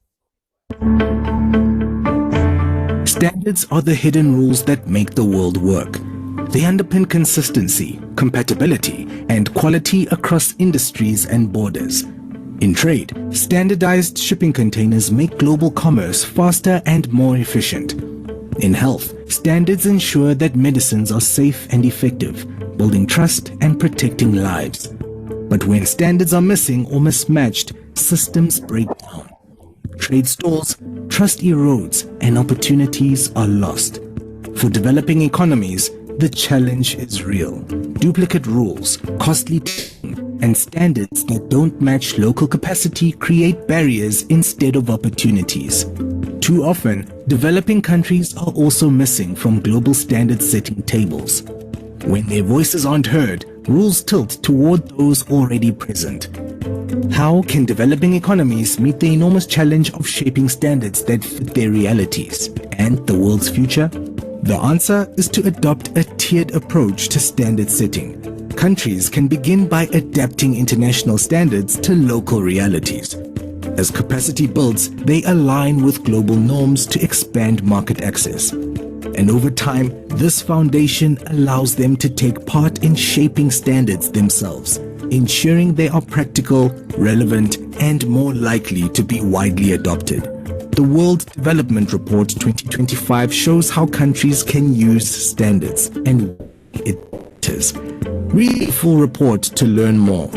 Standards are the hidden rules that make the world work. They underpin consistency, compatibility, and quality across industries and borders. In trade, standardized shipping containers make global commerce faster and more efficient. In health, standards ensure that medicines are safe and effective, building trust and protecting lives. But when standards are missing or mismatched, systems break down. Trade stalls, trust erodes, and opportunities are lost. For developing economies, the challenge is real. Duplicate rules, costly testing, and standards that don't match local capacity create barriers instead of opportunities. Too often, developing countries are also missing from global standard-setting tables. When their voices aren't heard, rules tilt toward those already present. How can developing economies meet the enormous challenge of shaping standards that fit their realities and the world's future? The answer is to adopt a tiered approach to standard setting. Countries can begin by adapting international standards to local realities. As capacity builds, they align with global norms to expand market access. And over time, this foundation allows them to take part in shaping standards themselves, ensuring they are practical, relevant, and more likely to be widely adopted. The World Development Report 2025 shows how countries can use standards and it is. Read the full report to learn more.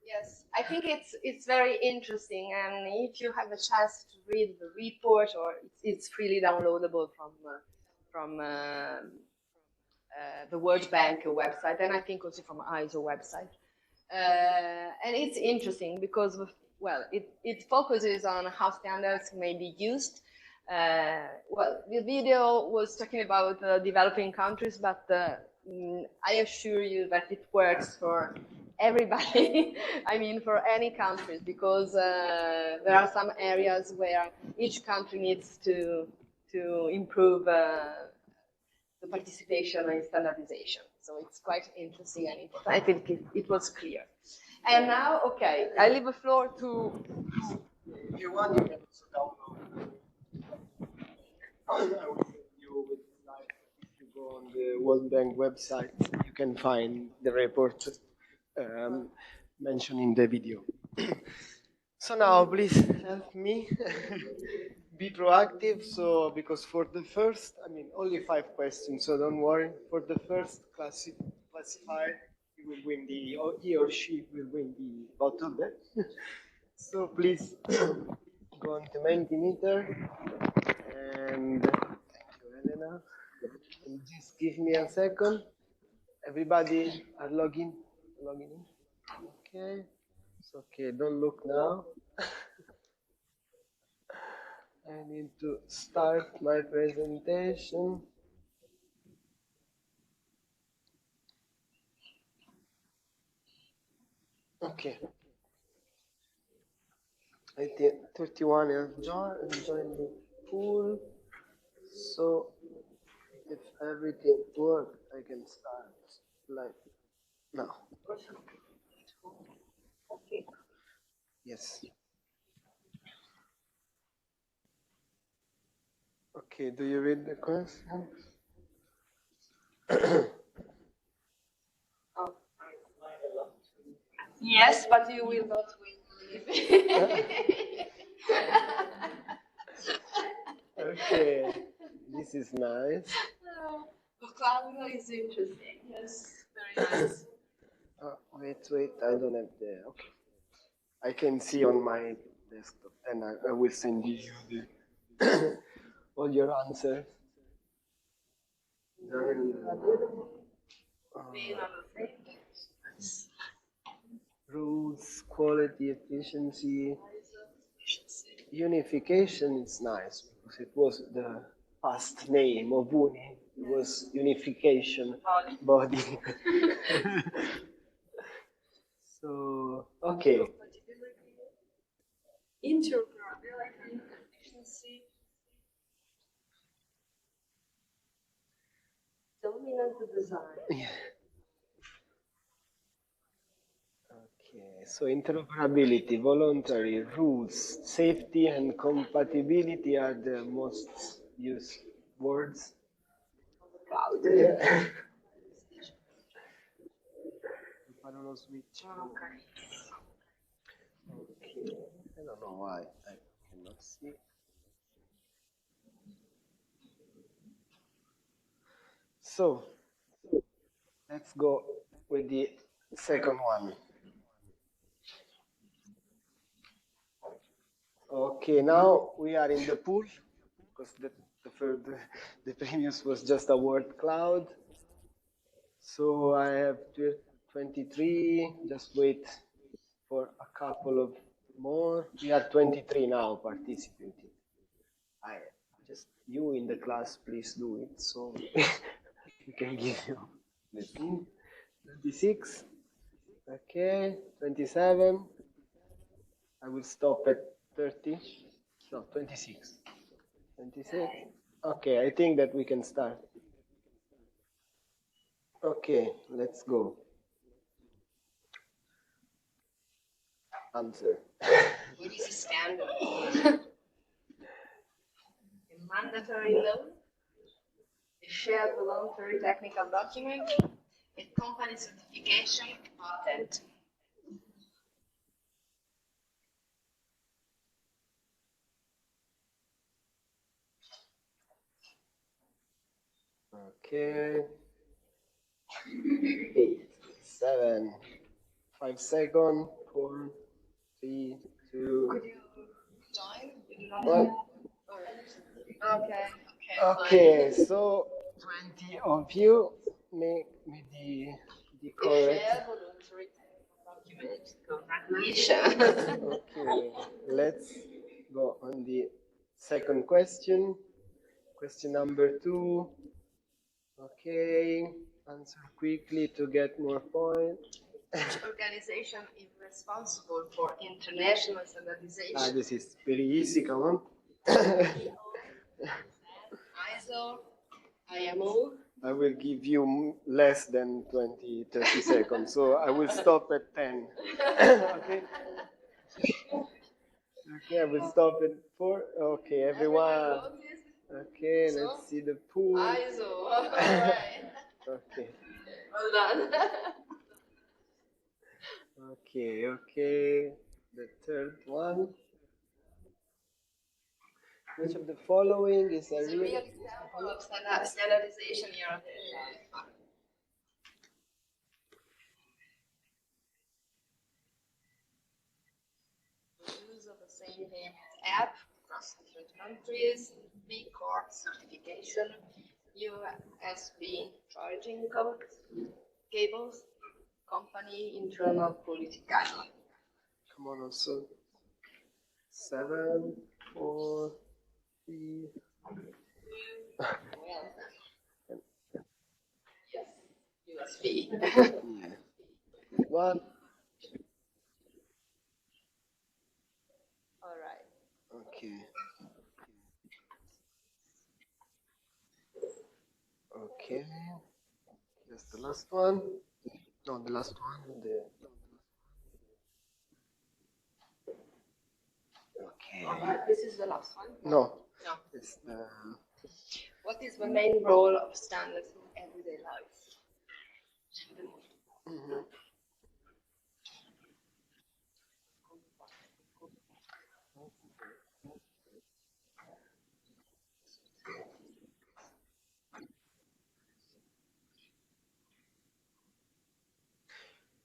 Yes, I think it's very interesting, and if you have a chance to read the report, or it's freely downloadable from the World Bank website, and I think also from ISO website. And it's interesting because, well, it focuses on how standards may be used. Well, the video was talking about developing countries, but I assure you that it works for everybody. I mean, for any countries, because there are some areas where each country needs to improve the participation in standardization. So it's quite interesting and important. I think it was clear. And now, okay, I leave the floor to... If you want, you can also download. I will send you with slides. If you go on the World Bank website, you can find the report mentioned in the video. So now, please help me be proactive. So because for the first, I mean, only 5 questions, so don't worry. For the first classified, he will win the, or he or she will win the bottleneck. So please go on to Mentimeter, and thank you, Elena. And just give me a second. Everybody are logging in. Okay. It's okay. Don't look now. I need to start my presentation. Okay. I think 31 have joined the pool. So if everything works, I can start like now. Yes. Okay, do you read the question? Yes, but you will not win. Okay, this is nice. Claudio is interesting. Yes, very nice. Wait, I don't have the, okay. I can see on my desktop, and I will send you the all your answers. Then, rules, quality, efficiency, unification is nice because it was the past name of Uni. It was unification body. So, okay. Interoperability, efficiency, dominant design. Yeah. Okay, so interoperability, voluntary, rules, safety, and compatibility are the most used words. Yeah. I don't know switch. Okay, I don't know why I cannot see. So, let's go with the second one. Okay, now we are in the pool because the previous was just a word cloud. So I have 23. Just wait for a couple of more. We are 23 now participating. You in the class, please do it so we can give you. Let's see. 26. Okay, 27. I will stop at 30. No, 26. 26. Okay, I think that we can start. Okay, let's go. Answer. What is a standard? A mandatory law, a shared voluntary technical document, a company certification, patent. Okay. 8, 7, 5 seconds. 4, 3, 2. Could you join? You do not What? Okay. Okay, so 20 of you make me the correct. Shared voluntary technical document. Congratulations. Okay, let's go on the second question. Question number 2. Okay, answer quickly to get more points. Which organization is responsible for international standardization? This is very easy, come on. ISO, IMO. I will give you less than 20, 30 seconds, so I will stop at 10. Okay? Okay, I will stop at 4. Okay, everyone. Okay, let's see the pool. ISO, all right. Okay. Well done. Okay. The third one. Which of the following is a It's a real real example of standardization in your daily life. The use of the same payment app across different countries, big core certification, USB charging cables, company internal quality guidelines. Come on, also. 7, 4, 3. Well done. Yes, USB. Yeah. One. All right. Okay. Okay. That's the last one. No, the last one. Okay. This is the last one. No. No. It's What is the main role of standards in everyday life? mhm.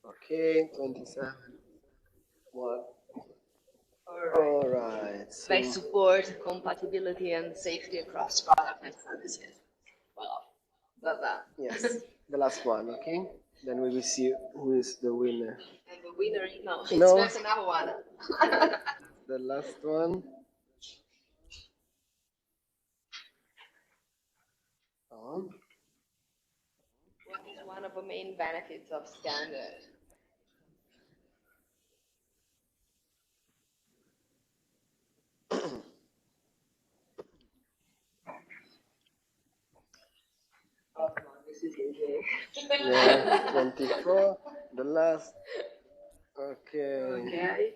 Okay, 27. What? All right. So, They support compatibility and safety across products and services. Well, that. yes, the last one, okay? Then we will see who is the winner. And the winner, no, No. there's another one. The last one. On. What is one of the main benefits of standard? Oh, come on, this is easy. Yeah, 24. The last. Okay. Okay.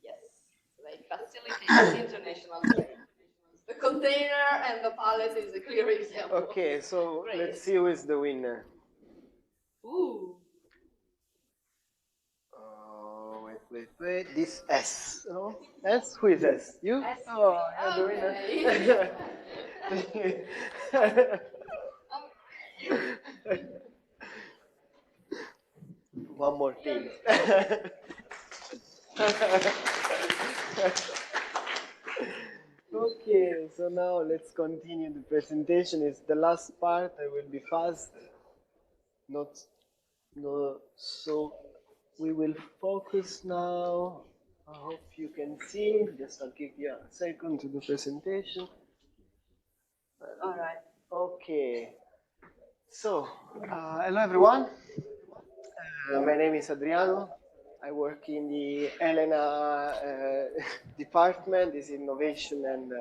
Yes, they facilitate international trade. The container and the pallet is a clear example. Okay, so Great. let's see who is the winner. Ooh. Oh, wait. This S. No? S? Who is S? You? S. Oh, you're the winner. One more thing. Okay, so now let's continue the presentation. It's the last part. I will be fast. No, so we will focus now. I hope you can see. Just I'll give you a second to the presentation. All right. Okay. So, hello everyone. My name is Adriano. I work in the Elena department, this innovation and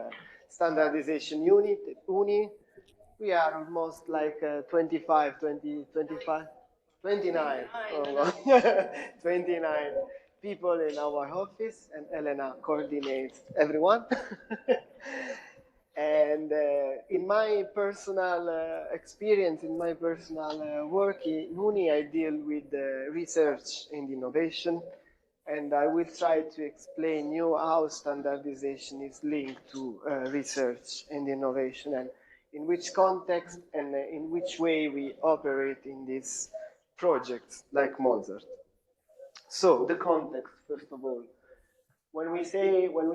standardization unit at UNI. We are almost like 29. Oh, wow. 29 people in our office, and Elena coordinates everyone. And in my personal experience, in my personal work in UNI, I deal with research and innovation, and I will try to explain you how standardization is linked to research and innovation, and in which context and in which way we operate in these projects like Mozart. So, the context, first of all. When we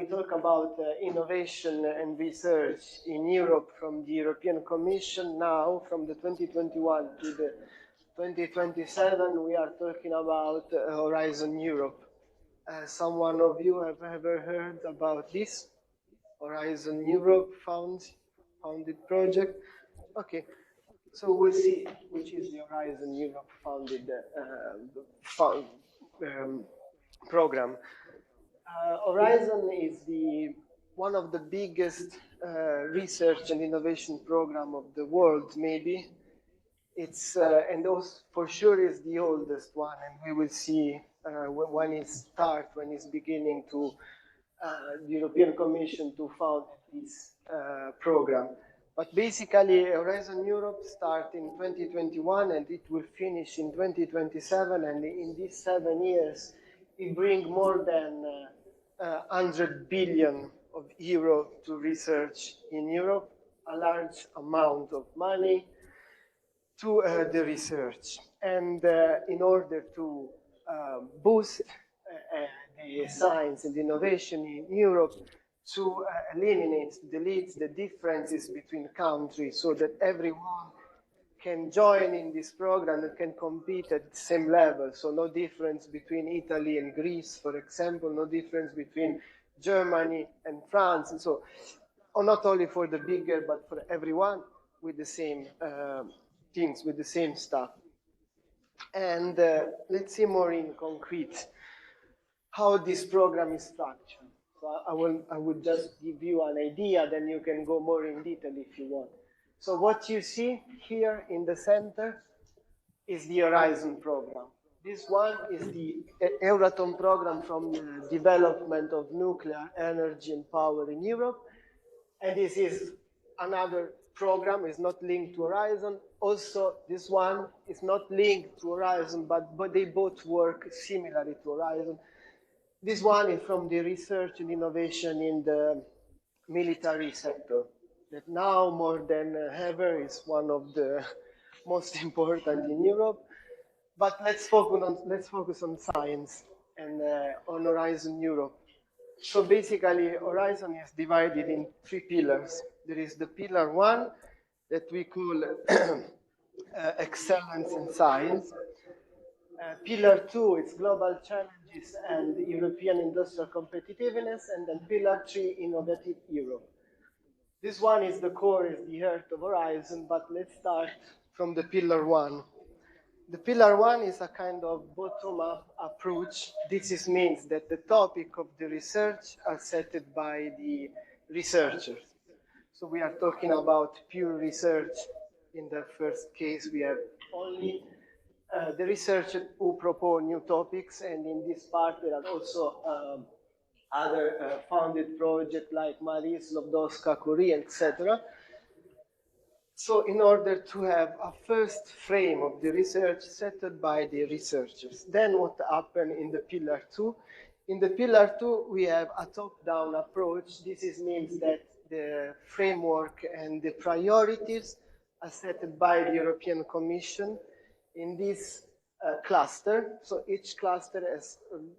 talk about innovation and research in Europe from the European Commission now, from the 2021 to the 2027, we are talking about Horizon Europe. Someone of you have ever heard about this? Horizon Europe founded project? Okay, so we'll see which is the Horizon Europe founded program. Horizon is one of the biggest research and innovation program of the world, maybe. It's and also for sure is the oldest one, and we will see when it's beginning to the European Commission to found this program. But basically, Horizon Europe started in 2021 and it will finish in 2027, and in these 7 years, it brings more than 100 billion of euro to research in Europe, a large amount of money to the research. And in order to boost the science and innovation in Europe, to eliminate, delete the differences between countries so that everyone can join in this program and can compete at the same level. So no difference between Italy and Greece, for example, no difference between Germany and France. And so not only for the bigger, but for everyone with the same things, with the same stuff. And let's see more in concrete how this program is structured. So I will just give you an idea, then you can go more in detail if you want. So what you see here in the center is the Horizon program. This one is the Euratom program from the development of nuclear energy and power in Europe. And this is another program, is not linked to Horizon. Also, this one is not linked to Horizon, but they both work similarly to Horizon. This one is from the research and innovation in the military sector, that now more than ever is one of the most important in Europe. But let's focus on science and on Horizon Europe. So basically, Horizon is divided in 3 pillars. There is the pillar 1 that we call excellence in science. Pillar 2 is global challenges and European industrial competitiveness, and then pillar 3, innovative Europe. This one is the core, is the heart of Horizon, but let's start from the pillar 1. The pillar 1 is a kind of bottom-up approach. This means that the topic of the research are set by the researchers. So we are talking about pure research. In the first case, we have only the researchers who propose new topics, and in this part there are also other founded projects like Marie Slobodska, Curie, etc. So in order to have a first frame of the research set by the researchers, then what happened in the pillar 2? In the pillar 2, we have a top-down approach. This means that the framework and the priorities are set by the European Commission in this cluster. So each cluster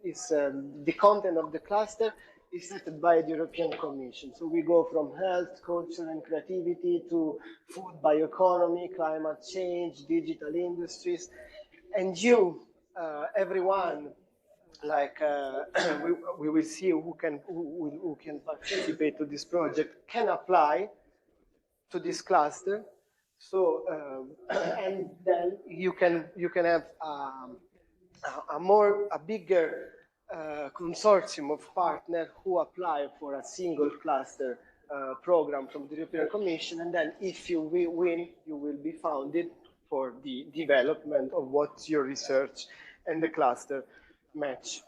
is the content of the cluster is set by the European Commission. So we go from health, culture, and creativity to food, bioeconomy, climate change, digital industries. And you, everyone, like we will see who can participate to this project, can apply to this cluster. So and then you can have a bigger consortium of partners who apply for a single cluster program from the European Commission, and then if you win, you will be funded for the development of what your research and the cluster match.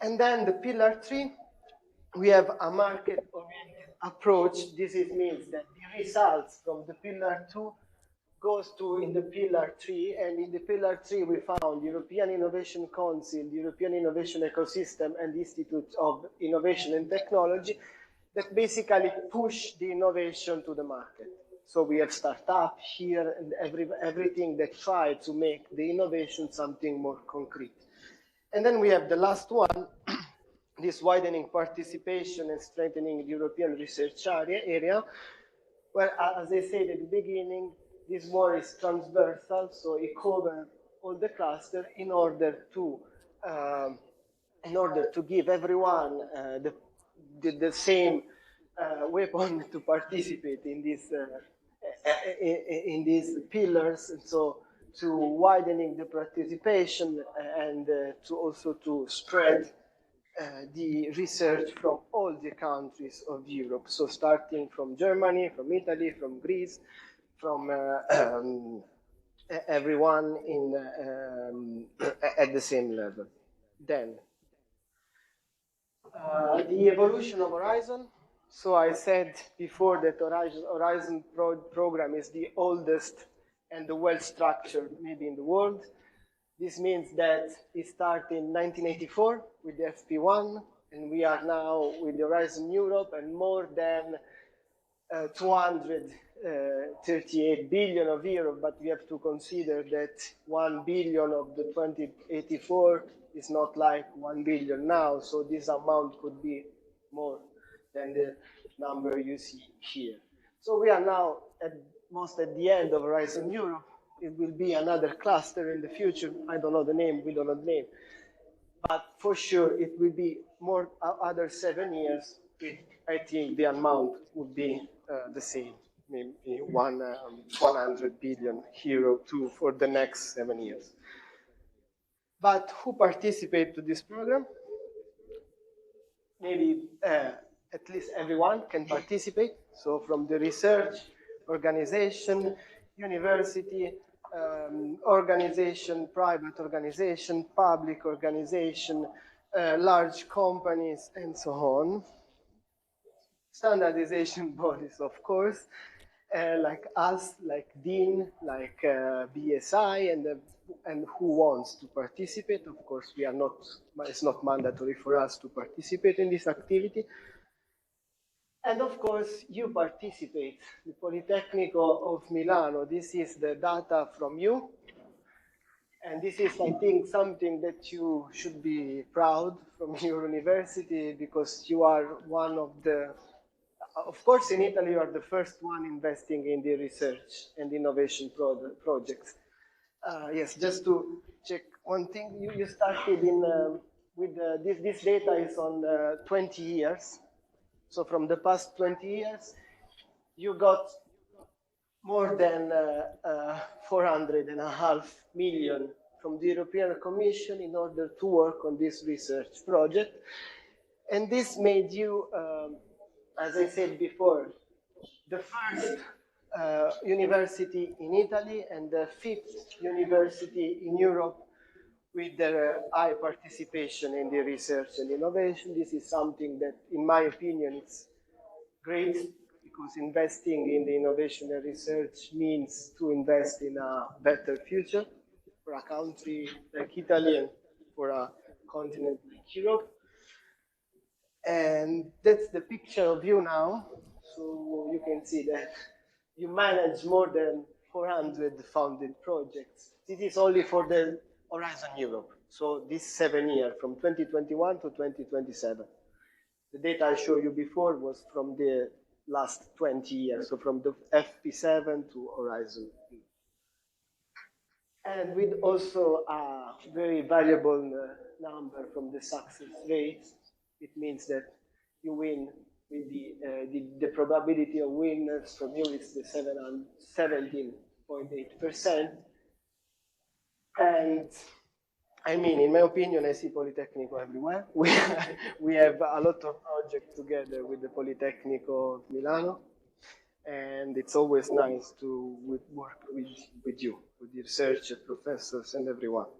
And then the pillar 3, we have a market-oriented approach. This means that the results from the pillar 2 goes to in the pillar 3, and in the pillar 3 we found the European Innovation Council, the European Innovation Ecosystem, and the Institute of Innovation and Technology that basically push the innovation to the market. So we have startup here and everything that try to make the innovation something more concrete. And then we have the last one, this widening participation and strengthening the European research area, where, as I said at the beginning, this more is transversal, so it covers all the cluster in order to give everyone the same weapon to participate in these pillars. And so to widening the participation and to also to spread the research from all the countries of Europe. So starting from Germany, from Italy, from Greece, from everyone at the same level. Then, the evolution of Horizon. So I said before that Horizon program is the oldest and the well-structured maybe in the world. This means that it started in 1984 with the FP1, And we are now with Horizon Europe and more than 238 billion of euro, but we have to consider that 1 billion of the 2084 is not like 1 billion now, so this amount could be more than the number you see here. So we are now almost at the end of Horizon Europe. It will be another cluster in the future. I don't know the name, we don't know the name. But for sure, it will be more other 7 years. I think the amount would be the same, maybe 100 billion euro too for the next 7 years. But who participate to this program? Maybe at least everyone can participate. So from the research organization, university, organization, private organization, public organization, large companies, and so on. Standardization bodies, of course, like us, like DIN, like BSI, and who wants to participate. Of course, we are not, it's not mandatory for us to participate in this activity. And of course, you participate. The Politecnico of Milano, this is the data from you. And this is, I think, something that you should be proud from your university, because you are one of the, of course, in Italy, you are the first one investing in the research and innovation projects. Yes, just to check one thing, you started in, with this data is on 20 years. So from the past 20 years, you got more than 400.5 million from the European Commission in order to work on this research project. And this made you, as I said before, the first university in Italy and the 5th university in Europe with their high participation in the research and innovation. This is something that, in my opinion, is great, because investing in the innovation and research means to invest in a better future for a country like Italy and for a continent like Europe. And that's the picture of you now. So you can see that you manage more than 400 funded projects. This is only for the Horizon Europe. So this 7 years, from 2021 to 2027. The data I showed you before was from the last 20 years, so from the FP7 to Horizon. And with also a very valuable number from the success rate. It means that you win with the probability of winners from you is the 17.8%. And I mean, in my opinion, I see Politecnico everywhere. We have a lot of projects together with the Politecnico of Milano, and it's always nice to work with you, with the researchers, professors, and everyone.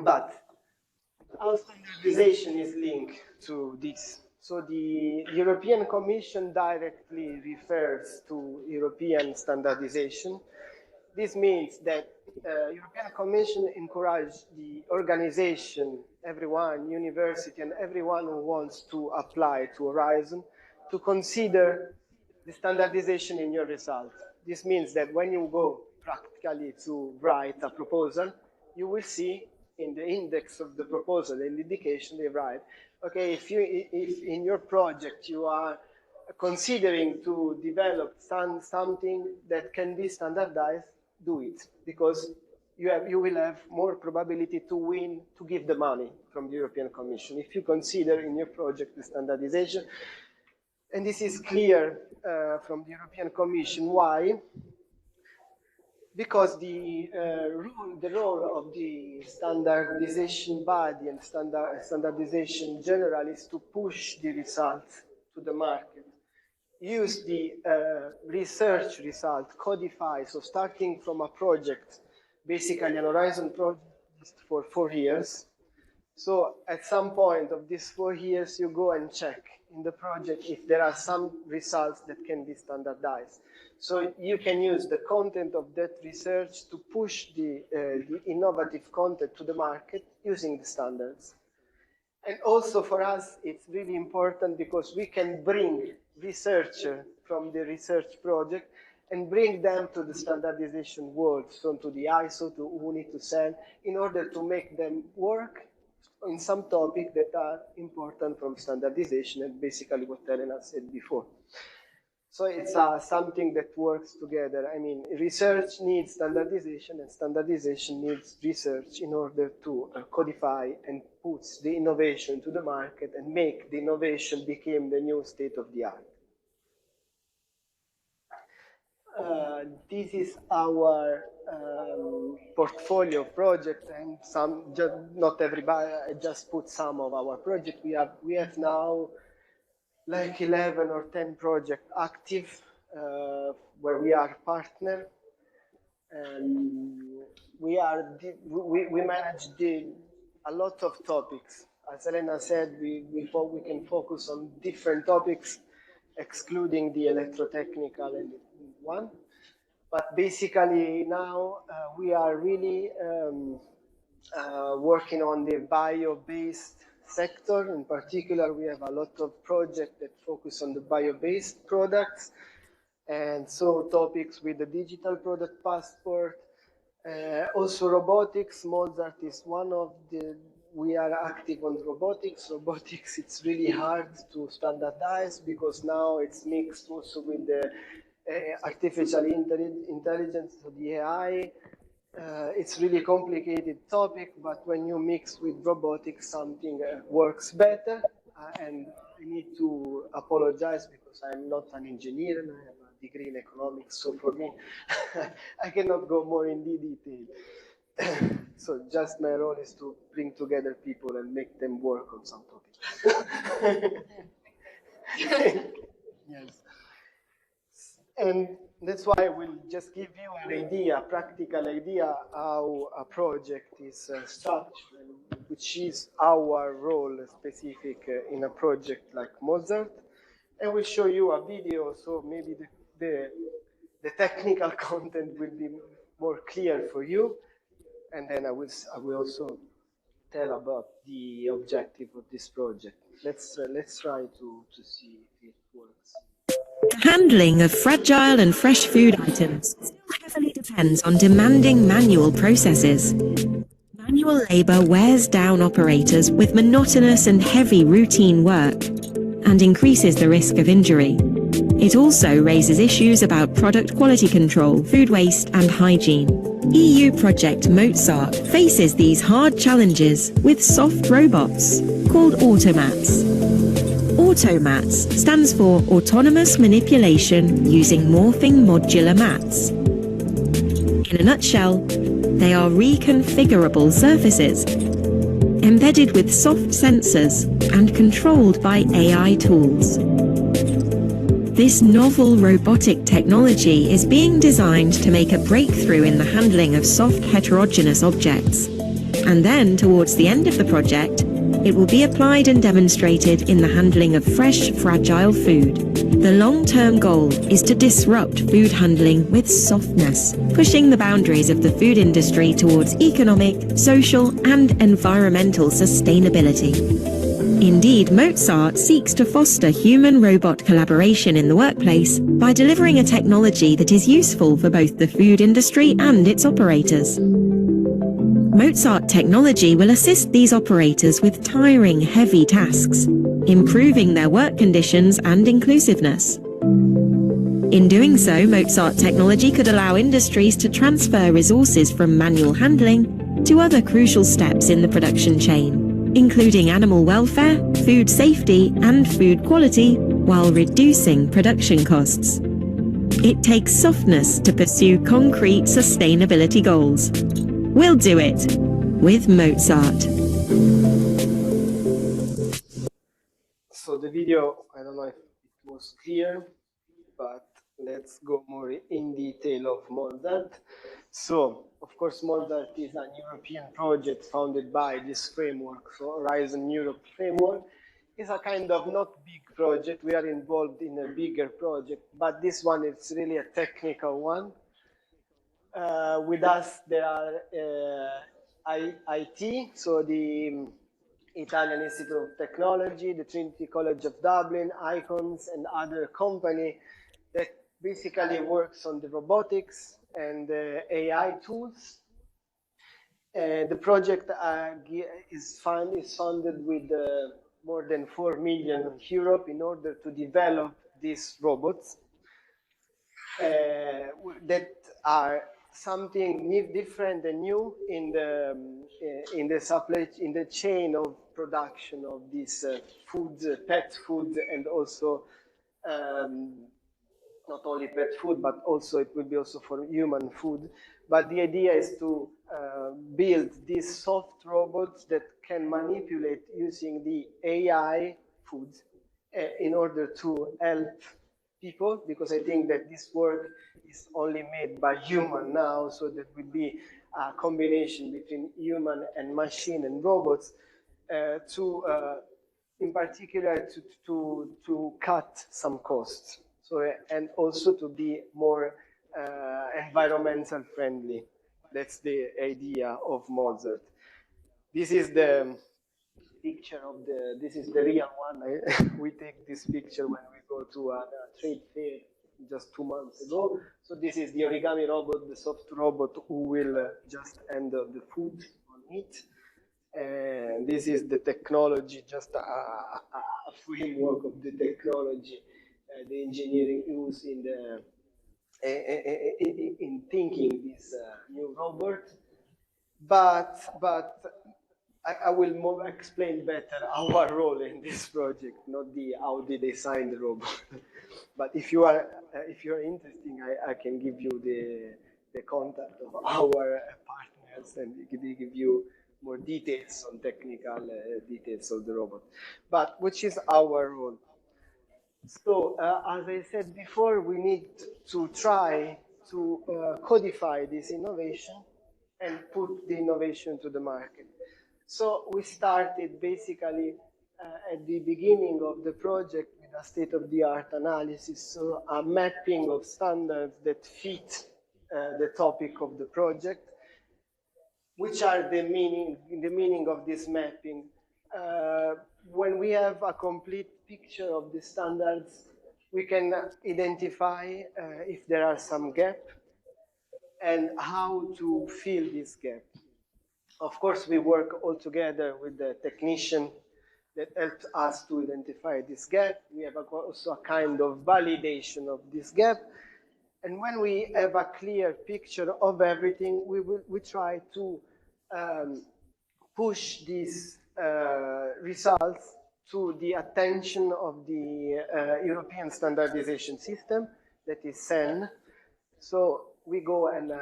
But how standardization is linked to this? So the European Commission directly refers to European standardization. This means that European Commission encourages the organization, everyone, university, and everyone who wants to apply to Horizon to consider the standardization in your result. This means that when you go practically to write a proposal, you will see in the index of the proposal, in the indication they write, okay, if in your project you are considering to develop something that can be standardized, do it, because you will have more probability to win, to give the money from the European Commission if you consider in your project the standardization. And this is clear from the European Commission. Why? Because the role of the standardization body and standardization general is to push the results to the market. Use the research result, codify, so starting from a project, basically an Horizon project for 4 years. So at some point of these 4 years, you go and check in the project if there are some results that can be standardized. So you can use the content of that research to push the innovative content to the market using the standards. And also for us, it's really important because we can bring researchers from the research project and bring them to the standardization world, so to the ISO, to UNI, to CEN, in order to make them work in some topics that are important from standardization, and basically what Elena said before. So it's something that works together. I mean, research needs standardization, and standardization needs research in order to codify and put the innovation to the market and make the innovation become the new state of the art. This is our portfolio project, and not everybody. I just put some of our projects. We have now like 11 or 10 projects active where we are partner, and we manage a lot of topics. As Elena said, we can focus on different topics, excluding the electrotechnical and one. But basically now we are really working on the bio-based sector. In particular, we have a lot of projects that focus on the bio-based products, and so topics with the digital product passport. Also robotics. Mozart is one of the, we are active on robotics. Robotics, it's really hard to standardize because now it's mixed also with the artificial intelligence, so the AI. It's really complicated topic, but when you mix with robotics, something works better. And I need to apologize because I'm not an engineer and I have a degree in economics. So for me, I cannot go more in detail. So just my role is to bring together people and make them work on some topic. Yes. And that's why I will just give you an idea, a practical idea, how a project is structured, which is our role specific in a project like Mozart. And we'll show you a video, so maybe the technical content will be more clear for you. And then I will also tell about the objective of this project. Let's try to see if it works. The handling of fragile and fresh food items still heavily depends on demanding manual processes. Manual labor wears down operators with monotonous and heavy routine work and increases the risk of injury. It also raises issues about product quality control, food waste and hygiene. EU project Mozart faces these hard challenges with soft robots called automats. Automats stands for Autonomous Manipulation Using Morphing Modular Mats. In a nutshell, they are reconfigurable surfaces, embedded with soft sensors and controlled by AI tools. This novel robotic technology is being designed to make a breakthrough in the handling of soft heterogeneous objects. And then, towards the end of the project, it will be applied and demonstrated in the handling of fresh, fragile food. The long-term goal is to disrupt food handling with softness, pushing the boundaries of the food industry towards economic, social, and environmental sustainability. Indeed, Mozart seeks to foster human-robot collaboration in the workplace by delivering a technology that is useful for both the food industry and its operators. Mozart technology will assist these operators with tiring, heavy tasks, improving their work conditions and inclusiveness. In doing so, Mozart technology could allow industries to transfer resources from manual handling to other crucial steps in the production chain, including animal welfare, food safety, and food quality, while reducing production costs. It takes softness to pursue concrete sustainability goals. We'll do it with Mozart. So the video, I don't know if it was clear, but let's go more in detail of Mozart. So, of course, Mozart is an European project founded by this framework, so Horizon Europe framework. It's a kind of not big project. We are involved in a bigger project, but this one is really a technical one. With us, there are IT, so the Italian Institute of Technology, the Trinity College of Dublin, Icons, and other company that basically works on the robotics and AI tools. The project is funded with more than 4 million in Europe in order to develop these robots that are something different and new in the supply, in the chain of production of this food, pet food, and also not only pet food, but also it will be also for human food. But the idea is to build these soft robots that can manipulate using the AI food in order to help people, because I think that this work is only made by human now, so that will be a combination between human and machine and robots in particular to cut some costs. So, and also to be more environmental friendly. That's the idea of Mozart. This is the picture of this is the real one. We take this picture when we go to a trade fair just 2 months ago. So this is the origami robot, the soft robot who will just handle the food on it. And this is the technology, just a framework of the technology, the engineering used in thinking this new robot. But I will explain better our role in this project, not how did they design the robot. But if you are interested, I can give you the contact of our partners, and they give you more details on technical details of the robot. But which is our role? So as I said before, we need to try to codify this innovation and put the innovation to the market. So we started basically at the beginning of the project with a state-of-the-art analysis, so a mapping of standards that fit the topic of the project. Which are the meaning of this mapping? When we have a complete picture of the standards, we can identify if there are some gaps and how to fill this gap. Of course, we work all together with the technician that helped us to identify this gap. We have also a kind of validation of this gap. And when we have a clear picture of everything, we try to push these results to the attention of the European standardization system, that is CEN. So we go and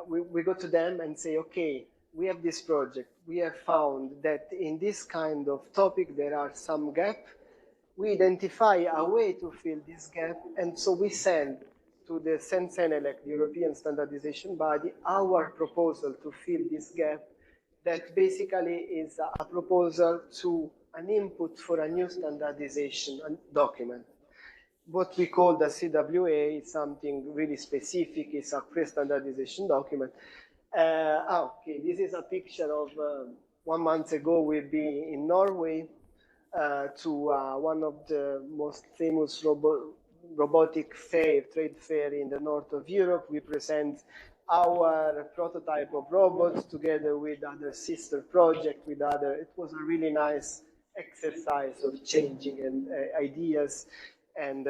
we go to them and say, okay, we have this project. We have found that in this kind of topic there are some gaps. We identify a way to fill this gap, and so we send to the CEN-CENELEC, the European standardization body, our proposal to fill this gap. That basically is a proposal to an input for a new standardization document. What we call the CWA is something really specific. It's a pre-standardization document. Okay, this is a picture of 1 month ago. We'll be in Norway to one of the most famous robotic trade fair in the north of Europe. We present our prototype of robots together with other sister project with other. It was a really nice exercise of changing and ideas and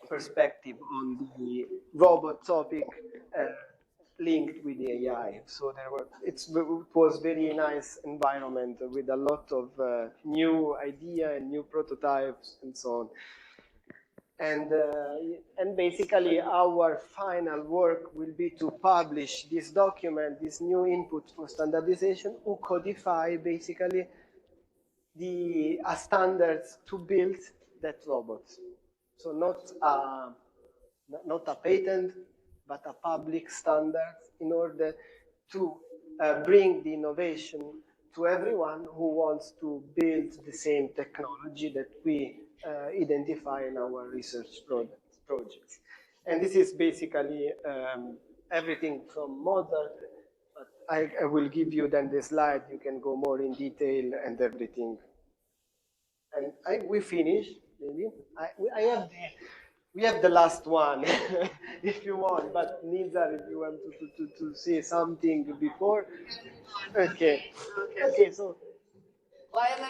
perspective on the robot topic linked with the AI. So it was very nice environment with a lot of new idea and new prototypes and so on. And basically our final work will be to publish this document, this new input for standardization, who codify basically the standards to build that robot. So not a patent, but a public standard in order to bring the innovation to everyone who wants to build the same technology that we identify in our research projects. And this is basically everything from Mozart But I will give you then the slide. You can go more in detail and everything. And we finish, maybe. I have we have the last one, if you want. But Nizar, if you want to say something before. Okay. Okay. So While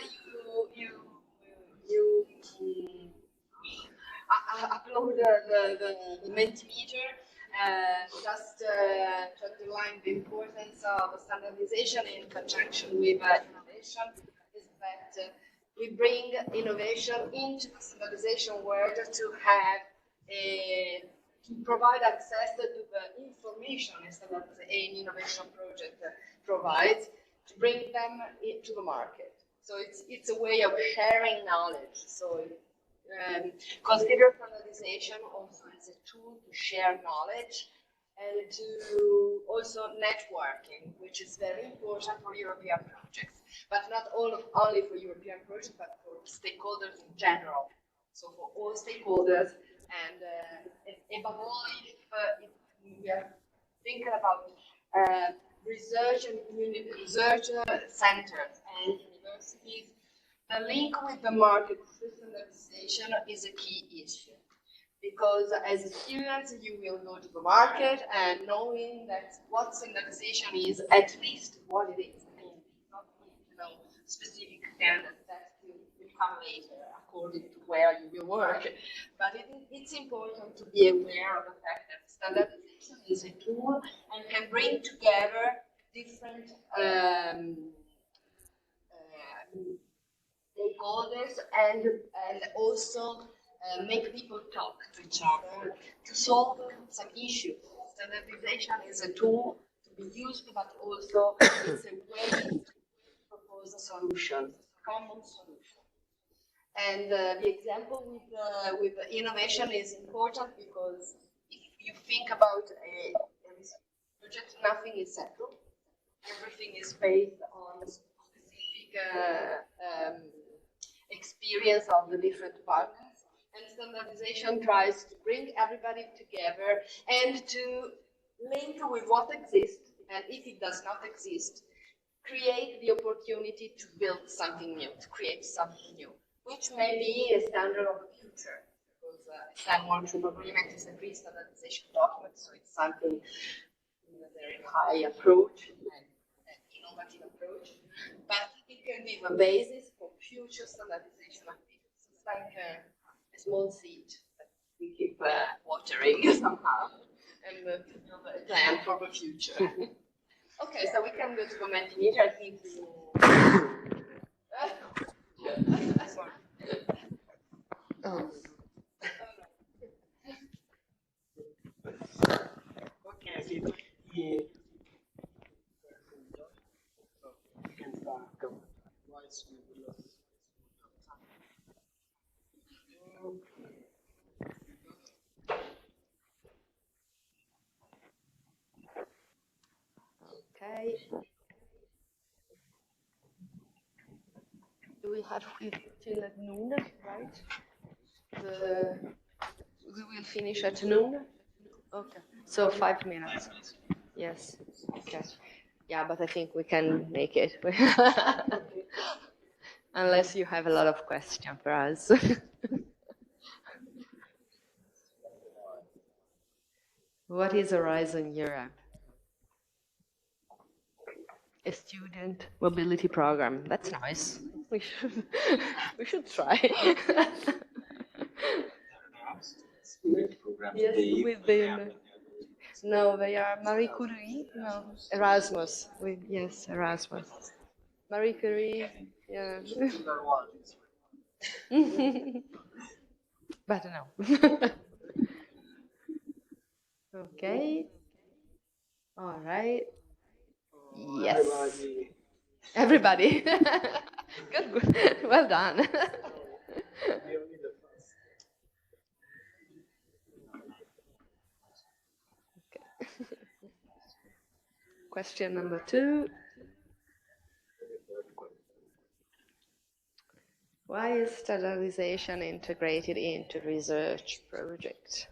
you upload the Mentimeter, just to underline the importance of standardization in conjunction with innovation is that we bring innovation into the standardization world to have to provide access to the information that an innovation project provides, to bring them into the market. So it's a way of sharing knowledge. So consider standardization also as a tool to share knowledge and to also networking, which is very important for European projects, but not only for European projects, but for stakeholders in general. So for all stakeholders, and above all, if we are thinking about research and research centers and universities, the link with the market standardization is a key issue. Because as a student, you will go to the market and knowing that what standardization is, at least what it is. I mean, not specific standards that will come later according to where you will work. But it's important to be aware of the fact that standardization is a tool and can bring together different stakeholders and also make people talk to each other to solve some issues. Standardization is a tool to be used, but also it's a way to propose a solution, common solution. And the example with innovation is important because if you think about a project, nothing is settled. Everything is based on specific experience of the different partners, and standardization tries to bring everybody together and to link with what exists, and if it does not exist, create the opportunity to build something new, to create something new, which may be a standard of the future, because Stanmore Agreement is a pre-standardization document, so it's something with a very high approach and innovative approach, but it can be the basis for future standardization activities. It's like a small seed that we keep watering somehow and build a plan for the future. Okay, so we can go to the Mentimeter. I think sorry. Okay. We can start. Otherwise, we will lose Okay. Do we have till at noon, right? We will finish at noon? Okay. So 5 minutes. Yes. Okay. Yeah, but I think we can make it. Unless you have a lot of questions for us. What is Horizon Europe? A student mobility program. That's nice. We should try. Yes, within. No, they are Marie Curie. No, Erasmus. Yes, Erasmus. Marie Curie. Yeah. But no. Okay. All right. Yes. Everybody. Good, good. Well done. Okay. Question number 2. Why is standardization integrated into research projects?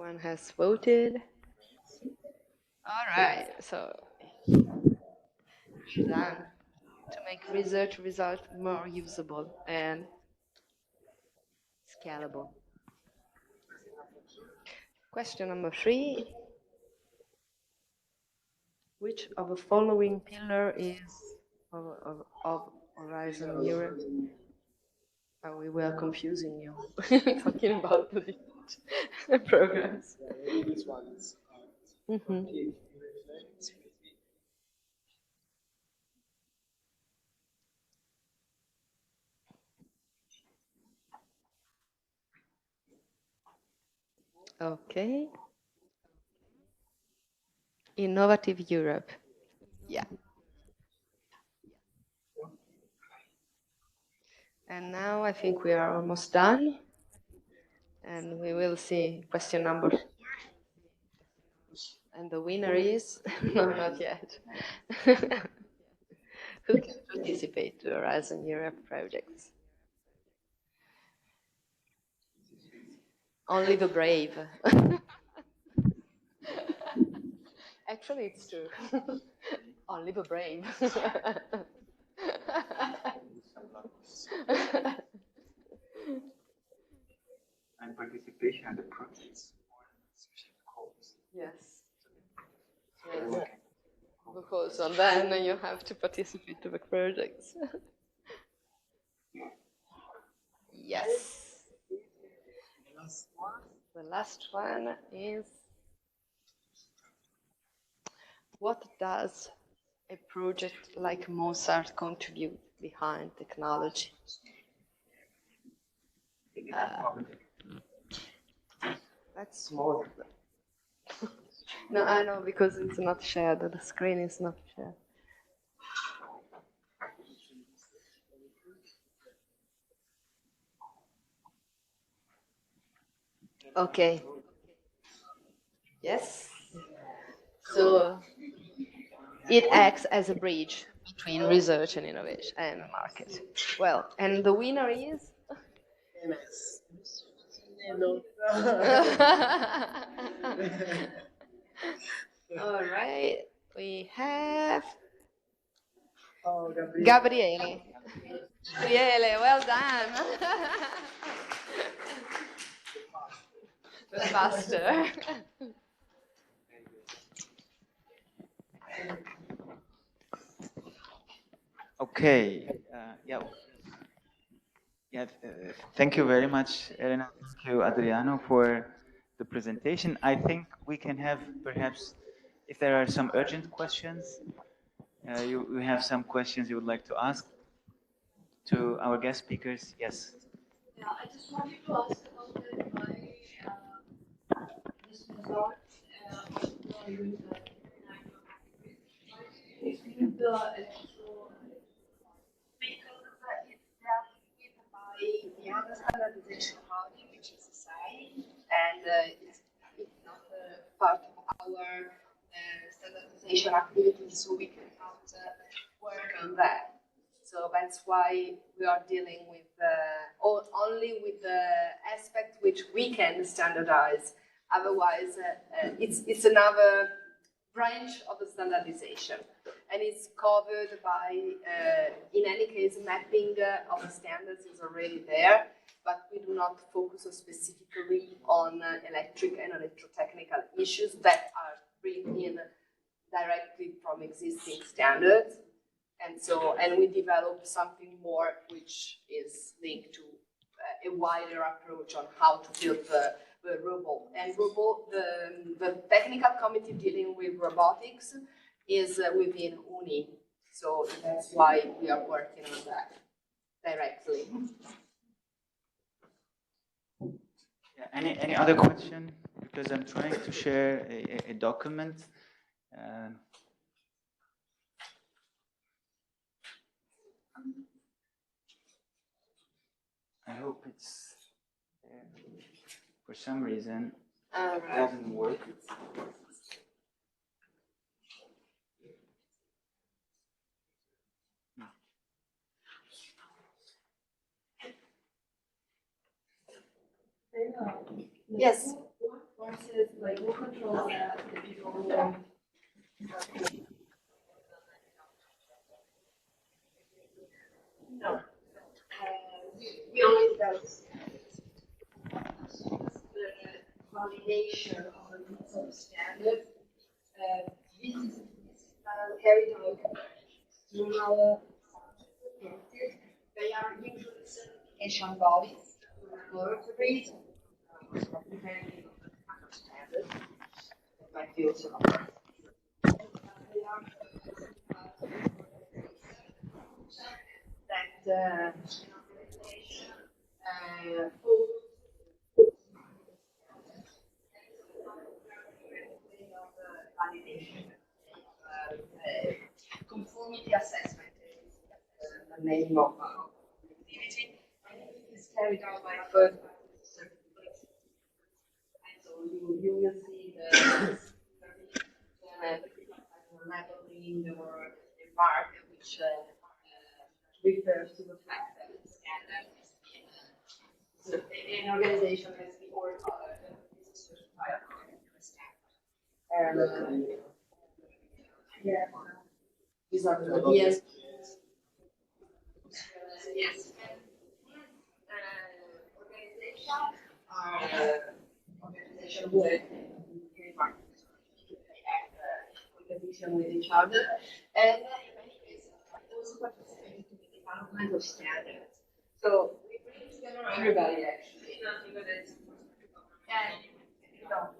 Everyone has voted. All right, so we're done to make research results more usable and scalable. Question number 3. Which of the following pillar is of Horizon Europe? Oh, we were confusing you, talking about the different programs. This one's Mhm. Okay. Innovative Europe. Yeah. And now I think we are almost done. And we will see question number. And the winner is? No, not yet. Who can participate to Horizon Europe projects? Only the brave. Actually, it's true. Only the brave. And participation in the process. Yes. Yes. Because and then you have to participate to the projects. Yes. The last one is, what does a project like Mozart contribute behind technology? That's small. No, I know, because it's not shared. The screen is not shared. Okay. Yes. So it acts as a bridge between research and innovation and market. Well, and the winner is? MS. No. All right. We have Oh, Gabriele. Gabriele, well done. The faster. Okay. Thank you very much, Elena. Thank you, Adriano, for the presentation. I think we can have perhaps, if there are some urgent questions, you have some questions you would like to ask to our guest speakers. Yes. Yeah, I just wanted to ask about why this result with the electro because it's dealt with by the other standardization body, which is society, and it's not part of our standardization activities, so we cannot work on that. So that's why we are dealing with only with the aspect which we can standardize. Otherwise, it's another branch of the standardization, and it's covered by, in any case, mapping of the standards is already there, but we do not focus specifically on electric and electrotechnical issues that are bring in directly from existing standards. And we develop something more which is linked to a wider approach on how to build the robot. And the technical committee dealing with robotics is within UNI. So that's why we are working on that directly. Yeah, any other question? Because I'm trying to share a document. I hope it's there. For some reason, it doesn't work. Yes. Courses, like who controls that? The people who don't. No. We only develop the validation of the standards. This is carried out through our sources. They are usually certification bodies, laboratories, depending on the kind of standard. My fields are that validation, conformity assessment is the name of the activity, and it is carried out by third certificates. And so you will see the labeling or the mark which refers to the fact that the standard is an organization has been or is certified according to a standard. Yeah. These are the ideas. Yes. Organization with competition with each other, and in many cases also participate in the development of standards. So we bring together everybody actually.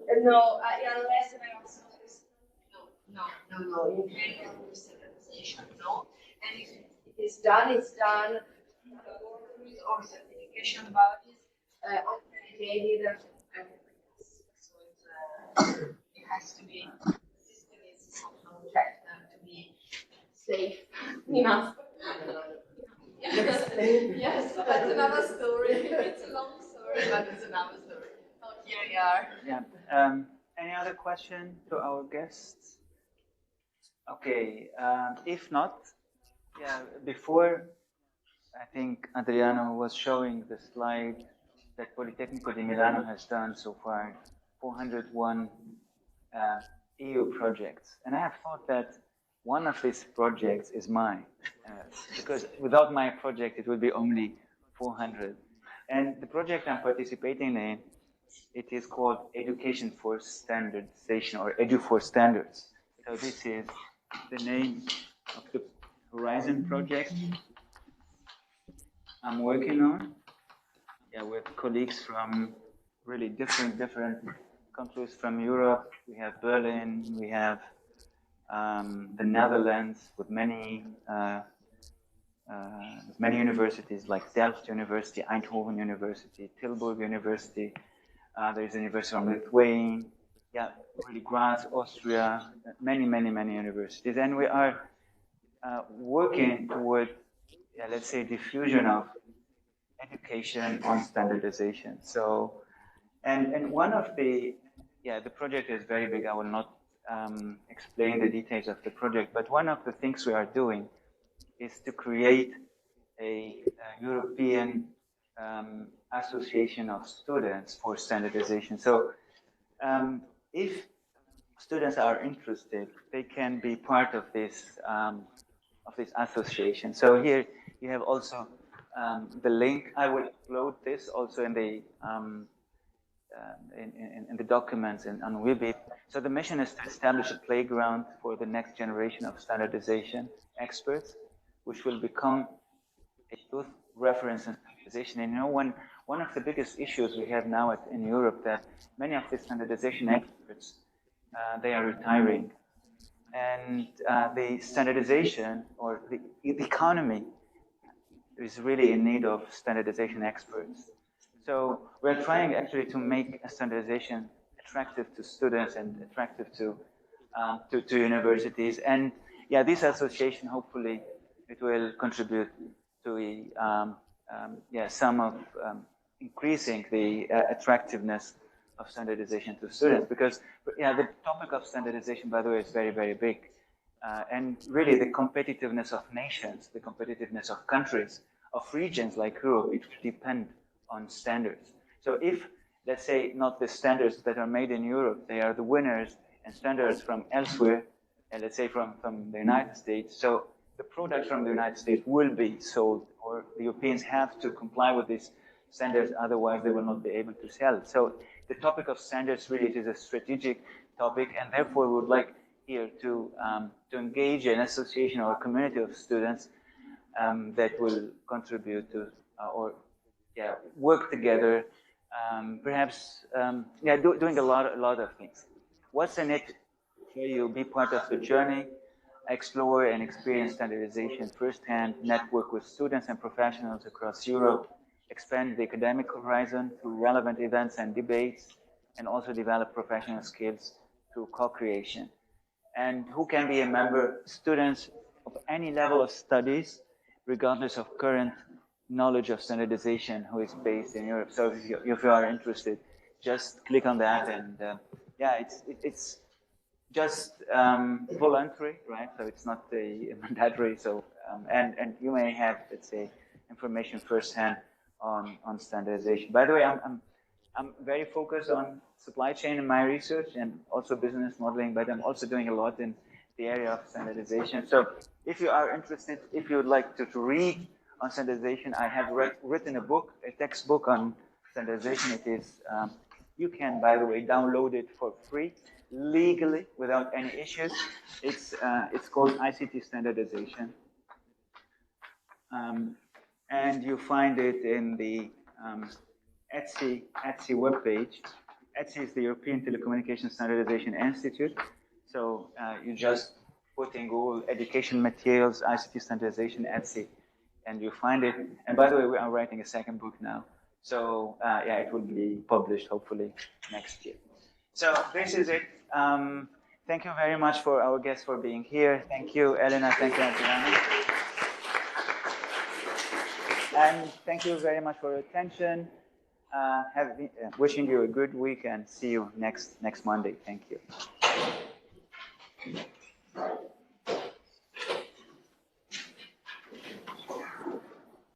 And no, unless I also no, you can't do standardization, no. And if it is done, it's done through laboratories or certification bodies authenticated and so it has to be, the system is somehow checked to be safe enough. Yes, that's another story. It's a long story, but it's another story. Oh, here we are. Yeah. Any other question to our guests? Okay. If not, yeah. Before, I think Adriano was showing the slide that Politecnico di Milano has done so far, 401 EU projects, and I have thought that one of these projects is mine, because without my project it would be only 400. And the project I'm participating in, it is called Education for Standardization, or Edu for Standards. So this is the name of the Horizon project I'm working on, with colleagues from really different countries from Europe. We have Berlin, we have the Netherlands with many universities like Delft University, Eindhoven University, Tilburg University. There's a university from Lithuania, really Graz, Austria, many universities, and we are working toward, let's say, diffusion of education on standardization. So, and one of the project is very big. I will not explain the details of the project, but one of the things we are doing is to create a European association of students for standardization. So if students are interested, they can be part of this association. So here you have also the link. I will upload this also in the in the documents and on Webit. So the mission is to establish a playground for the next generation of standardization experts, which will become a youth reference in standardization. And you know, one of the biggest issues we have now in Europe, that many of the standardization experts, they are retiring. And the standardization, or the economy, is really in need of standardization experts. So we're trying actually to make a standardization attractive to students and attractive to universities. And this association, hopefully, it will contribute to some of increasing the attractiveness of standardization to students. Because the topic of standardization, by the way, is very big. And really the competitiveness of nations, the competitiveness of countries, of regions like Europe, it depend on standards. So if let's say, not the standards that are made in Europe. They are the winners and standards from elsewhere, and let's say from the United States. So the products from the United States will be sold, or the Europeans have to comply with these standards, otherwise they will not be able to sell. So the topic of standards really is a strategic topic, and therefore we would like here to engage an association or a community of students that will contribute to work together, perhaps doing a lot of things. What's in it for you? Be part of the journey, explore and experience standardization firsthand, network with students and professionals across Europe, expand the academic horizon through relevant events and debates, and also develop professional skills through co-creation. And who can be a member? Students of any level of studies, regardless of current knowledge of standardization, who is based in Europe. So if you are interested, just click on that, and it's just voluntary, right? So it's not mandatory. So and you may have, let's say, information firsthand on standardization. By the way, I'm very focused on supply chain in my research and also business modeling, but I'm also doing a lot in the area of standardization. So if you are interested, if you would like to read on standardization, I have written a book, a textbook on standardization. It is, you can, by the way, download it for free, legally, without any issues. It's called ICT Standardization. And you find it in the Etsy webpage. Etsy is the European Telecommunication Standardization Institute. So you just put in Google education materials, ICT standardization, Etsy, and you find it. And by the way, we are writing a second book now. So it will be published hopefully next year. So this is it. Thank you very much for our guests for being here. Thank you, Elena. Thank you, Adriana. And thank you very much for your attention. Wishing you a good week, and see you next Monday. Thank you.